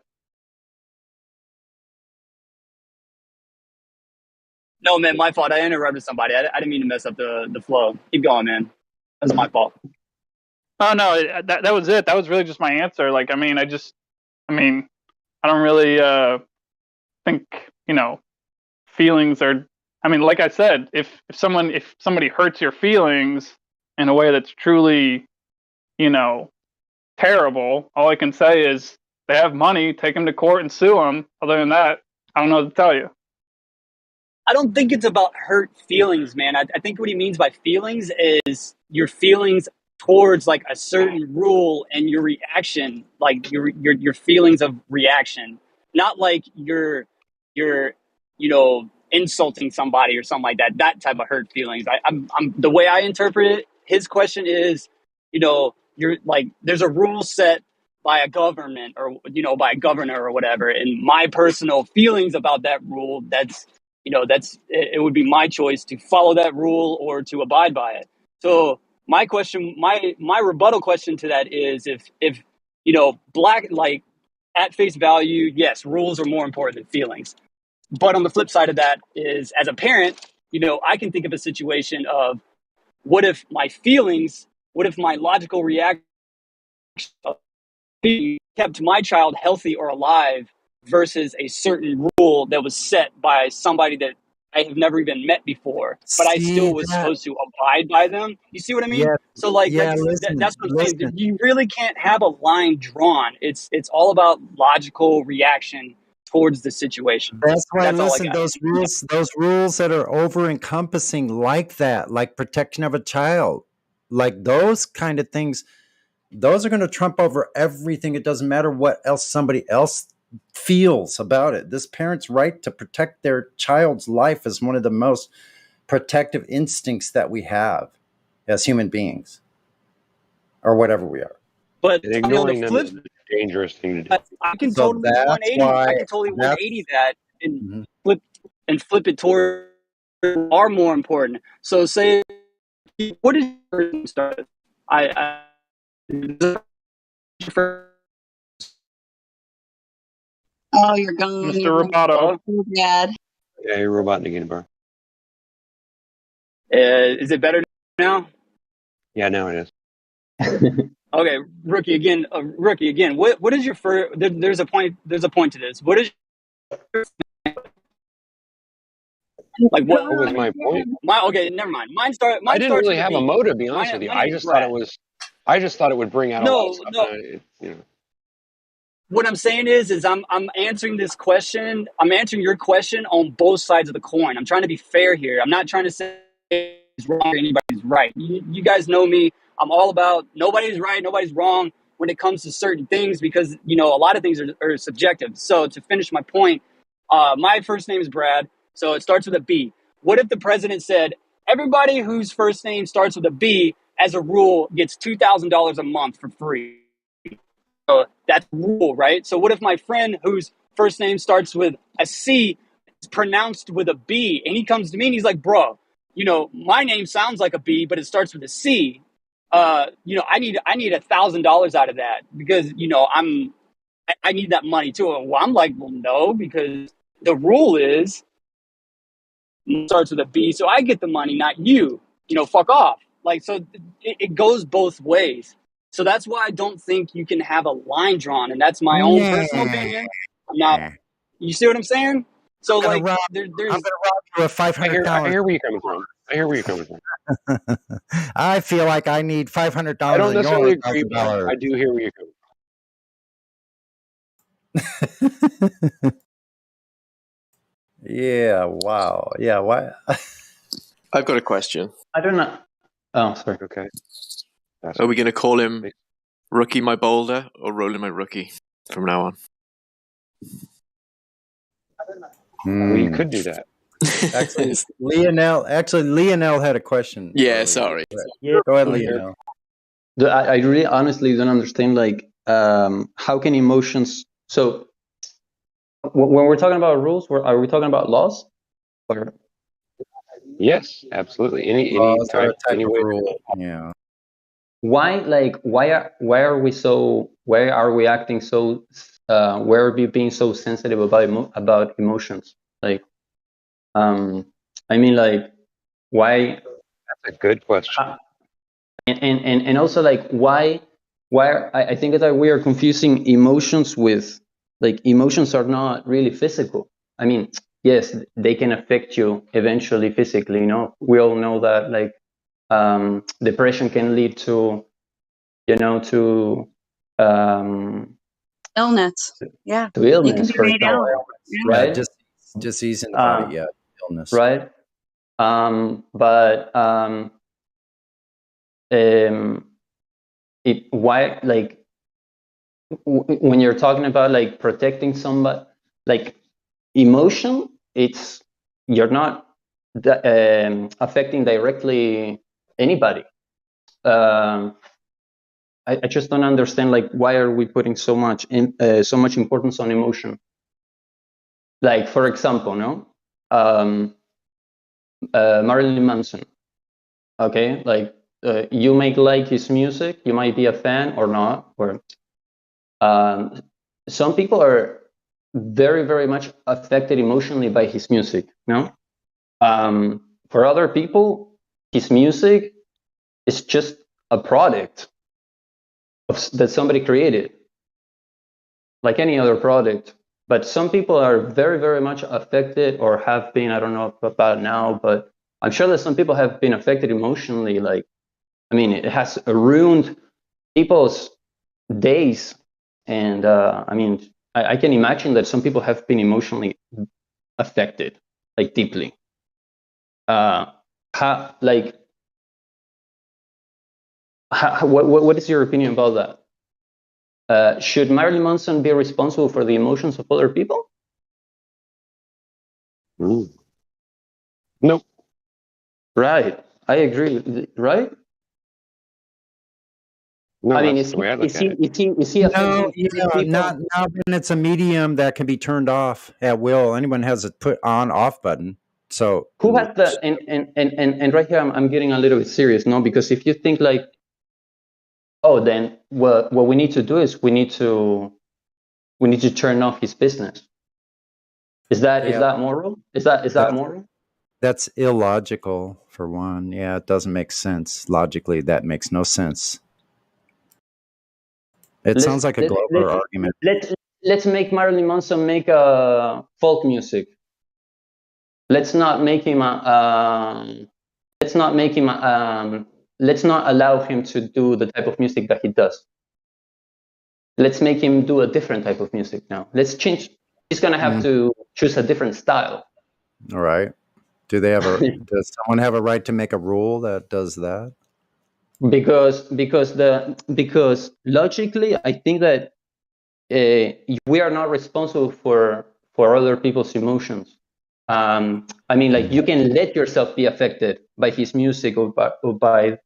No, man, my fault. I interrupted somebody. I didn't mean to mess up the flow. Keep going, man. That's my fault. Oh no, that was it. That was really just my answer. Like, I don't really think, feelings are. I mean, like I said, if somebody hurts your feelings in a way that's truly, terrible, all I can say is they have money, take them to court and sue them. Other than that, I don't know what to tell you. I don't think it's about hurt feelings, man. I think what he means by feelings is your feelings towards like a certain rule and your reaction, like your feelings of reaction, not like you're insulting somebody or something like that. That type of hurt feelings. I'm the way I interpret it. His question is, you're like there's a rule set by a government or by a governor or whatever, and my personal feelings about that rule. It would be my choice to follow that rule or to abide by it. So my question, my rebuttal question to that is if black, like at face value, yes, rules are more important than feelings. But on the flip side of that is, as a parent, I can think of a situation of what if my logical reaction kept my child healthy or alive versus a certain rule that was set by somebody that I have never even met before, but I See still was that? supposed to abide by them. You see what I mean? Yeah, So like yeah. Listen, that's what I'm saying. listen. You really can't have a line drawn. It's all about logical reaction towards the situation. That's why, That's all I listen, got. those rules that are over encompassing like that, like protection of a child, like those kind of things, those are going to trump over everything. It doesn't matter what else somebody else feels about it. This parent's right to protect their child's life is one of the most protective instincts that we have as human beings, or whatever we are. But And on the ignoring them flip, is a dangerous thing to do. I can So totally that's 180. why I can totally that's 180 that and mhm. flip it toward are more important. So say, what is your start? I Oh, you're gone. Mr. You're Roboto. so bad. Yeah, you're roboting again, bro. Is it better now? Yeah, now it is. Okay, rookie again. Rookie again. What is your first? There's a point. There's a point to this. What is like what? What was my point? Okay, never mind. Mine I didn't starts really with a have a B. motive, to be honest My with you. my I name is just thought Brad. it was. I just thought it would bring out a lot of No, stuff. no. What I'm saying is I'm answering this question. I'm answering your question on both sides of the coin. I'm trying to be fair here. I'm not trying to say it's wrong or anybody's right. You guys know me. I'm all about nobody's right, nobody's wrong when it comes to certain things because a lot of things are subjective. So to finish my point, my first name is Brad, so it starts with a B. What if the president said everybody whose first name starts with a B, as a rule, gets $2,000 a month for free? That's the rule, right? So what if my friend whose first name starts with a C is pronounced with a B, and he comes to me and he's like, bro, my name sounds like a B, but it starts with a C. I need $1,000 out of that because I need that money too. Well, I'm like, well, no, because the rule is it starts with a B, so I get the money, not you. Fuck off. Like, so it goes both ways. So that's why I don't think you can have a line drawn, and that's my own personal opinion. I'm not. You see what I'm saying? So I'm like, gonna there's rob you of $500. I hear where you're coming from. I hear where you're coming from. I feel like I need $500 I don't of necessarily your agree, but $1,000. I do hear where you're coming Yeah. Wow. Yeah. Why? I've got a question. I don't know. Oh, sorry. Okay. Are we going to call him Rookie My Boulder or Rolling My Rookie from now on? We could do that. Actually, Lionel had a question. Yeah, earlier. sorry. Go ahead, Lionel. I really honestly don't understand, like, how can emotions, so when we're talking about rules, are we talking about laws? Or Yes, absolutely. Any Laws are a type, type any of way. rule. Yeah. why are we acting so, why are we being so sensitive about emotions? Like, I mean, like, why? That's a good question. And also, like, why I think that we are confusing emotions with, like, emotions are not really physical. I mean, yes, they can affect you eventually physically, we all know that, like, depression can lead to Illness. Yeah. to You can illness, be for made example, ill. Yeah. right? Yeah, disease in the body. Yeah, illness. Right. But why, like, when you're talking about like protecting somebody, like emotion, you're not affecting directly anybody. I just don't understand, like, why are we putting so much importance on emotion? Like, for example, Marilyn Manson. Okay, like you may like his music, you might be a fan or not, or some people are very, very much affected emotionally by his music. For other people, his music is just a product that somebody created, like any other product. But some people are very, very much affected, or have been. I don't know about now, but I'm sure that some people have been affected emotionally. Like, I mean, it has ruined people's days, and I mean, I can imagine that some people have been emotionally affected, like deeply. What is your opinion about that? Should Marilyn Manson be responsible for the emotions of other people? Nope. Right. I agree. Right? No, I mean, that's the way I look at it. is he No, affecting people? not when it's a medium that can be turned off at will. Anyone has a put on off button. So Who has the and right here I'm getting a little bit serious, no? Because if you think like, oh, then what we need to do is we need to turn off his business. Is that moral? Is that moral? That's illogical for one. Yeah, it doesn't make sense. Logically, that makes no sense. It sounds like a Glover argument. Let's make Marilyn Manson make folk music. Let's not make him let's not allow him to do the type of music that he does. Let's make him do a different type of music now. Let's change. He's gonna have to choose a different style. All right. Do they have does someone have a right to make a rule that does that? Because logically, I think that we are not responsible for other people's emotions. I mean, like, you can let yourself be affected by his music or by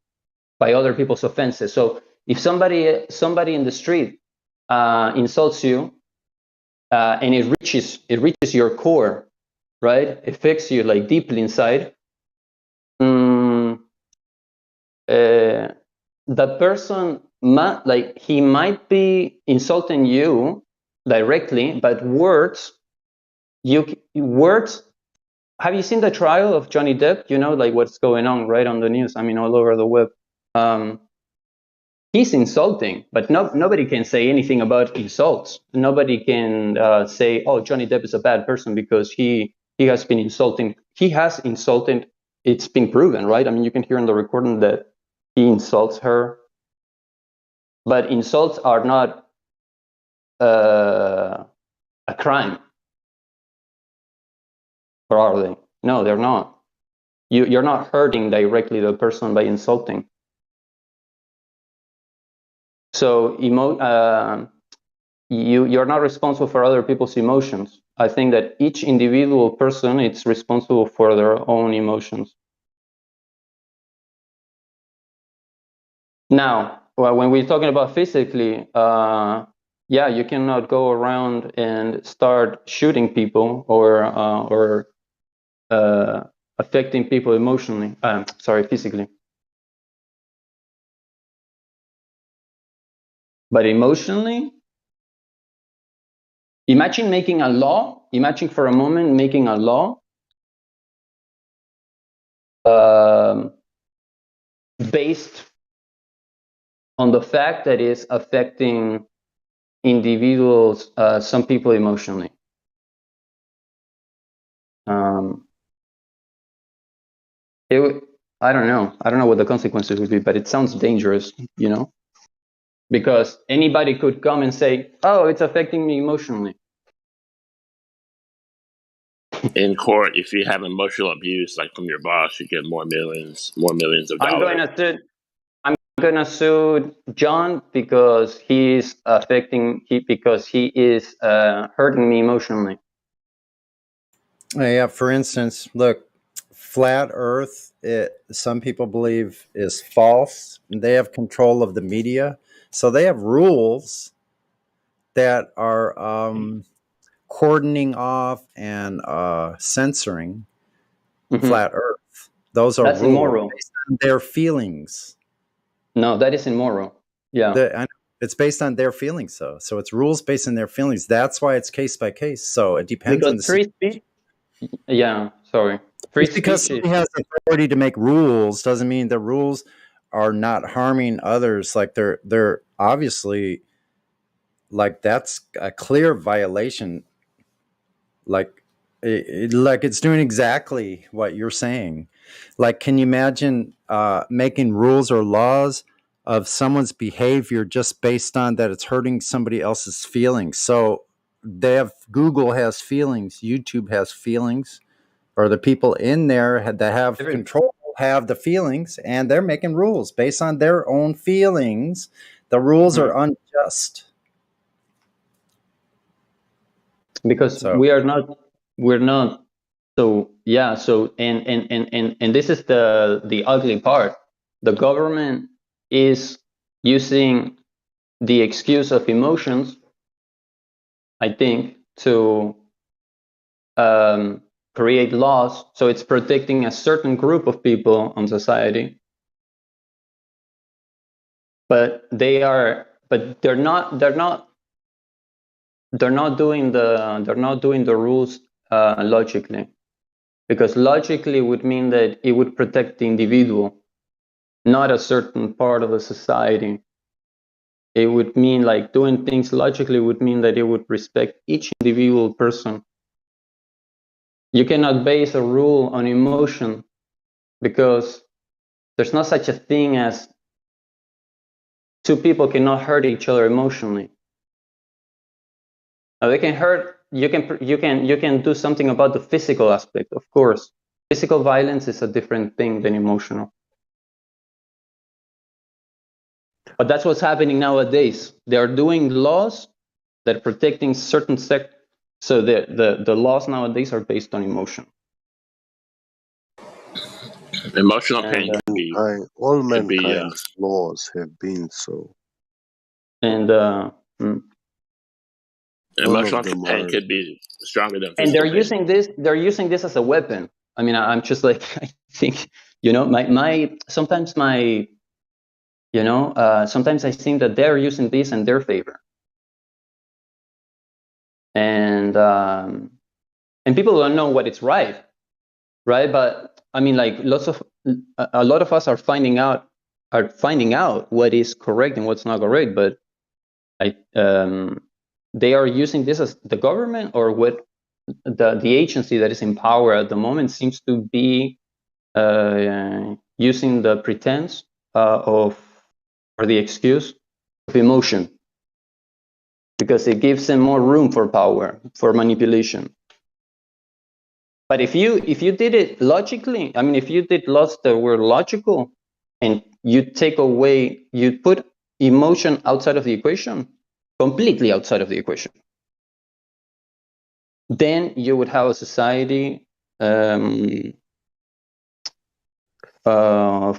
other people's offenses. So if somebody in the street insults you, and it reaches your core, right? It affects you like deeply inside. The person he might be insulting you directly, but words. Have you seen the trial of Johnny Depp? You know, like, what's going on right on the news. I mean, all over the web. He's insulting, but nobody can say anything about insults. Nobody can say, "Oh, Johnny Depp is a bad person," because he has been insulting. He has insulted. It's been proven, right? I mean, you can hear in the recording that he insults her. But insults are not a crime, or are they? No, they're not. You're not hurting directly the person by insulting. So you're not responsible for other people's emotions. I think that each individual person is responsible for their own emotions. Now, when we're talking about physically, yeah, you cannot go around and start shooting people or affecting people emotionally. Physically. But emotionally, imagine making a law. Imagine for a moment making a law based on the fact that it's affecting individuals, some people emotionally. I don't know. I don't know what the consequences would be, but it sounds dangerous, you know, because anybody could come and say, "Oh, it's affecting me emotionally." In court, if you have emotional abuse, like from your boss, you get more millions of dollars. I'm gonna sue John because he's because he is hurting me emotionally. Yeah, for instance, look, flat Earth, some people believe is false. They have control of the media, so they have rules that are cordoning off and censoring flat Earth. Those are That's rules immoral. based on their feelings. No, that is immoral. Yeah. It's based on their feelings, though. So it's rules based on their feelings. That's why it's case by case. So it depends on the Because free speech. Yeah, sorry. Free Just because speech is. somebody has authority to make rules doesn't mean the rules are not harming others. Like they're obviously, like, that's a clear violation. Like like it's doing exactly what you're saying. Like, can you imagine making rules or laws of someone's behavior just based on that it's hurting somebody else's feelings? So Google has feelings, YouTube has feelings, or the people in there that have control have the feelings, and they're making rules based on their own feelings. The rules are unjust. Because we're not. So yeah, so and this is the ugly part. The government is using the excuse of emotions, I think, to create laws. So it's protecting a certain group of people on society, but they're not doing the rules logically, because logically would mean that it would protect the individual, not a certain part of the society. It would mean, like, doing things logically would mean that it would respect each individual person. You cannot base a rule on emotion, because there's not such a thing as two people cannot hurt each other emotionally. Now, they can hurt. You can do something about the physical aspect, of course. Physical violence is a different thing than emotional. But that's what's happening nowadays. They are doing laws that are protecting certain sectors. So the laws nowadays are based on emotion. Emotional pain can be. All can be, mankind's laws have been so. And emotional them pain are- could be stronger than and physical they're pain. using this as a weapon. I mean, I'm just like, I think, sometimes sometimes I think that they're using this in their favor. And people don't know what is right? But I mean, like, a lot of us are finding out what is correct and what's not correct. But they are using this as the government, or what the agency that is in power at the moment seems to be using the pretense or the excuse of emotion, because it gives them more room for power, for manipulation. But if you did it logically, I mean, if you did laws that were logical, and you put emotion outside of the equation, completely outside of the equation, then you would have a society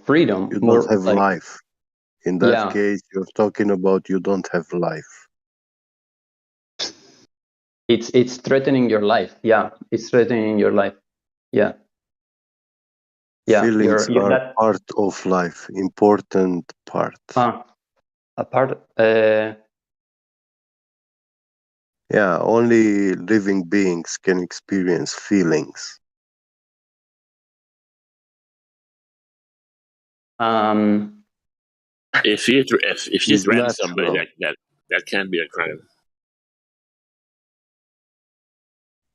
freedom. You don't have life. In that case, you're talking about you don't have life. It's threatening your life. Yeah, it's threatening your life. Yeah. Feelings are part of life, important part. A part. Yeah, only living beings can experience feelings. If you threaten somebody, that can be a crime.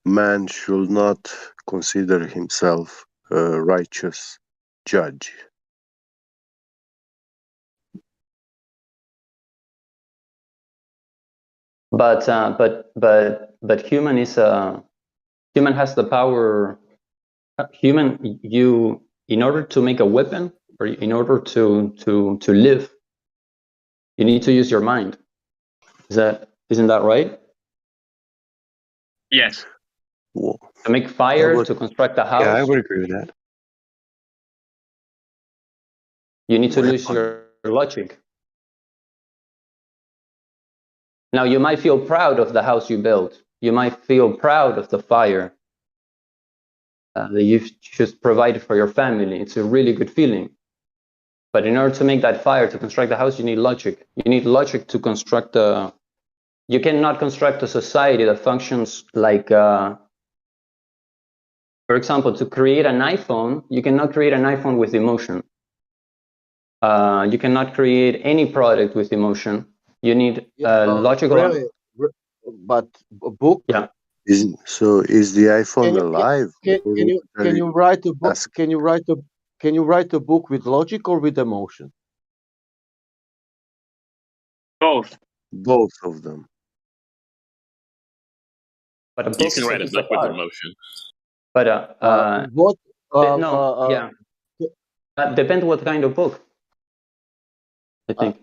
Man should not consider himself a righteous judge. But human has the power. In order to make a weapon, or in order to live, You need to use your mind. Isn't that right? Yes. Whoa. To make fire, to construct a house. Yeah, I would agree with that. You need to use your logic. Now, you might feel proud of the house you built. You might feel proud of the fire that you've just provided for your family. It's a really good feeling. But in order to make that fire, to construct the house, you need logic. You need logic to construct a... You cannot construct a society that functions like... for example, to create an iPhone, you cannot create an iPhone with emotion. You cannot create any product with emotion. You need logical... Really? But a book? Yeah. Is the iPhone alive? Can you write a book? Can you write a book with logic or with emotion? Both. Both of them. But a book You can write a book with emotion. But what? Yeah. Depends what kind of book. I think.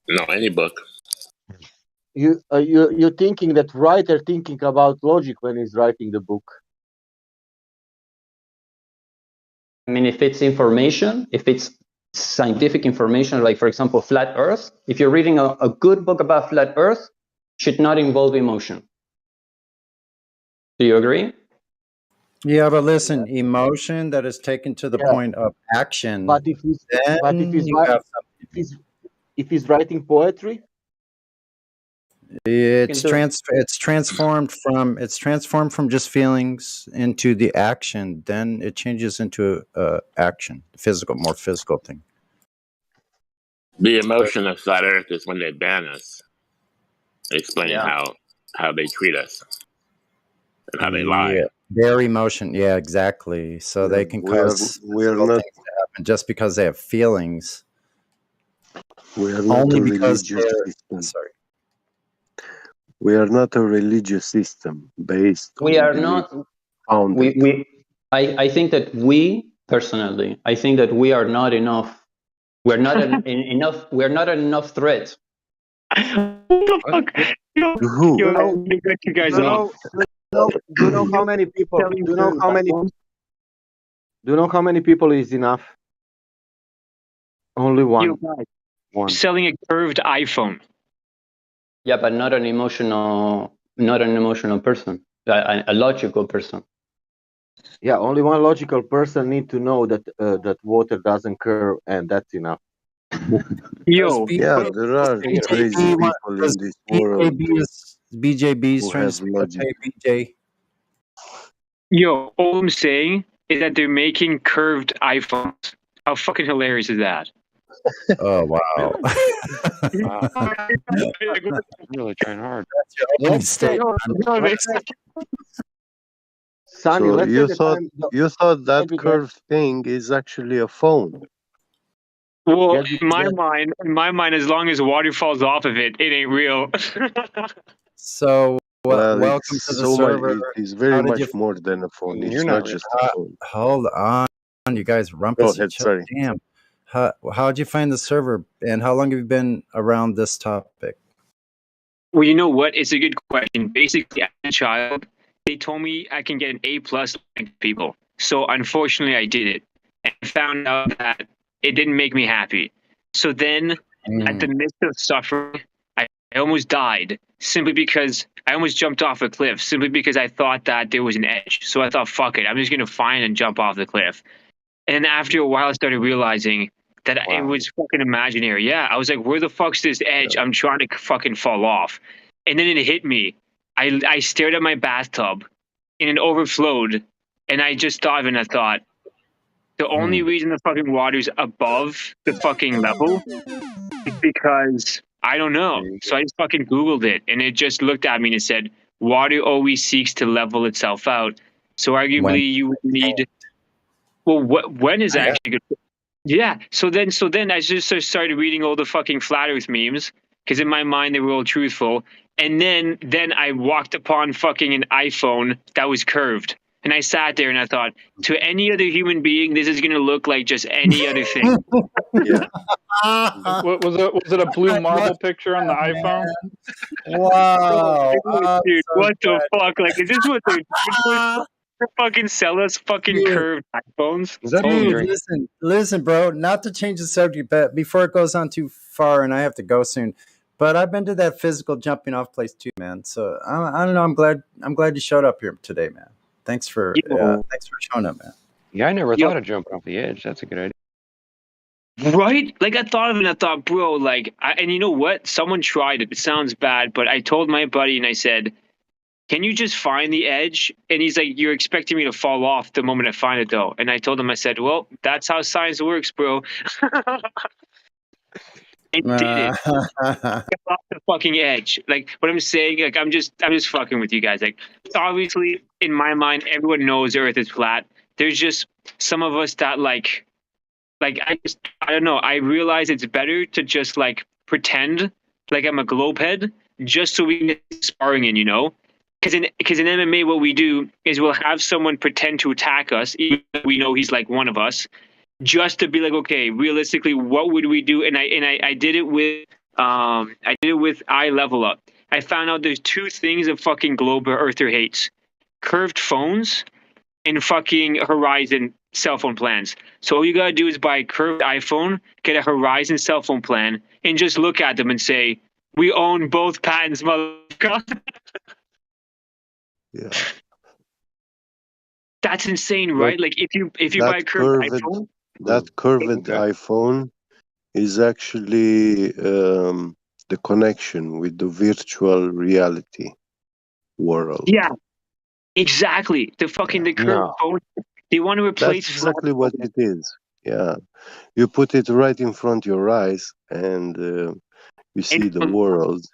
No, any book. You're thinking that writer thinking about logic when he's writing the book. I mean, if it's information, if it's scientific information, like for example, flat Earth, if you're reading a good book about flat Earth, should not involve emotion. Do you agree? Yeah, but listen, emotion that is taken to the point of action. But if he's writing poetry, it's transformed from just feelings into the action. Then it changes into action, more physical thing. The emotion of flat Earth is when they ban us, explaining how they treat us and how they lie. Yeah, their emotion. Yeah, exactly. So they can cause physical things to happen just because they have feelings. We are not Only a because religious they're system. sorry. We are not a religious system based. We on are belief. not. I think that we personally, I think that we are not enough. We're not enough. We're not enough threat. What the fuck? Do you know how many people? Do you know how many? Do you know how many people is enough? Only one. One. Selling a curved iPhone. Yeah, but not an emotional person, a logical person. Yeah, only one logical person need to know that that water doesn't curve, and that's enough. Yo, yeah, there are crazy people in this world. BJB's trying to speak up. Hey, BJ. Yo, all I'm saying is that they're making curved iPhones. How fucking hilarious is that? Oh wow! Really trying hard. That's your opening statement. So you thought that curved thing is actually a phone. Well, in my mind, as long as water falls off of it, it ain't real. So welcome to the server. It is very much more than a phone. It's not just a phone. Hold on, you guys rumpus each other. Sorry. Damn. How'd you find the server, and how long have you been around this topic? Well, you know what? It's a good question. Basically, as a child, they told me I can get an A+ like people. So unfortunately, I did it, and found out that it didn't make me happy. So then, at the midst of suffering, I almost died simply because I almost jumped off a cliff simply because I thought that there was an edge. So I thought, fuck it, I'm just gonna find and jump off the cliff. And then after a while, I started realizing that it was fucking imaginary. Yeah, I was like, where the fuck's this edge? I'm trying to fucking fall off. And then it hit me. I stared at my bathtub and it overflowed. And I just thought, and I thought, the only reason the fucking water's above the fucking level is because I don't know. So I just fucking Googled it and it just looked at me and it said, water always seeks to level itself out. So arguably you would need, well, when is actually good? Yeah. So then I just started reading all the fucking flat Earth memes because in my mind they were all truthful. And then I walked upon fucking an iPhone that was curved. And I sat there and I thought, to any other human being, this is going to look like just any other thing. Yeah. Was it a blue marble picture on the iPhone? Wow. Dude, So what the good. fuck? Like, is this what they're doing? They fucking sell us fucking Dude. curved iPhones? Is that being Dude, drinking? listen, bro. Not to change the subject, but before it goes on too far, and I have to go soon. But I've been to that physical jumping off place too, man. So I don't know. I'm glad you showed up here today, man. Thanks for showing up, man. Yeah, I never thought of jumping off the edge. That's a good idea. Right? Like, I thought of it and I thought, bro, like, and you know what? Someone tried it. It sounds bad, but I told my buddy and I said, can you just find the edge? And he's like, you're expecting me to fall off the moment I find it, though. And I told him, I said, well, that's how science works, bro. I did it. Off the fucking edge. Like, what I'm saying, like, I'm just fucking with you guys. Like, obviously, in my mind, everyone knows Earth is flat. There's just some of us that like I don't know. I realize it's better to just like pretend like I'm a globe head just so we can get sparring in, you know? Because in MMA, what we do is we'll have someone pretend to attack us, even though we know he's like one of us, just to be like, okay, realistically, what would we do? And I did it with I Level Up. I found out there's two things a fucking globe earther hates: curved phones and fucking Horizon cell phone plans. So all you gotta do is buy a curved iPhone, get a Horizon cell phone plan, and just look at them and say, "We own both patents, motherfucker." Yeah. That's insane, right? Like if you buy a curved iPhone, that curved iPhone is actually the connection with the virtual reality world. yeah, exactly. The curved phone. They want to replace. That's exactly what it is. Yeah, you put it right in front of your eyes, and you see the world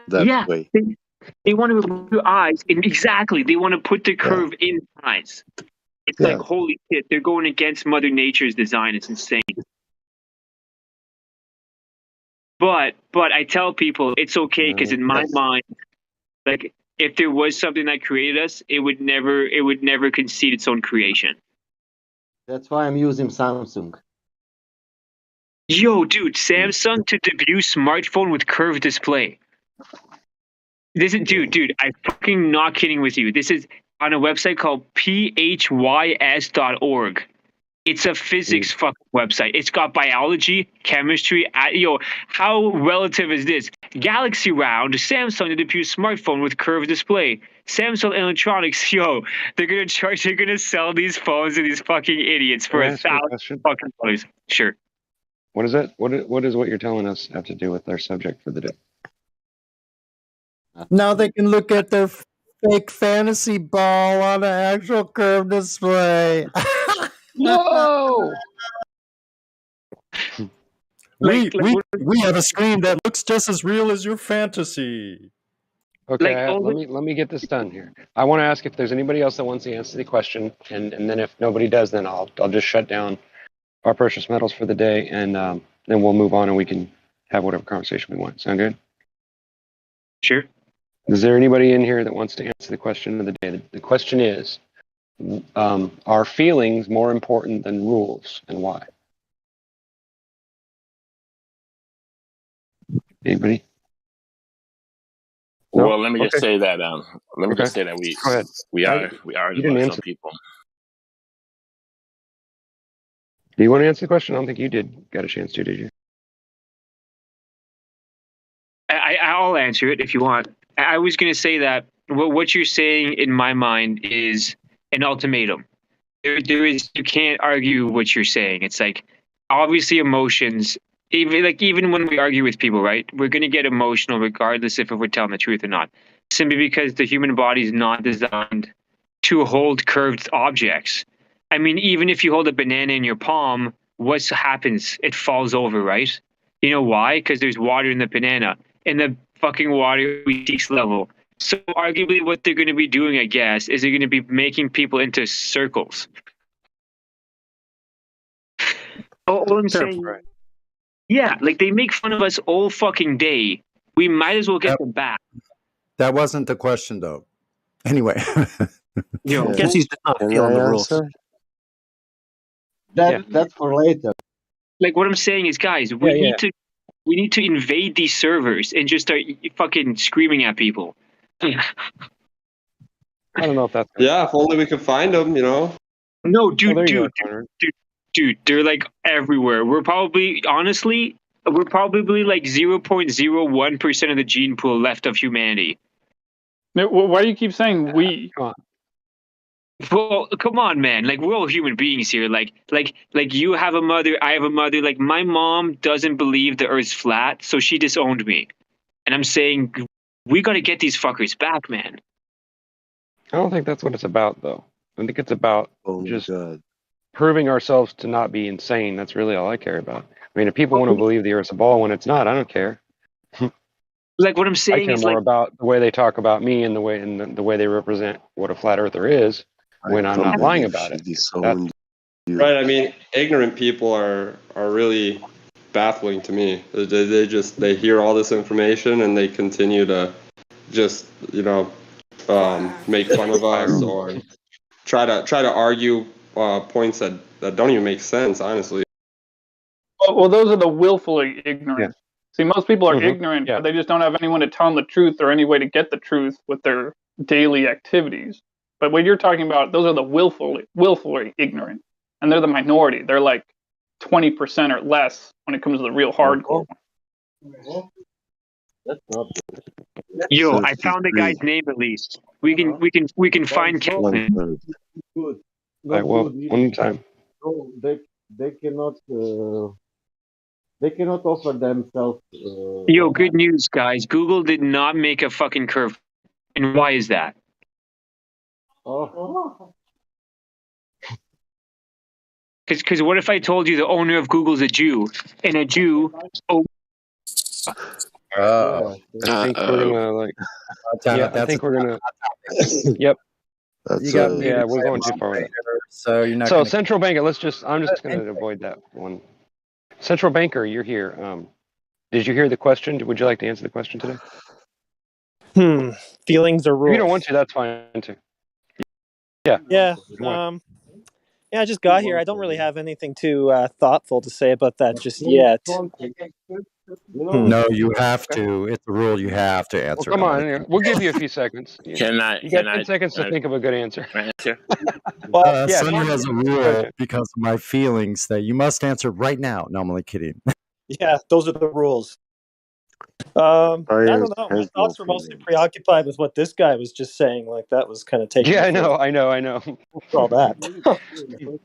that way. They want to remove your eyes, and exactly, they want to put the curve in eyes. It's like, holy shit, they're going against Mother Nature's design. It's insane. But I tell people it's okay because in my mind, like if there was something that created us, it would never concede its own creation. That's why I'm using Samsung. Yo, dude, Samsung to debut smartphone with curved display. This is, dude, I'm fucking not kidding with you. This is on a website called phys.org. It's a physics fucking website. It's got biology, chemistry. How relative is this? Galaxy Round, Samsung to debut smartphone with curved display. Samsung Electronics, they're gonna sell these phones to these fucking idiots for $1,000 fucking dollars. Sure. What is that? What is what you're telling us have to do with our subject for the day? Now they can look at their fake fantasy ball on an actual curved display. Whoa! We have a screen that looks just as real as your fantasy. Okay, let me get this done here. I want to ask if there's anybody else that wants to answer the question, and then if nobody does, then I'll just shut down our precious metals for the day, and then we'll move on and we can have whatever conversation we want. Sound good? Sure. Is there anybody in here that wants to answer the question of the day? The question is, are feelings more important than rules, and why? Anybody? No? Well, let me just say that. Just say that Go ahead. we are emotional people. Do you want to answer the question? I don't think you got a chance to, did you? I'll answer it if you want. I was going to say that what you're saying in my mind is an ultimatum. You can't argue what you're saying. It's like, obviously emotions, even when we argue with people, right? We're going to get emotional regardless if we're telling the truth or not. Simply because the human body is not designed to hold curved objects. I mean, even if you hold a banana in your palm, what happens? It falls over, right? You know why? Because there's water in the banana. And the fucking water reaches level. So arguably what they're going to be doing, I guess, is they're going to be making people into circles. All I'm saying, yeah, like they make fun of us all fucking day. We might as well get them back. That wasn't the question, though. Anyway. Yo, I guess he's just not Can feeling I the rules. answer? That's for later. like what I'm saying is, guys, we need to invade these servers and just start fucking screaming at people. I don't know if that's Yeah, if only we could find them, you know. No, Oh, there you go, dude, they're like everywhere. We're probably like 0.01% of the gene pool left of humanity. Why do you keep saying we? Come on. Well, come on, man. Like we're all human beings here. Like you have a mother, I have a mother. Like my mom doesn't believe the Earth's flat, so she disowned me. And I'm saying we got to get these fuckers back, man. I don't think that's what it's about, though. I think it's about Oh just my God. proving ourselves to not be insane. That's really all I care about. I mean, if people want to believe the Earth's a ball when it's not, I don't care. Like what I'm I saying care is more like about the way they talk about me and the way they represent what a flat earther is when I'm not lying about it. Right. I mean, ignorant people are really baffling to me. They hear all this information and they continue to just make fun of us or try to argue points that don't even make sense. Honestly. Well, those are the willfully ignorant. See, most people are ignorant, but they just don't have anyone to tell them the truth or any way to get the truth with their daily activities. But what you're talking about, those are the willfully ignorant, and they're the minority. They're like 20% or less when it comes to the real hardcore. Yo, I found the guy's name at least. We can find Kevin. Good. Right, well, one time. So they cannot offer themselves. Yo, good news, guys. Google did not make a fucking curve. And why is that? Because what if I told you the owner of Google's a Jew, and a Jew? I think we're gonna like. I think we're gonna. Yep. We're going too far with it. So you're not. So central banker, I'm just gonna avoid that one. Central banker, you're here. Did you hear the question? Would you like to answer the question today? Feelings or rules? If you don't want to, that's fine too. Yeah. Yeah. I just got here. I don't really have anything too thoughtful to say about that just yet. No, you have to. It's a rule. You have to answer. Well, come on. We'll give you a few seconds. You got 10 seconds to think of a good answer. Well, Sonny has a rule because of my feelings that you must answer right now. No, I'm only kidding. Yeah, those are the rules. I don't know. My thoughts were mostly preoccupied with what this guy was just saying. Like that was kind of taking. Yeah, I know. All that.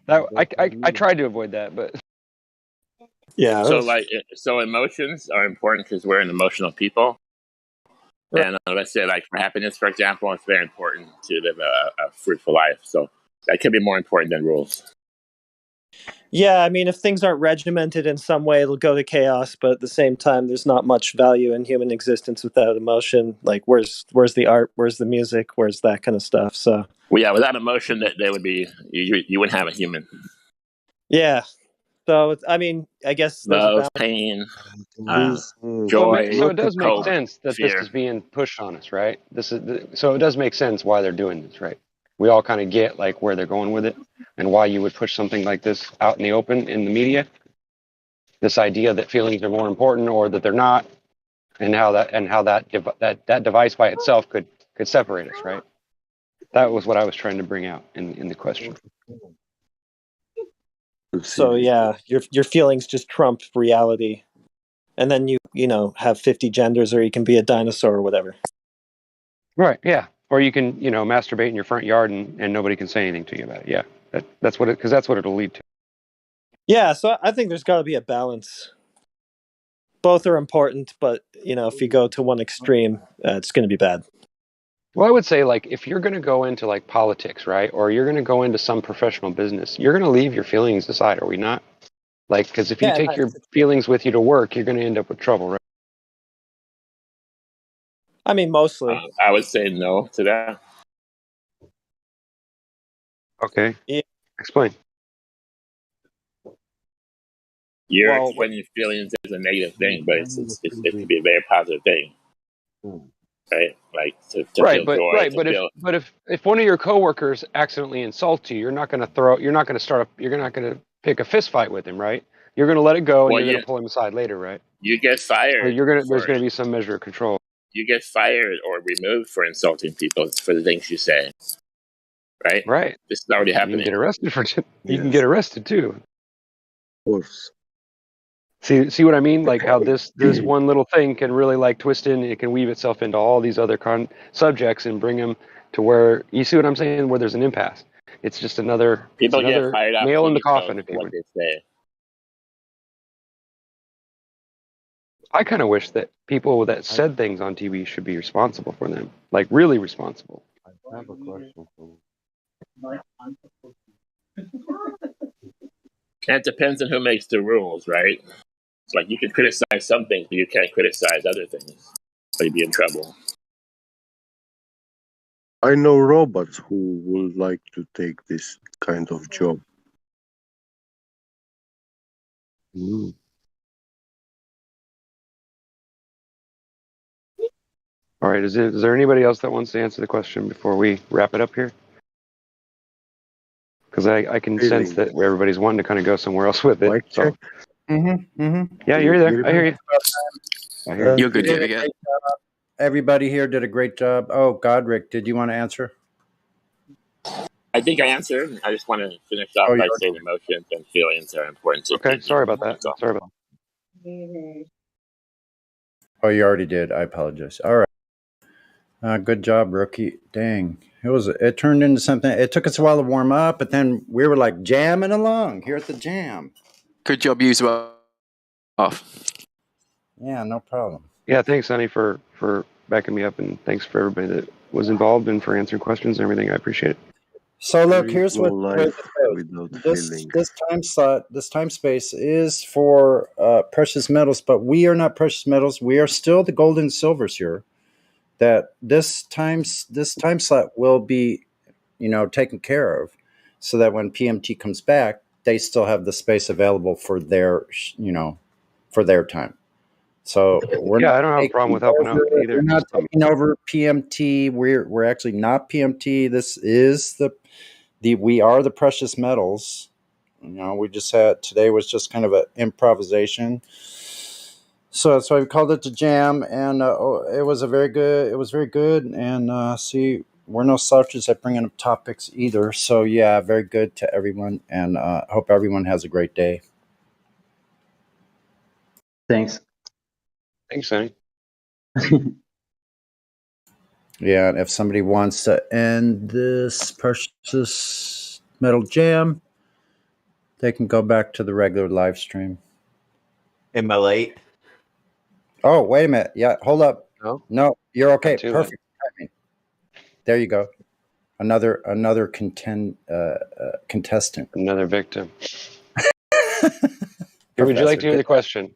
I tried to avoid that, but yeah. So emotions are important because we're an emotional people. Right. And let's say, like for happiness, for example, it's very important to live a fruitful life. So that could be more important than rules. Yeah, I mean, if things aren't regimented in some way, it'll go to chaos. But at the same time, there's not much value in human existence without emotion. Like, where's the art? Where's the music? Where's that kind of stuff? So, well, yeah, without emotion, that there would be you wouldn't have a human. Yeah. So, I mean, I guess love, pain, joy. So it does make hope, sense that fear. this is being pushed on us, right? So it does make sense why they're doing this, right? We all kind of get like where they're going with it and why you would push something like this out in the open in the media. This idea that feelings are more important or that they're not, and how that device by itself could separate us, right? That was what I was trying to bring out in the question. So yeah, your feelings just trump reality, and then you have 50 genders, or you can be a dinosaur or whatever. Right. Yeah. Or you can masturbate in your front yard and nobody can say anything to you about it. Yeah. That's what it'll lead to. Yeah. So I think there's got to be a balance. Both are important, but if you go to one extreme, it's going to be bad. Well, I would say, like, if you're going to go into, like, politics, right, or you're going to go into some professional business, you're going to leave your feelings aside, are we not? Like, because if you take your feelings with you to work, you're going to end up with trouble, right? I mean, mostly. I would say no to that. Okay. Yeah. Explain. You're explaining feelings as a negative thing, but it could be a very positive thing. right? Like to Right, feel joy, right, to feel. but if one of your coworkers accidentally insults you, you're not going to pick a fist fight with him, right? You're going to let it go, and Well, you're going to pull him aside later, right? you get Or fired there's for going to be some measure of control. you get fired or removed for insulting people for the things you say, right? Right. This is already You can happening. get arrested for you can Yes. get arrested too. Of course. See what I mean? Like how this one little thing can really like twist in, it can weave itself into all these other subjects and bring them to where you see what I'm saying, where there's an impasse. It's just another People get fired off nail in the TV shows coffin, if for you what would. they say. I kind of wish that people that said things on TV should be responsible for them, like really responsible. I have a question for you. And it depends on who makes the rules, right? It's like you can criticize some things, but you can't criticize other things, or you'd be in trouble. I know robots who would like to take this kind of job. Mm. All right, is there anybody else that wants to answer the question before we wrap it up here? Because I can sense that everybody's wanting to kind of go somewhere else with it. Mic So. check. Yeah, you're there. I hear you. I hear you. You're good, David. Everybody here did a great job. Oh, Godric, did you want to answer? I think I answered. I just want to finish off by saying emotions and feelings are important to Okay, people. sorry about that. Sorry about Oh, you already did. I apologize. All right. Good job, rookie. Dang. It turned into something. It took us a while to warm up, but then we were like jamming along here at the jam. Good job, you as well. Yeah, no problem. Yeah, thanks, Sonny, for backing me up, and thanks for everybody that was involved and for answering questions and everything. I appreciate it. So look, There here's is no what life without feeling. this time slot, this time space is for precious metals, but we are not precious metals. We are still the gold and silvers here. That this time slot will be, taken care of, so that when PMT comes back, they still have the space available for their, for their time. So we're Yeah, not I don't have a problem with helping out either. We're not taking over PMT. We're actually not PMT. This is we are the precious metals. We just had today was just kind of an improvisation. So I called it the jam, and it was very good. And see, we're no slouches at bringing up topics either. So yeah, very good to everyone, and hope everyone has a great day. Thanks. Thanks, Sonny. Yeah, and if somebody wants to end this precious metal jam, they can go back to the regular live stream. Am I late? Oh, wait a minute. Yeah, hold up. No, you're okay. Not too Perfect timing. There you go. Another contestant. Another victim. Here, would you like to hear the question?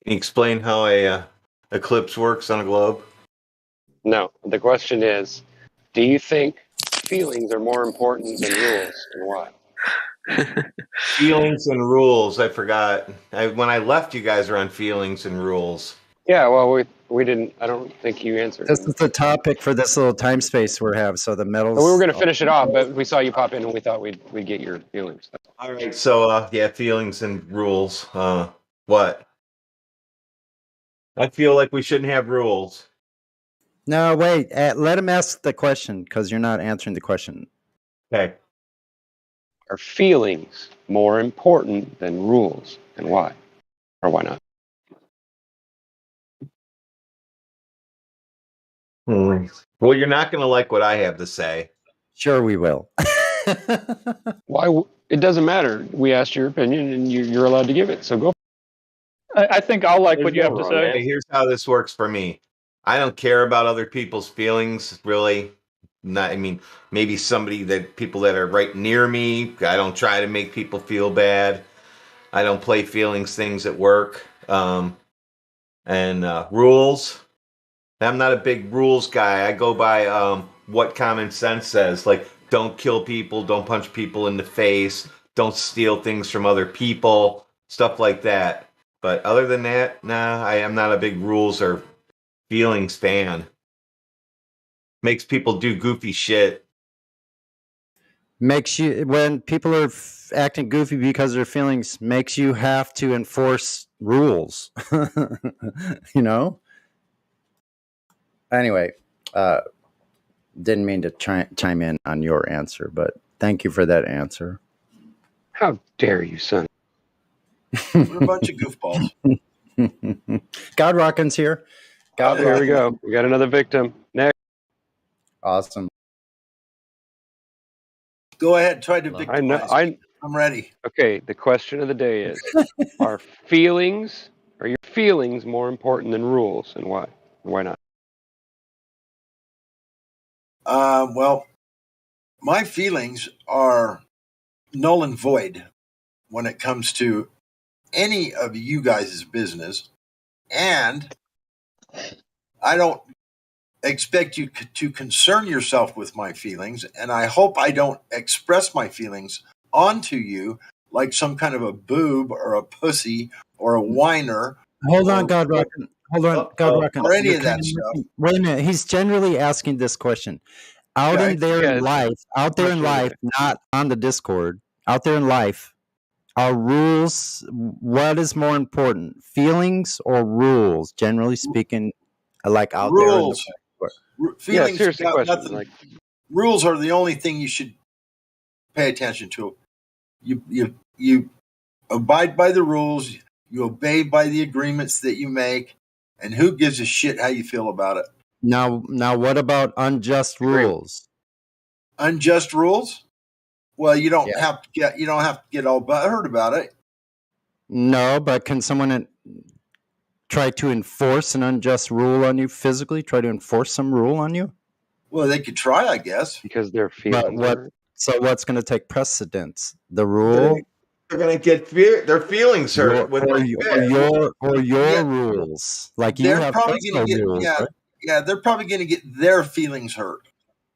Can you explain how a eclipse works on a globe? No. The question is, do you think feelings are more important than rules, and why? Feelings and rules. I forgot. When I left, you guys were on feelings and rules. Yeah, well, we didn't. I don't think you answered. This is the topic for this little time space we have. So the metals. But we were going to finish it off, but we saw you pop in, and we thought we'd get your feelings. All right. So yeah, feelings and rules. What? I feel like we shouldn't have rules. No, wait. Let him ask the question because you're not answering the question. Okay. Are feelings more important than rules, and why? Or why not? Well, you're not going to like what I have to say. Sure, we will. Why? It doesn't matter. We asked your opinion, and you're allowed to give it. So go. I think I'll like what you have to say. Okay, here's how this works for me. I don't care about other people's feelings, really. Maybe people that are right near me. I don't try to make people feel bad. I don't play feelings things at work. And rules. I'm not a big rules guy. I go by what common sense says. Like, don't kill people, don't punch people in the face, don't steal things from other people, stuff like that. But other than that, nah, I am not a big rules or feelings fan. Makes people do goofy shit. Makes you, when people are acting goofy because of their feelings, makes you have to enforce rules. You know? Anyway, didn't mean to chime in on your answer, but thank you for that answer. How dare you, son? We're a bunch of goofballs. God Rockin's here. God Here we go. We got another victim. Next. Awesome. Go ahead, try to I know. victimize me. I'm ready. Okay, the question of the day is: Are your feelings more important than rules, and why? Why not? Well, my feelings are null and void when it comes to any of you guys' business, and I don't expect you to concern yourself with my feelings, and I hope I don't express my feelings onto you like some kind of a boob or a pussy or a whiner. Hold on, God Rockin. Hold on, God Rockin. Or any of that stuff. Wait a minute. He's generally asking this question. Out in life, not on the Discord, out there in life, are rules, what is more important, feelings or rules, generally speaking, like out rules. there? Feelings got nothing. Rules are the only thing you should pay attention to. You abide by the rules, you obey by the agreements that you make, and who gives a shit how you feel about it? Now what about unjust rules? Unjust rules? Well, you don't have to get all butthurt about it. No, but can someone try to enforce an unjust rule on you physically? Try to enforce some rule on you? Well, they could try, I guess. Because their feelings. So what's going to take precedence? The rule? They're going to get their feelings hurt or your rules. Like you have personal rules, right? Yeah, they're probably going to get their feelings hurt.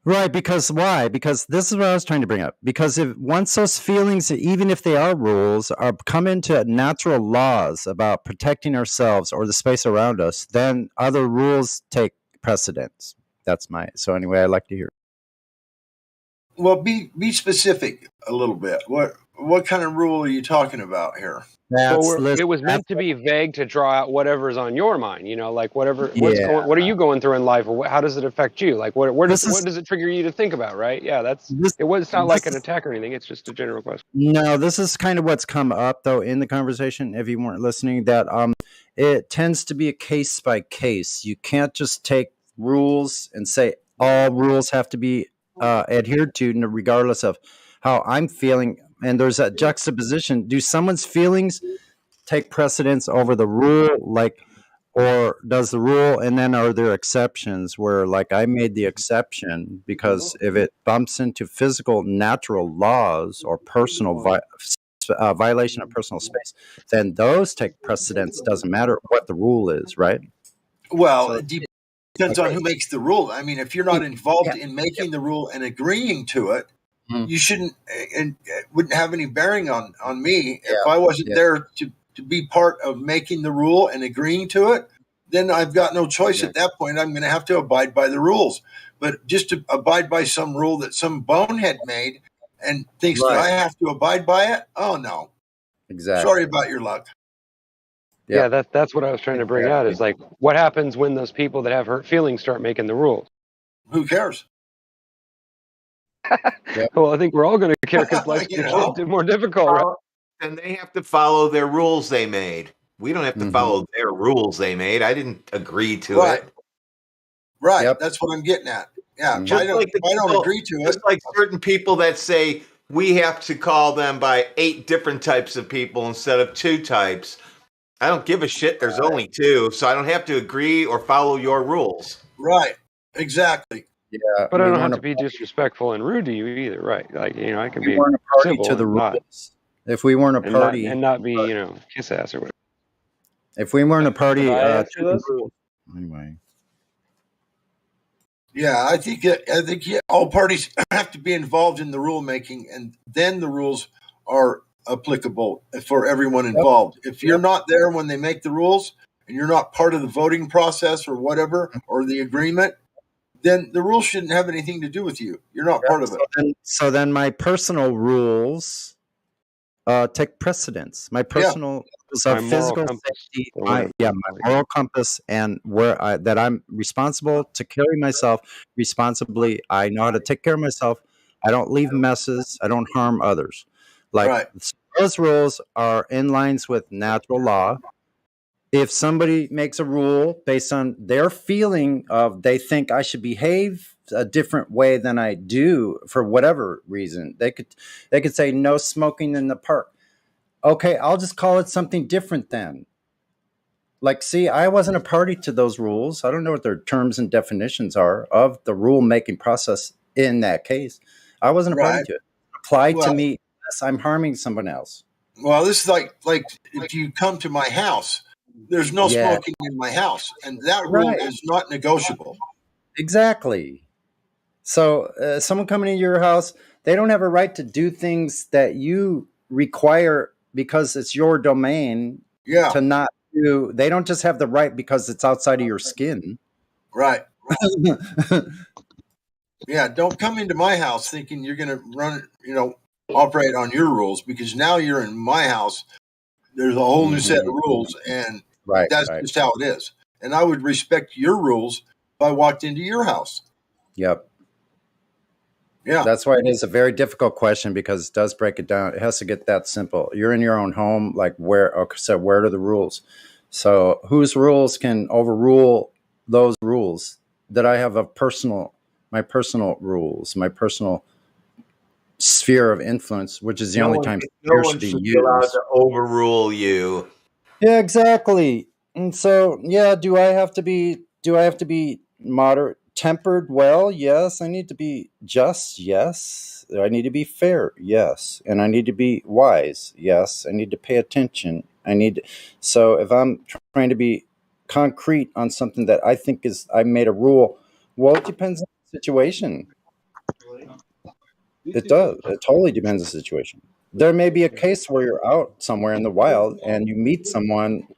Right, because why? Because this is what I was trying to bring up. Because if once those feelings, even if they are rules, are come into natural laws about protecting ourselves or the space around us, then other rules take precedence. That's so anyway, I'd like to hear. Well, be specific a little bit. What kind of rule are you talking about here? It was meant to be vague to draw out whatever's on your mind. You know, like whatever. What are you going through in life, or how does it affect you? Like what does it trigger you to think about? Right? Yeah, it's not like an attack or anything. It's just a general question. No, this is kind of what's come up though in the conversation. If you weren't listening, that it tends to be a case by case. You can't just take rules and say all rules have to be adhered to, regardless of how I'm feeling. And there's a juxtaposition. Do someone's feelings take precedence over the rule? Or does the rule, and then are there exceptions where, like, I made the exception because if it bumps into physical natural laws or personal violation of personal space, then those take precedence. Doesn't matter what the rule is, right? Well, it depends on who makes the rule. I mean, if you're not involved in making the rule and agreeing to it, you shouldn't, and it wouldn't have any bearing on me. If I wasn't there to be part of making the rule and agreeing to it, then I've got no choice at that point. I'm going to have to abide by the rules. But just to abide by some rule that some bonehead made and thinks that I have to abide by it, oh no. Exactly. Sorry about your luck. Yeah, that's what I was trying to bring out. Is like, what happens when those people that have hurt feelings start making the rules? Who cares? Well, I think we're all going to care because life's going to get more difficult, right? And they have to follow their rules they made. We don't have to follow their rules they made. I didn't agree to it. Right. That's what I'm getting at. Yeah. If I don't agree to it. Just like certain people that say we have to call them by 8 different types of people instead of 2 types. I don't give a shit. There's only 2, so I don't have to agree or follow your rules. Right. Exactly. Yeah. But I don't have to be disrespectful and rude to you either, right? Like, you know, I can be weren't a party civil to the and rules. If we weren't a party and not be, you know, kiss ass or whatever. If we weren't a party Can I to answer the this? rules. Anyway. Yeah, I think all parties have to be involved in the rule making, and then the rules are applicable for everyone involved. If you're not there when they make the rules and you're not part of the voting process or whatever, or the agreement, then the rules shouldn't have anything to do with you. You're not part of it. So then my personal rules take precedence. My personal rules of physical safety, my moral compass, and that I'm responsible to carry myself responsibly. I know how to take care of myself. I don't leave messes. I don't harm others. Those rules are in lines with natural law. If somebody makes a rule based on their feeling of they think I should behave a different way than I do for whatever reason, they could say no smoking in the park. Okay, I'll just call it something different then. Like, see, I wasn't a party to those rules. I don't know what their terms and definitions are of the rule making process in that case. I wasn't a party to it. Applied to me, yes, I'm harming someone else. Well, this is like if you come to my house, there's no smoking in my house, and that rule is not negotiable. Exactly. So someone coming into your house, they don't have a right to do things that you require because it's your domain to not do. They don't just have the right because it's outside of your skin. Right. Yeah, don't come into my house thinking you're going to run, operate on your rules, because now you're in my house. There's a whole new set of rules, and that's just how it is. And I would respect your rules if I walked into your house. Yep. Yeah. That's why it is a very difficult question, because it does break it down. It has to get that simple. You're in your own home. Like where are the rules? So whose rules can overrule those rules that I have my personal rules, my personal sphere of influence, which is the only time no one should be allowed to overrule you. Yeah, exactly. And so, do I have to be moderate, tempered? Well, yes. I need to be just. Yes. I need to be fair. Yes. And I need to be wise. Yes. I need to pay attention. So if I'm trying to be concrete on something that I think I made a rule, well, it depends on the situation. It does. It totally depends on the situation. There may be a case where you're out somewhere in the wild and you meet someone,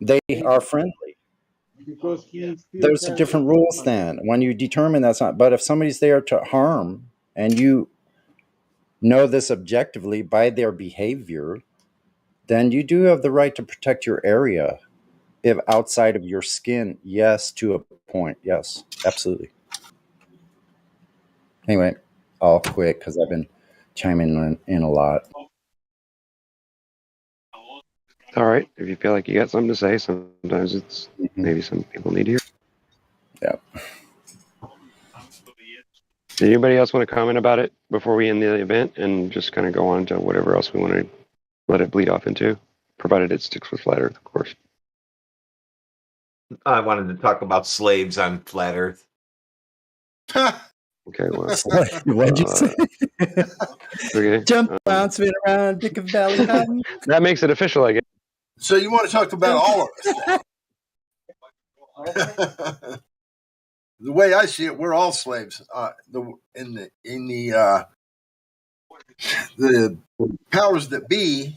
they are friendly. There's a different rules then when you determine that's not. But if somebody's there to harm and you know this objectively by their behavior, then you do have the right to protect your area. If outside of your skin, yes, to a point. Yes, absolutely. Anyway, I'll quit because I've been chiming in a lot. All right. If you feel like you got something to say, sometimes it's maybe some people need to hear. Yeah. Did anybody else want to comment about it before we end the event and just kind of go on to whatever else we want to let it bleed off into, provided it sticks with Flat Earth, of course. I wanted to talk about slaves on Flat Earth. Okay, well. What'd you say? Okay. Jump around, spin around, pick a valley cotton. That makes it official, I guess. So you want to talk about all of us? The way I see it, we're all slaves. The powers that be.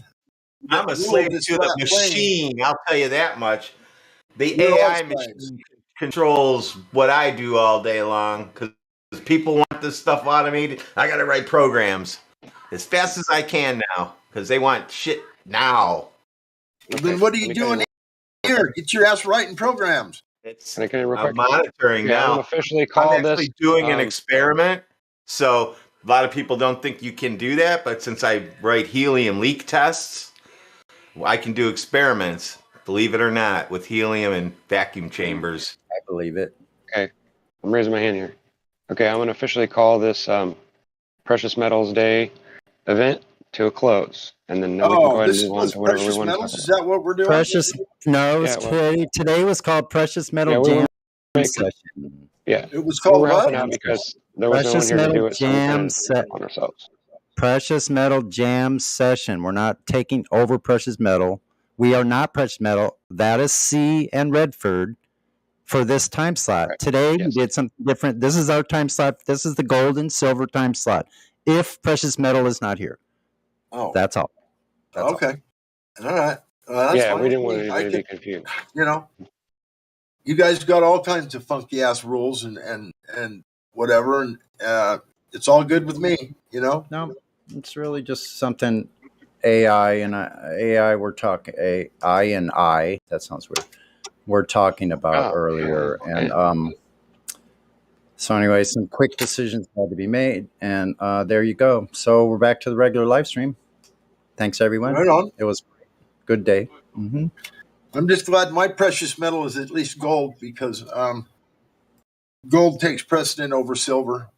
I'm a slave to the machine. I'll tell you that much. The We're AI machine controls what I do all day long because people want this stuff automated. I got to write programs as fast as I can now because they want shit now. Well, then what are you doing here? Get your ass writing programs. I'm monitoring now. I'm officially call I'm actually doing an experiment. So a lot of people don't think you can do that, but since I write helium leak tests, I can do experiments, believe it or not, with helium and vacuum chambers. I believe it. Okay. I'm raising my hand here. Okay, I'm going to officially call this Precious Metals Day event to a close. And then we can go ahead and move on to whatever we want to talk about. Is that what we're doing? Today was called Precious Metal Jam Session. Yeah. It was called what? Because there was no one here to do it, so we couldn't on ourselves. Precious Metal Jam Session. We're not taking over Precious Metal. We are not Precious Metal. That is C and Redford for this time slot. Today we did something different. This is our time slot. This is the gold and silver time slot. If Precious Metal is not here. Oh, That's all. That's okay. All right. That's Yeah, fine we with didn't want me. anybody to be confused. You know, you guys got all kinds of funky ass rules and whatever, and it's all good with me. You know. No, it's really just something AI and AI. We're talking AI and I. That sounds weird. We're talking about Oh, earlier, yeah. and so anyway, some quick decisions had to be made, and there you go. So we're back to the regular live stream. Thanks, everyone. Right on. It was a good day. Mm-hmm. I'm just glad my precious metal is at least gold because gold takes precedent over silver.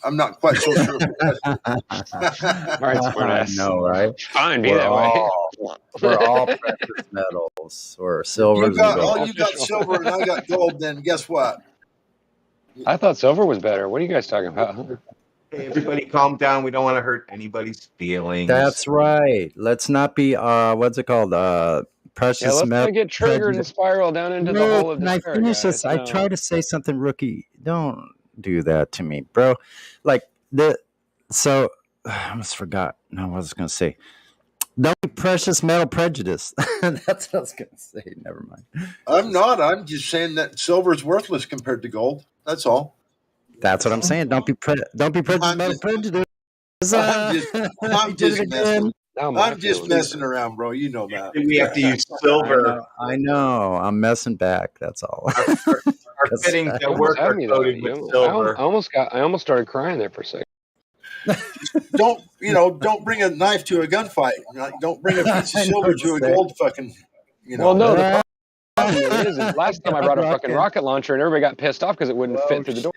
I'm not quite so sure. All right, I smartass. know, right? Fine, be that way. We're all precious metals, or silvers and gold. You got silver and I got gold. Then guess what? I thought silver was better. What are you guys talking about? Hey, everybody, calm down. We don't want to hurt anybody's feelings. That's right. Let's not be what's it called? Precious Yeah, let's metal. not get triggered and spiral down into the hole of Can I despair, finish guys. this? I No. try to say something, rookie. Don't do that to me, bro. Like so I almost forgot. No, what I was gonna say. Don't be precious metal prejudice. That's what I was gonna say. Never mind. I'm not. I'm just saying that silver is worthless compared to gold. That's all. That's what I'm saying. Don't be precious metal prejudice. I'm just messing around, bro. You know that. We have to use silver. I know. I'm messing back. That's all. Our fittings at work are coated with silver. I almost started crying there for a second. Don't bring a knife to a gunfight. Don't bring a piece of silver to a gold fucking. Well, no, the problem is last time I brought a fucking rocket launcher and everybody got pissed off because it wouldn't fit through the door.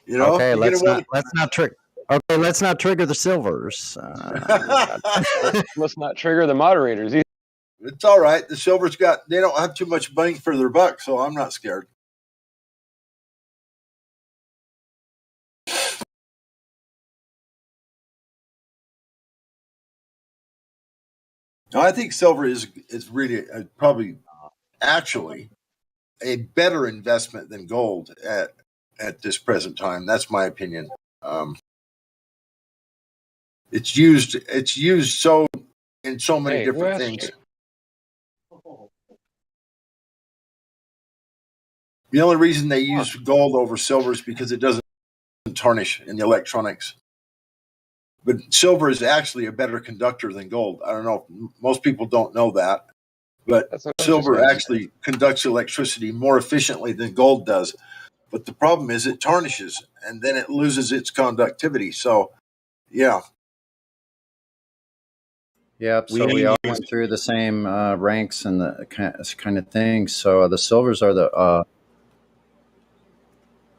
Okay, let's not trigger. Okay, let's not trigger the silvers. Let's not trigger the moderators either. It's all right. The silver's they don't have too much bang for their buck, so I'm not scared. No, I think silver is really probably actually a better investment than gold at this present time. That's my opinion. It's used so in so many different things. The only reason they use gold over silver is because it doesn't tarnish in the electronics. But silver is actually a better conductor than gold. I don't know. Most people don't know that. But silver actually conducts electricity more efficiently than gold does. But the problem is it tarnishes and then it loses its conductivity. So, yeah. Yep. So we all went through the same ranks and the kind of thing. So the silvers are the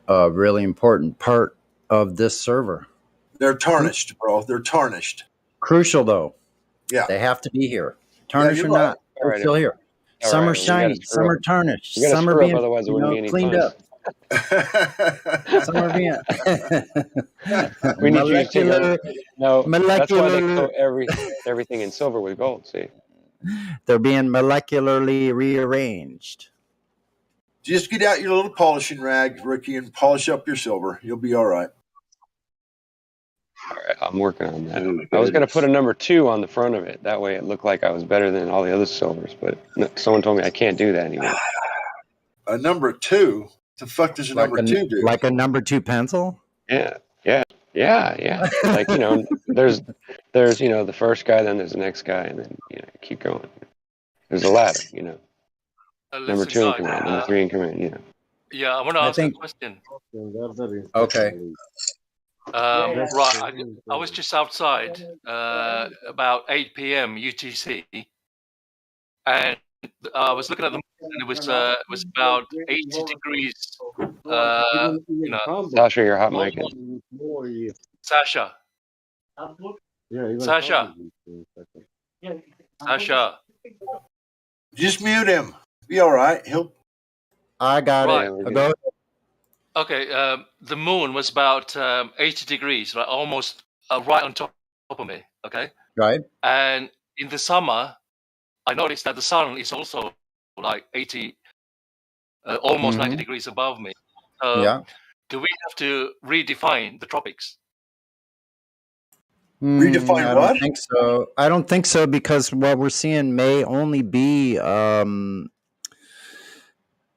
really important part of this server. They're tarnished, bro. They're tarnished. Crucial, though. Yeah. They have to be here. Tarnish or right. not. They're still here. Some are shiny. Some are tarnished. Some are being cleaned up. Some are being we need you to take that's why they coat everything in silver with gold. See, they're being molecularly rearranged. Just get out your little polishing rag, Ricky, and polish up your silver. You'll be all right. All right, I'm working on that. I was going to put a number 2 on the front of it. That way it looked like I was better than all the other silvers, but someone told me I can't do that anymore. A number 2? The fuck does a number 2 do? Like a number 2 pencil? Yeah. Like, there's the first guy, then there's the next guy, and then keep going. There's a ladder, number 2 in command, number 3 in command, Yeah, I want to ask a question. Okay. Right, I was just outside about 8 p.m. UTC, and I was looking at the moon, and it was about 80 degrees. Sasha, your hot mic. Sasha. Just mute him. Be all right. I got it. Go ahead. Okay, the moon was about 80 degrees, right, almost right on top of me. Okay. Right. And in the summer, I noticed that the sun is also like 80, almost 90 degrees above me. Do we have to redefine the tropics? Redefine I what? don't think so. I don't think so because what we're seeing may only be an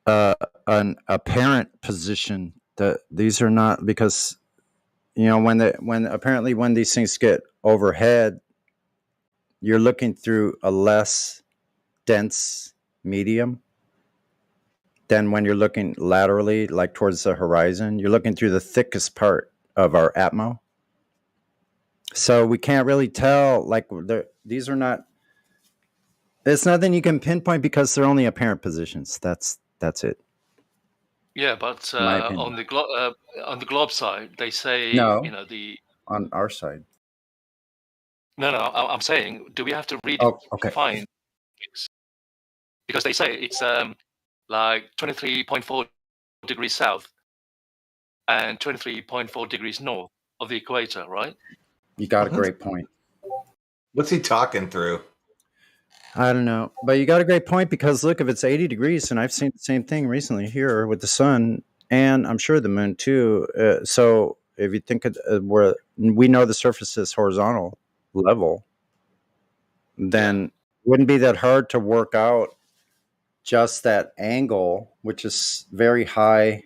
apparent position. That these are not because when these things get overhead, you're looking through a less dense medium than when you're looking laterally, like towards the horizon. You're looking through the thickest part of our atmo. So we can't really tell. Like these are not. It's nothing you can pinpoint because they're only apparent positions. That's it. Yeah, but In my opinion. on the globe side, they say No. the On our side. no. I'm saying, do we have to Oh, okay. redefine? Because they say it's like 23.4 degrees south and 23.4 degrees north of the equator, right? You got a great point. What's he talking through? I don't know, but you got a great point because look, if it's 80 degrees, and I've seen the same thing recently here with the sun, and I'm sure the moon too. So if you think of where we know the surface is horizontal level, then it wouldn't be that hard to work out just that angle, which is very high.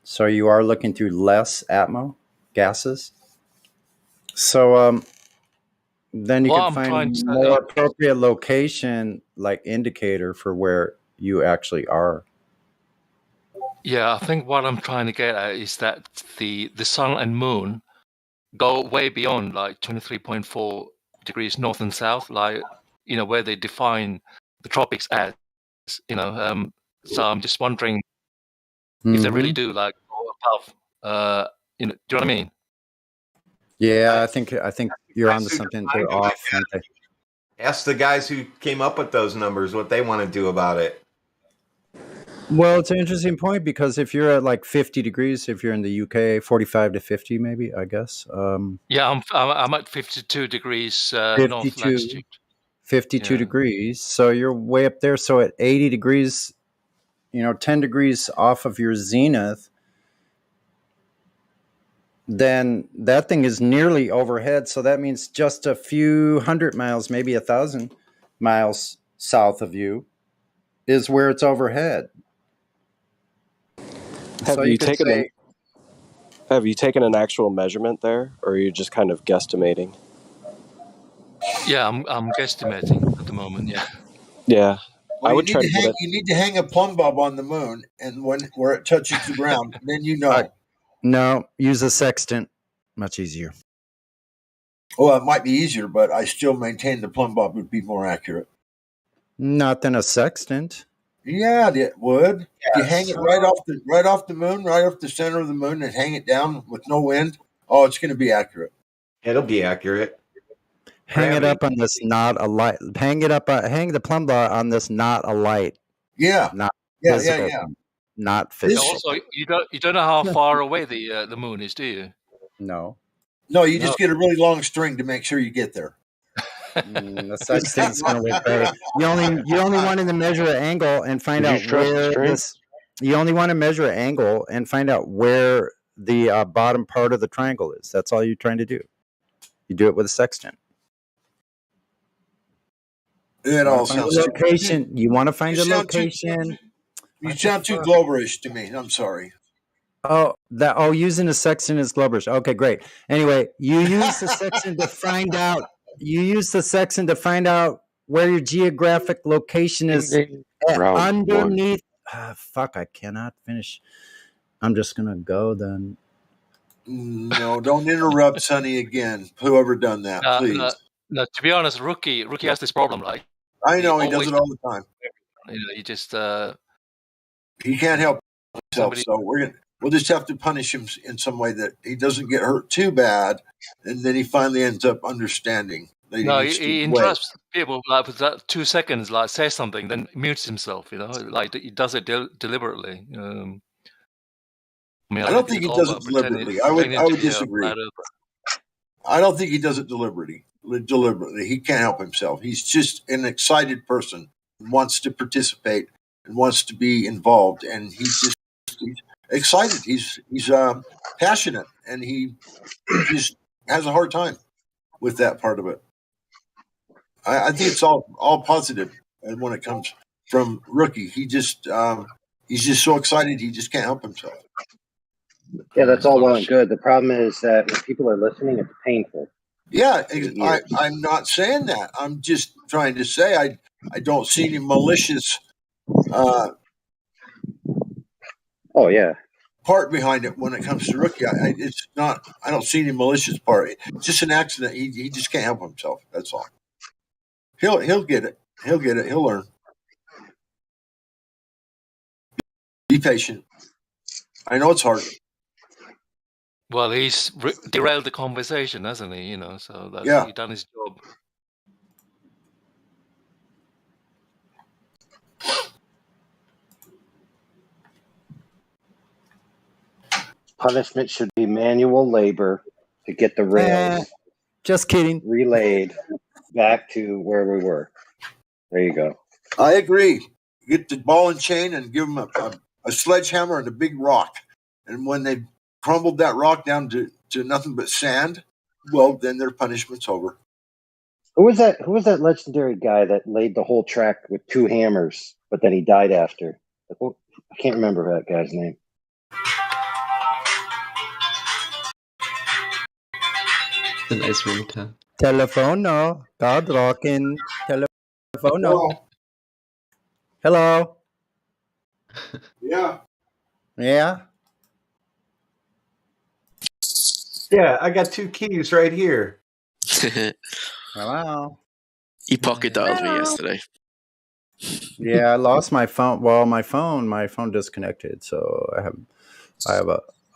So you are looking through less atmo gases. So then you can find a more appropriate location, like indicator for where you actually are. Yeah, I think what I'm trying to get at is that the sun and moon go way beyond like 23.4 degrees north and south, like where they define the tropics as, so I'm just wondering if they really do like go above, do you know what I mean? Yeah, I think you're onto something. They're off, aren't they? Ask the guys who came up with those numbers what they want to do about it. Well, it's an interesting point because if you're at like 50 degrees, if you're in the UK, 45 to 50, maybe, I guess. Yeah, I'm at 52 degrees north latitude. 52 degrees. So you're way up there. So at 80 degrees, 10 degrees off of your zenith, then that thing is nearly overhead. So that means just a few hundred miles, maybe 1,000 miles south of you is where it's overhead. Have you taken an actual measurement there, or are you just kind of guesstimating? Yeah, I'm guesstimating at the moment. Yeah. Yeah. Well, you need to hang a plumb bob on the moon, and where it touches the ground, then you know. No, use a sextant. Much easier. Well, it might be easier, but I still maintain the plumb bob would be more accurate. Not than a sextant. Yeah, it would. If you hang it right off the moon, right off the center of the moon, and hang it down with no wind, it's going to be accurate. It'll be accurate. Hang it up on this not a light. Hang the plumb bob on this not a light. Yeah. Not yeah. physical. Not physical. Also, you don't know how far away the moon is, do you? No. No, you just get a really long string to make sure you get there. The sextant's going to work better. You only wanted to measure an angle and find out where this. You only want to measure an angle and find out where the bottom part of the triangle is. That's all you're trying to do. You do it with a sextant. It all sounds location. You want to find a location. You sound too globerish to me. I'm sorry. Using a sextant is globerish. Okay, great. Anyway, you use the sextant to find out. You use the sextant to find out where your geographic location is underneath. Fuck! I cannot finish. I'm just gonna go then. No, don't interrupt Sonny again. Whoever done that, please. No, to be honest, Rookie has this problem, right? I know he does it all the time. He just he can't help himself. So we'll just have to punish him in some way that he doesn't get hurt too bad, and then he finally ends up understanding. No, he interrupts people like with that 2 seconds, like says something, then mutes himself. Like he does it deliberately. I don't think he does it deliberately. I would disagree. I don't think he does it deliberately. He can't help himself. He's just an excited person, wants to participate and wants to be involved, and he's excited. He's passionate, and he just has a hard time. with that part of it. I think it's all positive, and when it comes from Rookie, he's just so excited he just can't help himself. Yeah, that's all well and good. The problem is that when people are listening, it's painful. Yeah, I'm not saying that. I'm just trying to say I don't see any malicious. Oh yeah. Part behind it when it comes to Rookie. It's not. I don't see any malicious part. It's just an accident. He just can't help himself. That's all. He'll get it. He'll get it. He'll learn. Be patient. I know it's hard. Well, he's derailed the conversation, hasn't he? So that's Yeah. He's done his job. Punishment should be manual labor to get the rails. Just kidding. Relayed back to where we were. There you go. I agree. Get the ball and chain and give them a sledgehammer and a big rock. And when they crumbled that rock down to nothing but sand, well, then their punishment's over. Who was that legendary guy that laid the whole track with 2 hammers, but then he died after? I can't remember that guy's name. A nice ringtone. Telefono. God rockin'. Telefono. Hello. Yeah. Yeah. Yeah, I got 2 keys right here. Hello. He pocket dialed me yesterday. Yeah, I lost my phone. Well, my phone disconnected, so I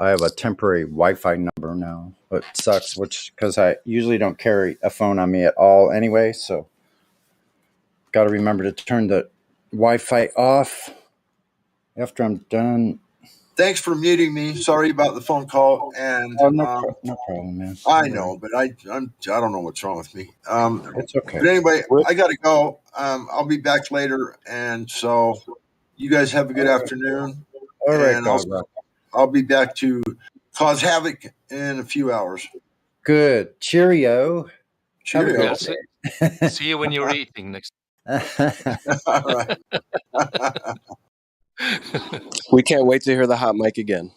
have a temporary Wi-Fi number now. It sucks, because I usually don't carry a phone on me at all anyway. So, got to remember to turn the Wi-Fi off after I'm done. Thanks for muting me. Sorry about the phone call. And no problem, man. I know, but I don't know what's wrong with me. It's okay. But anyway, I got to go. I'll be back later, and so you guys have a good afternoon. All right, and I'll be back to cause havoc in a few hours. Good. Cheerio. Cheerio. See you when you're eating next. All right. We can't wait to hear the hot mic again.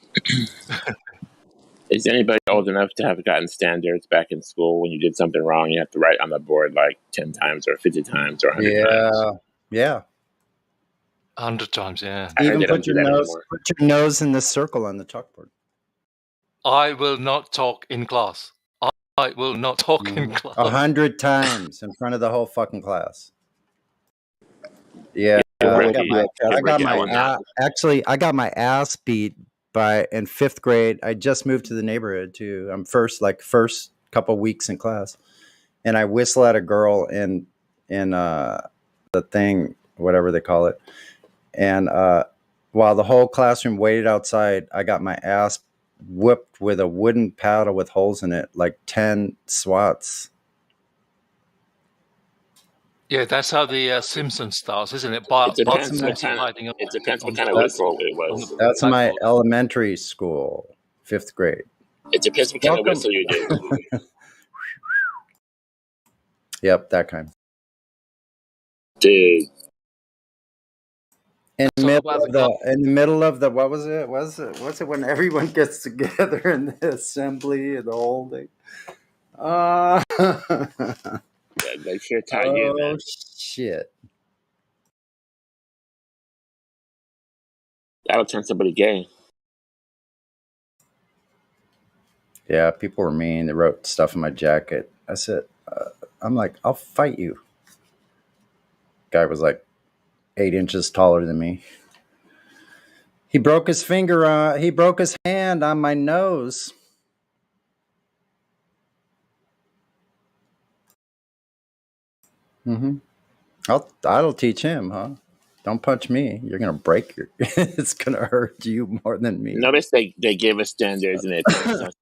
Is anybody old enough to have gotten standards back in school when you did something wrong? You have to write on the board like 10 times or 50 times or 100 times. Yeah. 100 times, yeah. Even put your nose in the circle on the chalkboard. I will not talk in class. I will not talk in class. 100 times in front of the whole fucking class. Yeah, I got my ass beat in 5th grade. I just moved to the neighborhood too. I'm first couple weeks in class, and I whistle at a girl in the thing, whatever they call it, and while the whole classroom waited outside, I got my ass whipped with a wooden paddle with holes in it, like 10 swats. Yeah, that's how the Simpsons starts, isn't it? It depends what kind of whistle it was. That's my elementary school, 5th grade. It depends what kind of whistle you do. Yep, that kind. Dude. In the middle of the what was it? What's it when everyone gets together in the assembly and the whole thing? They sure tie you, man. Shit. That'll turn somebody gay. Yeah, people were mean. They wrote stuff in my jacket. I said, I'm like, I'll fight you. Guy was like 8 inches taller than me. He broke his he broke his hand on my nose. Mm-hmm. I'll teach him, huh? Don't punch me. You're gonna break your. It's gonna hurt you more than me. Notice they gave us standards and they punished us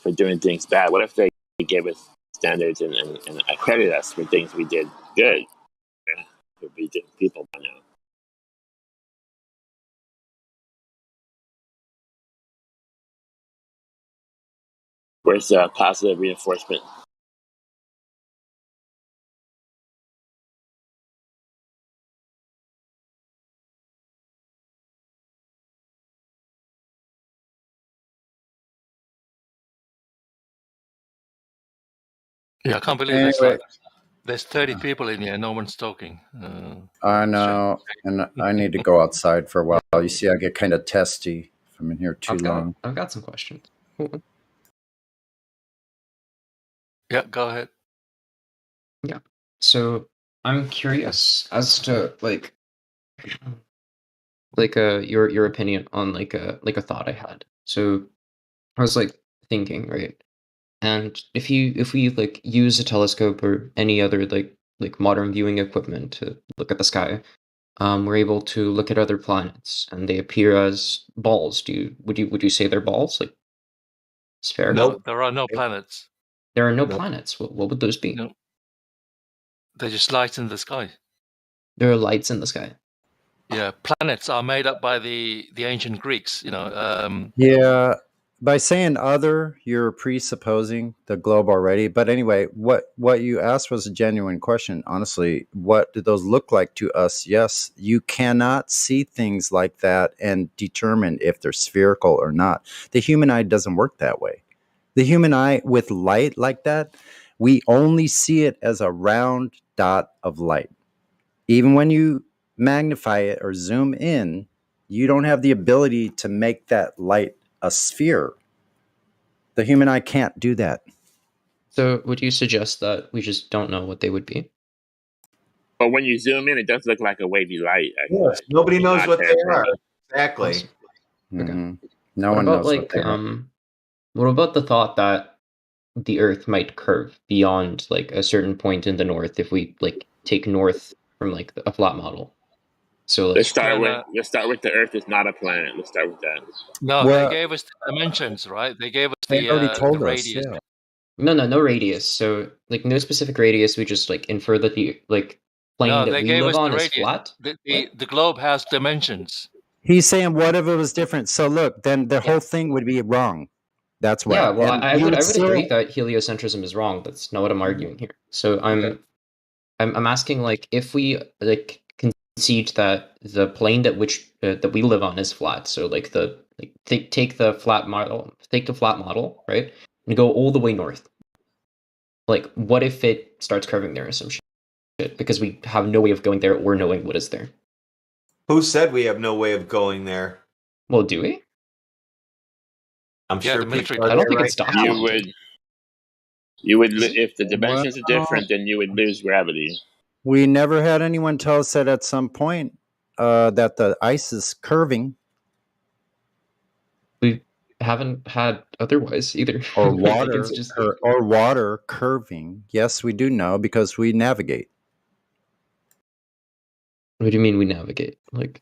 for doing things bad. What if they gave us standards and accredit us for things we did good? Would be different people by now. Where's positive reinforcement? Yeah, I can't believe there's 30 people in here. No one's talking. I know, and I need to go outside for a while. You see, I get kind of testy if I'm in here too long. I've got some questions. Yeah, go ahead. Yeah. So I'm curious as to your opinion on like a thought I had. So I was like thinking, right? And if we like use a telescope or any other like modern viewing equipment to look at the sky, we're able to look at other planets and they appear as balls. Would you say they're balls? Like spherical? No, there are no planets. There are no planets. What would those be? No. They're just lights in the sky. There are lights in the sky. Yeah, planets are made up by the ancient Greeks. Yeah, by saying other, you're presupposing the globe already. But anyway, what you asked was a genuine question. Honestly, what do those look like to us? Yes, you cannot see things like that and determine if they're spherical or not. The human eye doesn't work that way. The human eye with light like that, we only see it as a round dot of light. Even when you magnify it or zoom in, you don't have the ability to make that light a sphere. The human eye can't do that. So would you suggest that we just don't know what they would be? But when you zoom in, it does look like a wavy light. Yes, nobody knows what they are. Exactly. Awesome. Okay. No what one about knows what they are. what about the thought that the Earth might curve beyond like a certain point in the north if we like take north from like a flat model? So like, let's start with the Earth is not a planet. Let's start with that. No, they gave us the dimensions, right? They gave us They already told the us, radius. yeah. No radius. So like no specific radius. We just like infer that the like plane No, that they we gave live us on the is radius. flat. The globe has dimensions. He's saying what if it was different? So look, then the whole thing would be wrong. That's why. Yeah, well, And I we would still- agree that heliocentrism is wrong. That's not what I'm arguing here. So I'm asking like if we like concede that the plane that we live on is flat. So like take the flat model, right, and go all the way north. Like, what if it starts curving there or some shit? Because we have no way of going there or knowing what is there. Who said we have no way of going there? Well, do we? I'm sure the military. I don't think it's documented. You would if the dimensions are different, then you would lose gravity. We never had anyone tell us that at some point that the ice is curving. We haven't had otherwise either. Or Like, water, it's just... or water curving. Yes, we do know because we navigate. What do you mean we navigate? Like,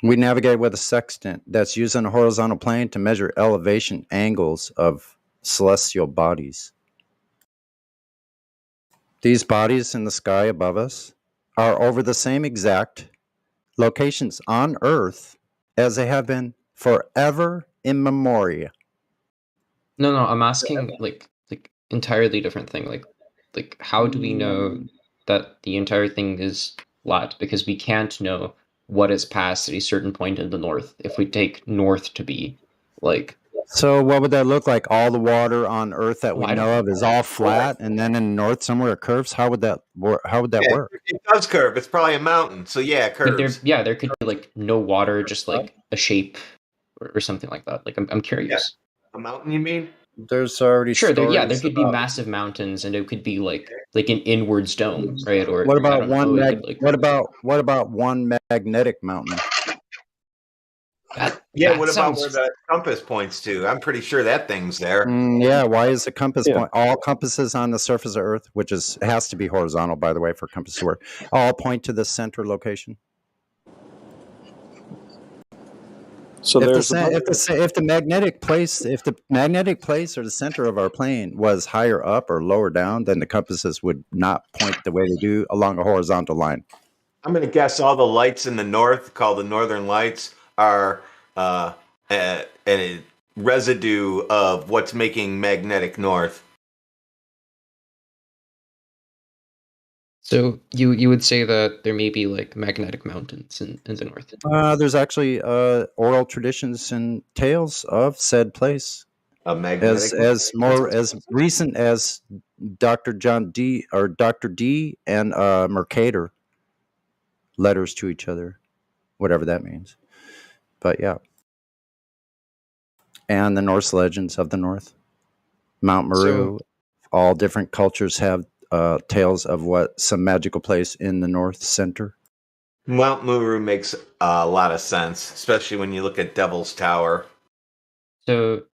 we navigate with a sextant that's used on a horizontal plane to measure elevation angles of celestial bodies. These bodies in the sky above us are over the same exact locations on Earth as they have been forever immemorial. No, I'm asking like entirely different thing. Like how do we know that the entire thing is flat? Because we can't know what is past a certain point in the north if we take north to be like. So what would that look like? All the water on Earth that we know of is all flat, and then in the north somewhere it curves. How would that work? It does curve. It's probably a mountain, so yeah, it curves. There could be like no water, just like a shape or something like that. Like I'm curious. Yeah. A mountain, you mean? There's already there could be massive mountains, and it could be like an inwards dome, right? Or what about what about one magnetic mountain? What about where the compass points to? I'm pretty sure that thing's there. Yeah, why is the compass point? All compasses on the surface of Earth, which has to be horizontal, by the way, for compass to work, all point to the center location. So if the magnetic place or the center of our plane was higher up or lower down, then the compasses would not point the way they do along a horizontal line. I'm going to guess all the lights in the north, called the northern lights, are a residue of what's making magnetic north. So you would say that there may be like magnetic mountains in the north? There's actually oral traditions and tales of said place. A magnetic as recent as Dr. John D or Dr. D and Mercator letters to each other, whatever that means. But yeah. And the Norse legends of the North. Mount Meru, all different cultures have tales of what some magical place in the North Center. Mount Meru makes a lot of sense, especially when you look at Devil's Tower. So,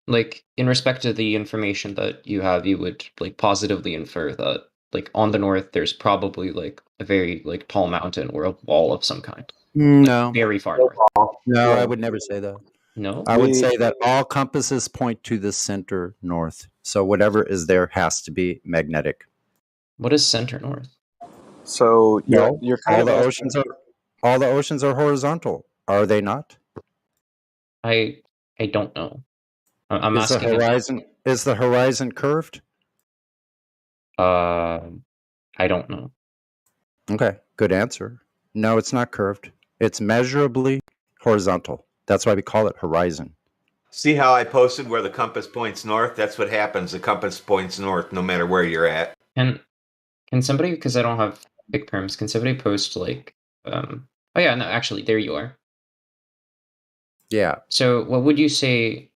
like, in respect to the information that you have, you would like positively infer that, like, on the north, there's probably like a very like tall mountain or a wall of some kind. No, like, very far north. No, I would never say that. No, I would say that all compasses point to the center north. So whatever is there has to be magnetic. What is center north? So No, you're kind of all the oceans are horizontal, are they not? I don't know. I'm Is asking. The horizon curved? I don't know. Okay, good answer. No, it's not curved. It's measurably horizontal. That's why we call it horizon. See how I posted where the compass points north? That's what happens. The compass points north no matter where you're at. And can somebody, because I don't have big terms, can somebody post like oh yeah, no, actually there you are. Yeah. So what would you say?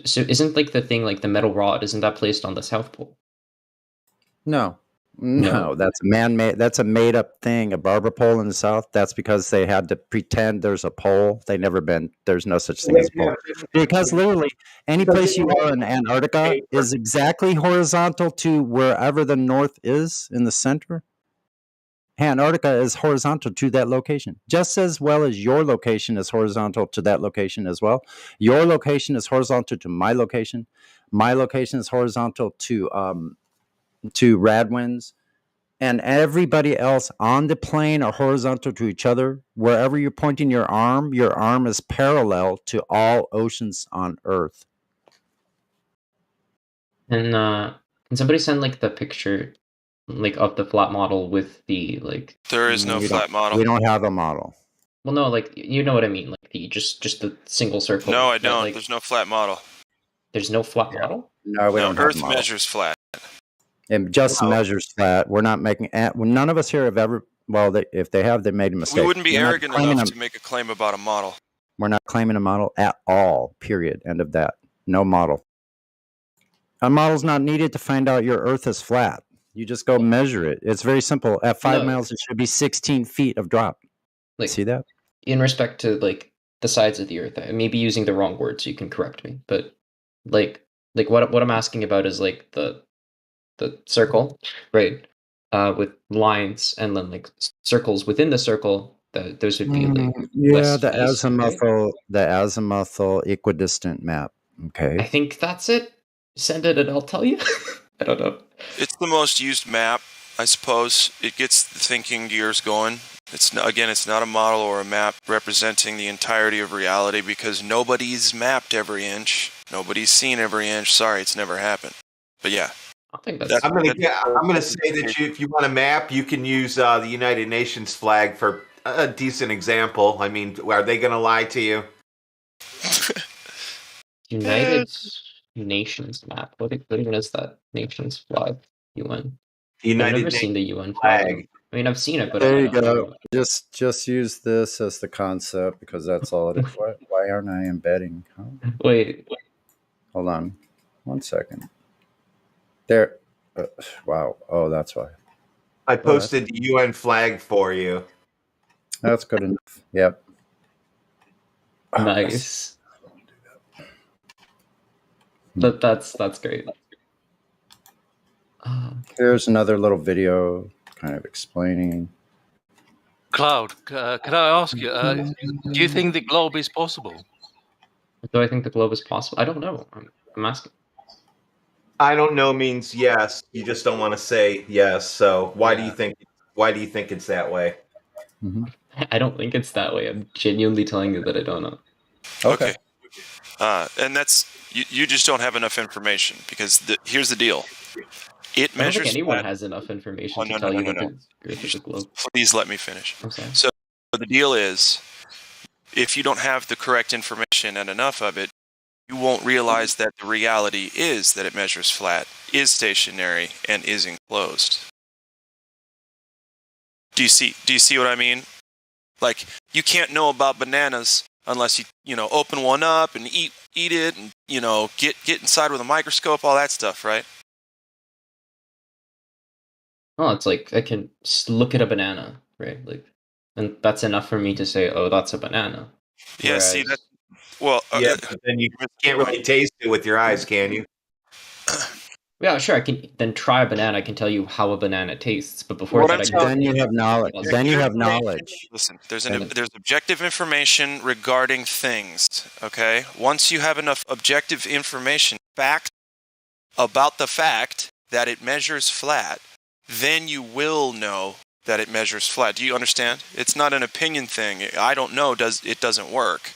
So isn't like the thing like the metal rod, isn't that placed on the South Pole? No, that's a man-made. That's a made-up thing. A barber pole in the South. That's because they had to pretend there's a pole. There's no such thing as a pole. Because literally, any place you are in Antarctica is exactly horizontal to wherever the north is in the center. Antarctica is horizontal to that location, just as well as your location is horizontal to that location as well. Your location is horizontal to my location. My location is horizontal to Radwin's, and everybody else on the plane are horizontal to each other. Wherever you're pointing your arm is parallel to all oceans on Earth. And can somebody send like the picture, like of the flat model with the like? There is no flat model. We don't have a model. Well, no, like you know what I mean, like the just the single circle. No, I don't. Like, there's no flat model. There's no flat model. No, we don't have a Earth model. measures flat. It just measures flat. We're not making. None of us here have ever. Well, if they have, they made a mistake. We wouldn't be arrogant enough to make a claim about a model. We're not claiming a model at all. Period. End of that. No model. A model's not needed to find out your Earth is flat. You just go measure it. It's very simple. At 5 miles, it should be 16 feet of drop. Like, see that? In respect to like the sides of the Earth, I may be using the wrong word, so you can correct me. But like what I'm asking about is like the circle, right? With lines and then like circles within the circle. Those would be like the azimuthal equidistant map. Okay. I think that's it. Send it and I'll tell you. I don't know. It's the most used map, I suppose. It gets the thinking gears going. It's not a model or a map representing the entirety of reality because nobody's mapped every inch. Nobody's seen every inch. Sorry, it's never happened. But yeah. I think that's. I'm going to say that if you want a map, you can use the United Nations flag for a decent example. I mean, are they going to lie to you? United Nations map. What even is that? Nations flag. UN. I've never seen the UN flag. I mean, I've seen it, but there you go. Just use this as the concept because that's all it is. Why aren't I embedding? Huh? Wait. Hold on. 1 second. There. Wow. Oh, that's why. I posted the UN flag for you. That's good enough. Yep. Nice. But that's great. Here's another little video kind of explaining. Cloud, can I ask you, do you think the globe is possible? Do I think the globe is possible? I don't know. I'm asking. I don't know means yes. You just don't want to say yes. So why do you think it's that way? Mm-hmm. I don't think it's that way. I'm genuinely telling you that I don't know. Okay. And that's you just don't have enough information because here's the deal. It measures. I don't think anyone has enough information to tell you that the Earth is a globe. Please let me finish. Okay. So the deal is, if you don't have the correct information and enough of it, you won't realize that the reality is that it measures flat, is stationary, and is enclosed. Do you see what I mean? Like, you can't know about bananas unless you open one up and eat it and get inside with a microscope, all that stuff, right? Oh, it's like I can look at a banana, right? Like, and that's enough for me to say, "Oh, that's a banana." Yeah, Whereas, see that. Well, yeah, but then you can't really taste it with your eyes, can you? yeah, sure, I can then try a banana. I can tell you how a banana tastes, but before What that, I'm I telling Then you have knowledge. Then you have information. knowledge. Listen, there's objective information regarding things. Okay, once you have enough objective information, fact about the fact that it measures flat, then you will know that it measures flat. Do you understand? It's not an opinion thing. I don't know. It doesn't work.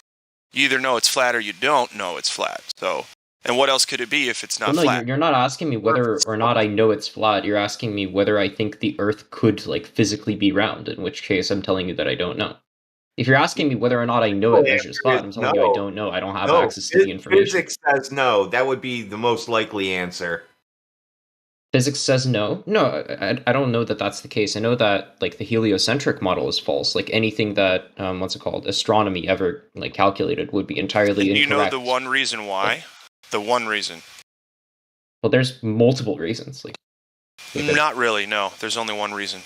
You either know it's flat or you don't know it's flat. So, and what else could it be if it's not well, no, flat? you're not asking me whether or not I know it's flat. You're asking me whether I think the Earth could like physically be round. In which case, I'm telling you that I don't know. If you're asking me whether or not I know it measures flat, I'm telling you I don't know. I don't have access to the information. Physics says no. That would be the most likely answer. Physics says no. No, I don't know that that's the case. I know that like the heliocentric model is false. Like anything that what's it called, astronomy ever like calculated would be entirely And you know incorrect. the one reason why? The one reason. Well, there's multiple reasons. Like Not really. No, there's only one reason.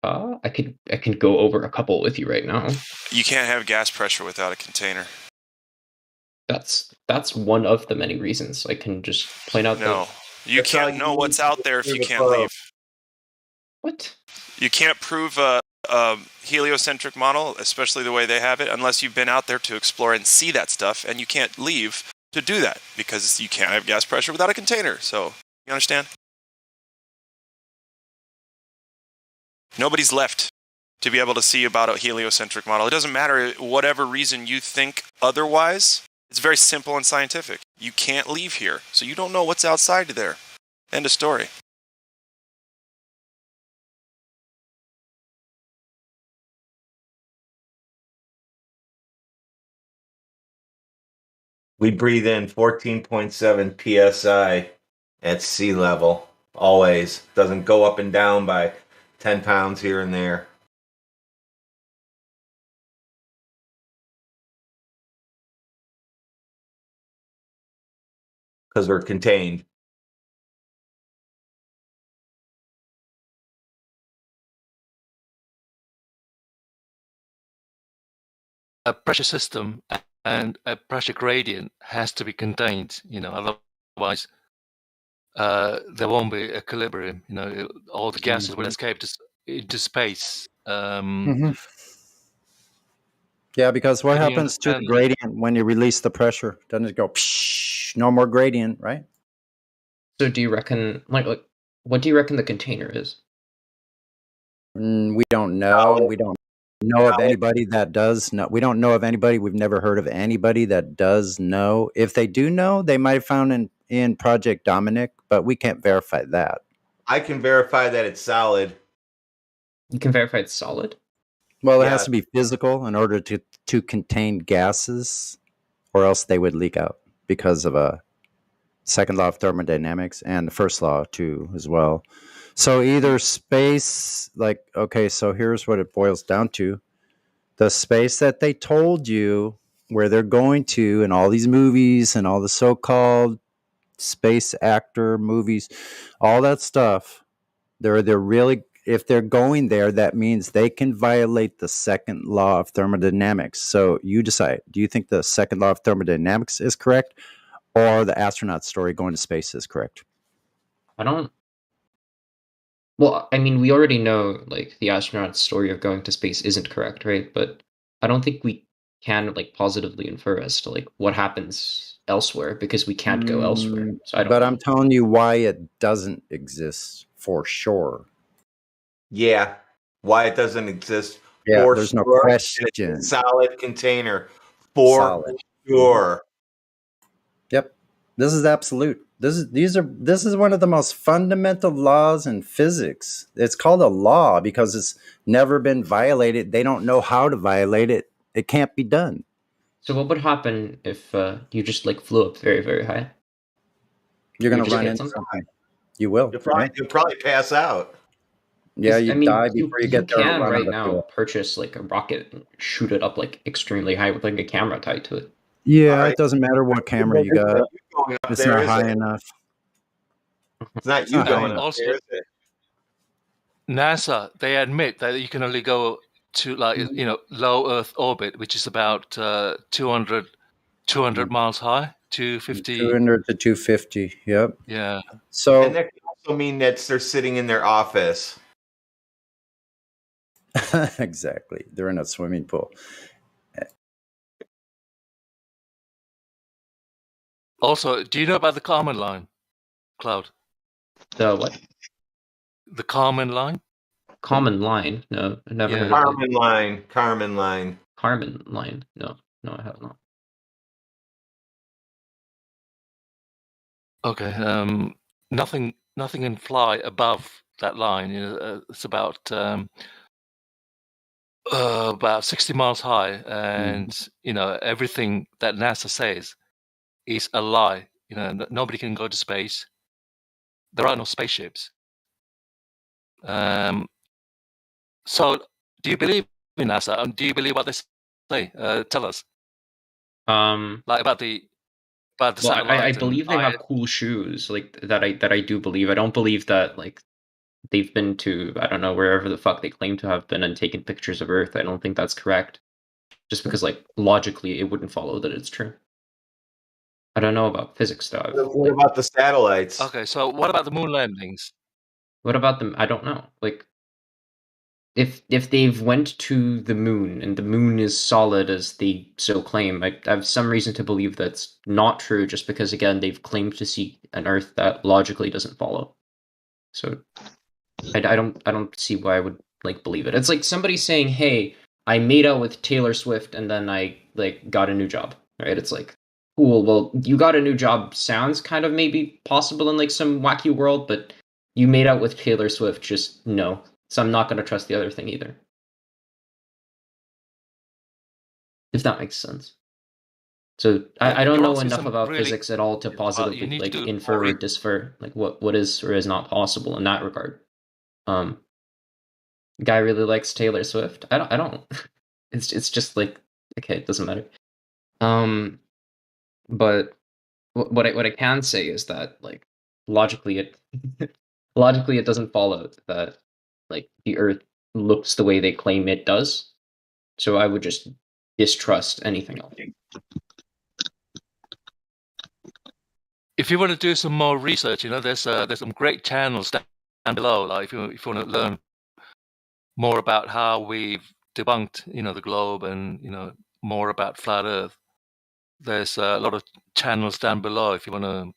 I can go over a couple with you right now. You can't have gas pressure without a container. That's one of the many reasons. I can just point out No, you can't know what's out there if you can't leave. What? You can't prove a heliocentric model, especially the way they have it, unless you've been out there to explore and see that stuff, and you can't leave to do that because you can't have gas pressure without a container. So, you understand? Nobody's left to be able to see about a heliocentric model. It doesn't matter whatever reason you think otherwise. It's very simple and scientific. You can't leave here, so you don't know what's outside there. End of story. We breathe in 14.7 psi at sea level. Always. Doesn't go up and down by 10 pounds here and there. Because we're contained. A pressure system and a pressure gradient has to be contained, otherwise there won't be equilibrium. All the gases will escape into space. Yeah, because what Can you happens to the understand? gradient when you release the pressure? Doesn't it go, psh, no more gradient, right? So do you reckon, like what do you reckon the container is? We don't know. We don't know of anybody that does know. We don't know of anybody. We've never heard of anybody that does know. If they do know, they might have found in Project Dominic, but we can't verify that. I can verify that it's solid. You can verify it's solid? Well, it has to be physical in order to contain gases, or else they would leak out because of a second law of thermodynamics and the first law too as well. So either space, so here's what it boils down to. The space that they told you where they're going to in all these movies and all the so-called space actor movies, all that stuff, they're really, if they're going there, that means they can violate the second law of thermodynamics. So you decide, do you think the second law of thermodynamics is correct or the astronaut story going to space is correct? Well, I mean, we already know like the astronaut's story of going to space isn't correct, right? But I don't think we can like positively infer as to like what happens elsewhere because we can't go elsewhere. So I don't know. I'm telling you why it doesn't exist for sure. Yeah, why it doesn't exist. Yeah, for there's no sure. question. It's a solid container for sure. Yep, this is absolute. This is one of the most fundamental laws in physics. It's called a law because it's never been violated. They don't know how to violate it. It can't be done. So what would happen if you just like flew up very, very high? You're going You to just run hit into something? something. You will. You'll probably pass out. Yeah, you I mean, die before you get there or can run right out of now fuel. purchase like a rocket and shoot it up like extremely high with like a camera tied to it. Yeah, it doesn't matter what camera you got. Going up It's there, not is high it? enough. It's not you not high going up enough. Also, there, is it? NASA, they admit that you can only go to like, low Earth orbit, which is about 200 miles high, 250. 200 to 250. Yep. Yeah. So And that can also mean that they're sitting in their office. exactly. They're in a swimming pool. Also, do you know about the Kármán line, Cloud? The what? The Kármán line? Kármán line? No, I never heard of that. Kármán line. Kármán line. Kármán line? No, I have not. Okay. Nothing can fly above that line. It's about 60 miles high, and everything that NASA says is a lie. Nobody can go to space. There are no spaceships. So, do you believe in NASA? Do you believe what they say? Tell us. Like about the Well, satellites. I believe they have cool shoes, like that I do believe. I don't believe that like they've been to, I don't know, wherever the fuck they claim to have been and taken pictures of Earth. I don't think that's correct. Just because like logically it wouldn't follow that it's true. I don't know about physics stuff. What about the satellites? Okay, so what about the moon landings? What about them? I don't know. Like if they've went to the moon and the moon is solid as they so claim, I have some reason to believe that's not true, just because again they've claimed to see an Earth that logically doesn't follow. So I don't see why I would like believe it. It's like somebody saying, "Hey, I made out with Taylor Swift and then I like got a new job." Right? It's like, cool. Well, you got a new job sounds kind of maybe possible in like some wacky world, but you made out with Taylor Swift, just no. So I'm not going to trust the other thing either. If that makes sense. So I don't know enough about physics at all to positively like infer or disfer like what is or is not possible in that regard. Guy really likes Taylor Swift. I don't. It's just like, okay, it doesn't matter. But what I can say is that like logically it doesn't follow that like the Earth looks the way they claim it does. So I would just distrust anything else. If you want to do some more research, there's some great channels down below. Like if you want to learn more about how we've debunked, the globe, and more about flat Earth, there's a lot of channels down below if you want to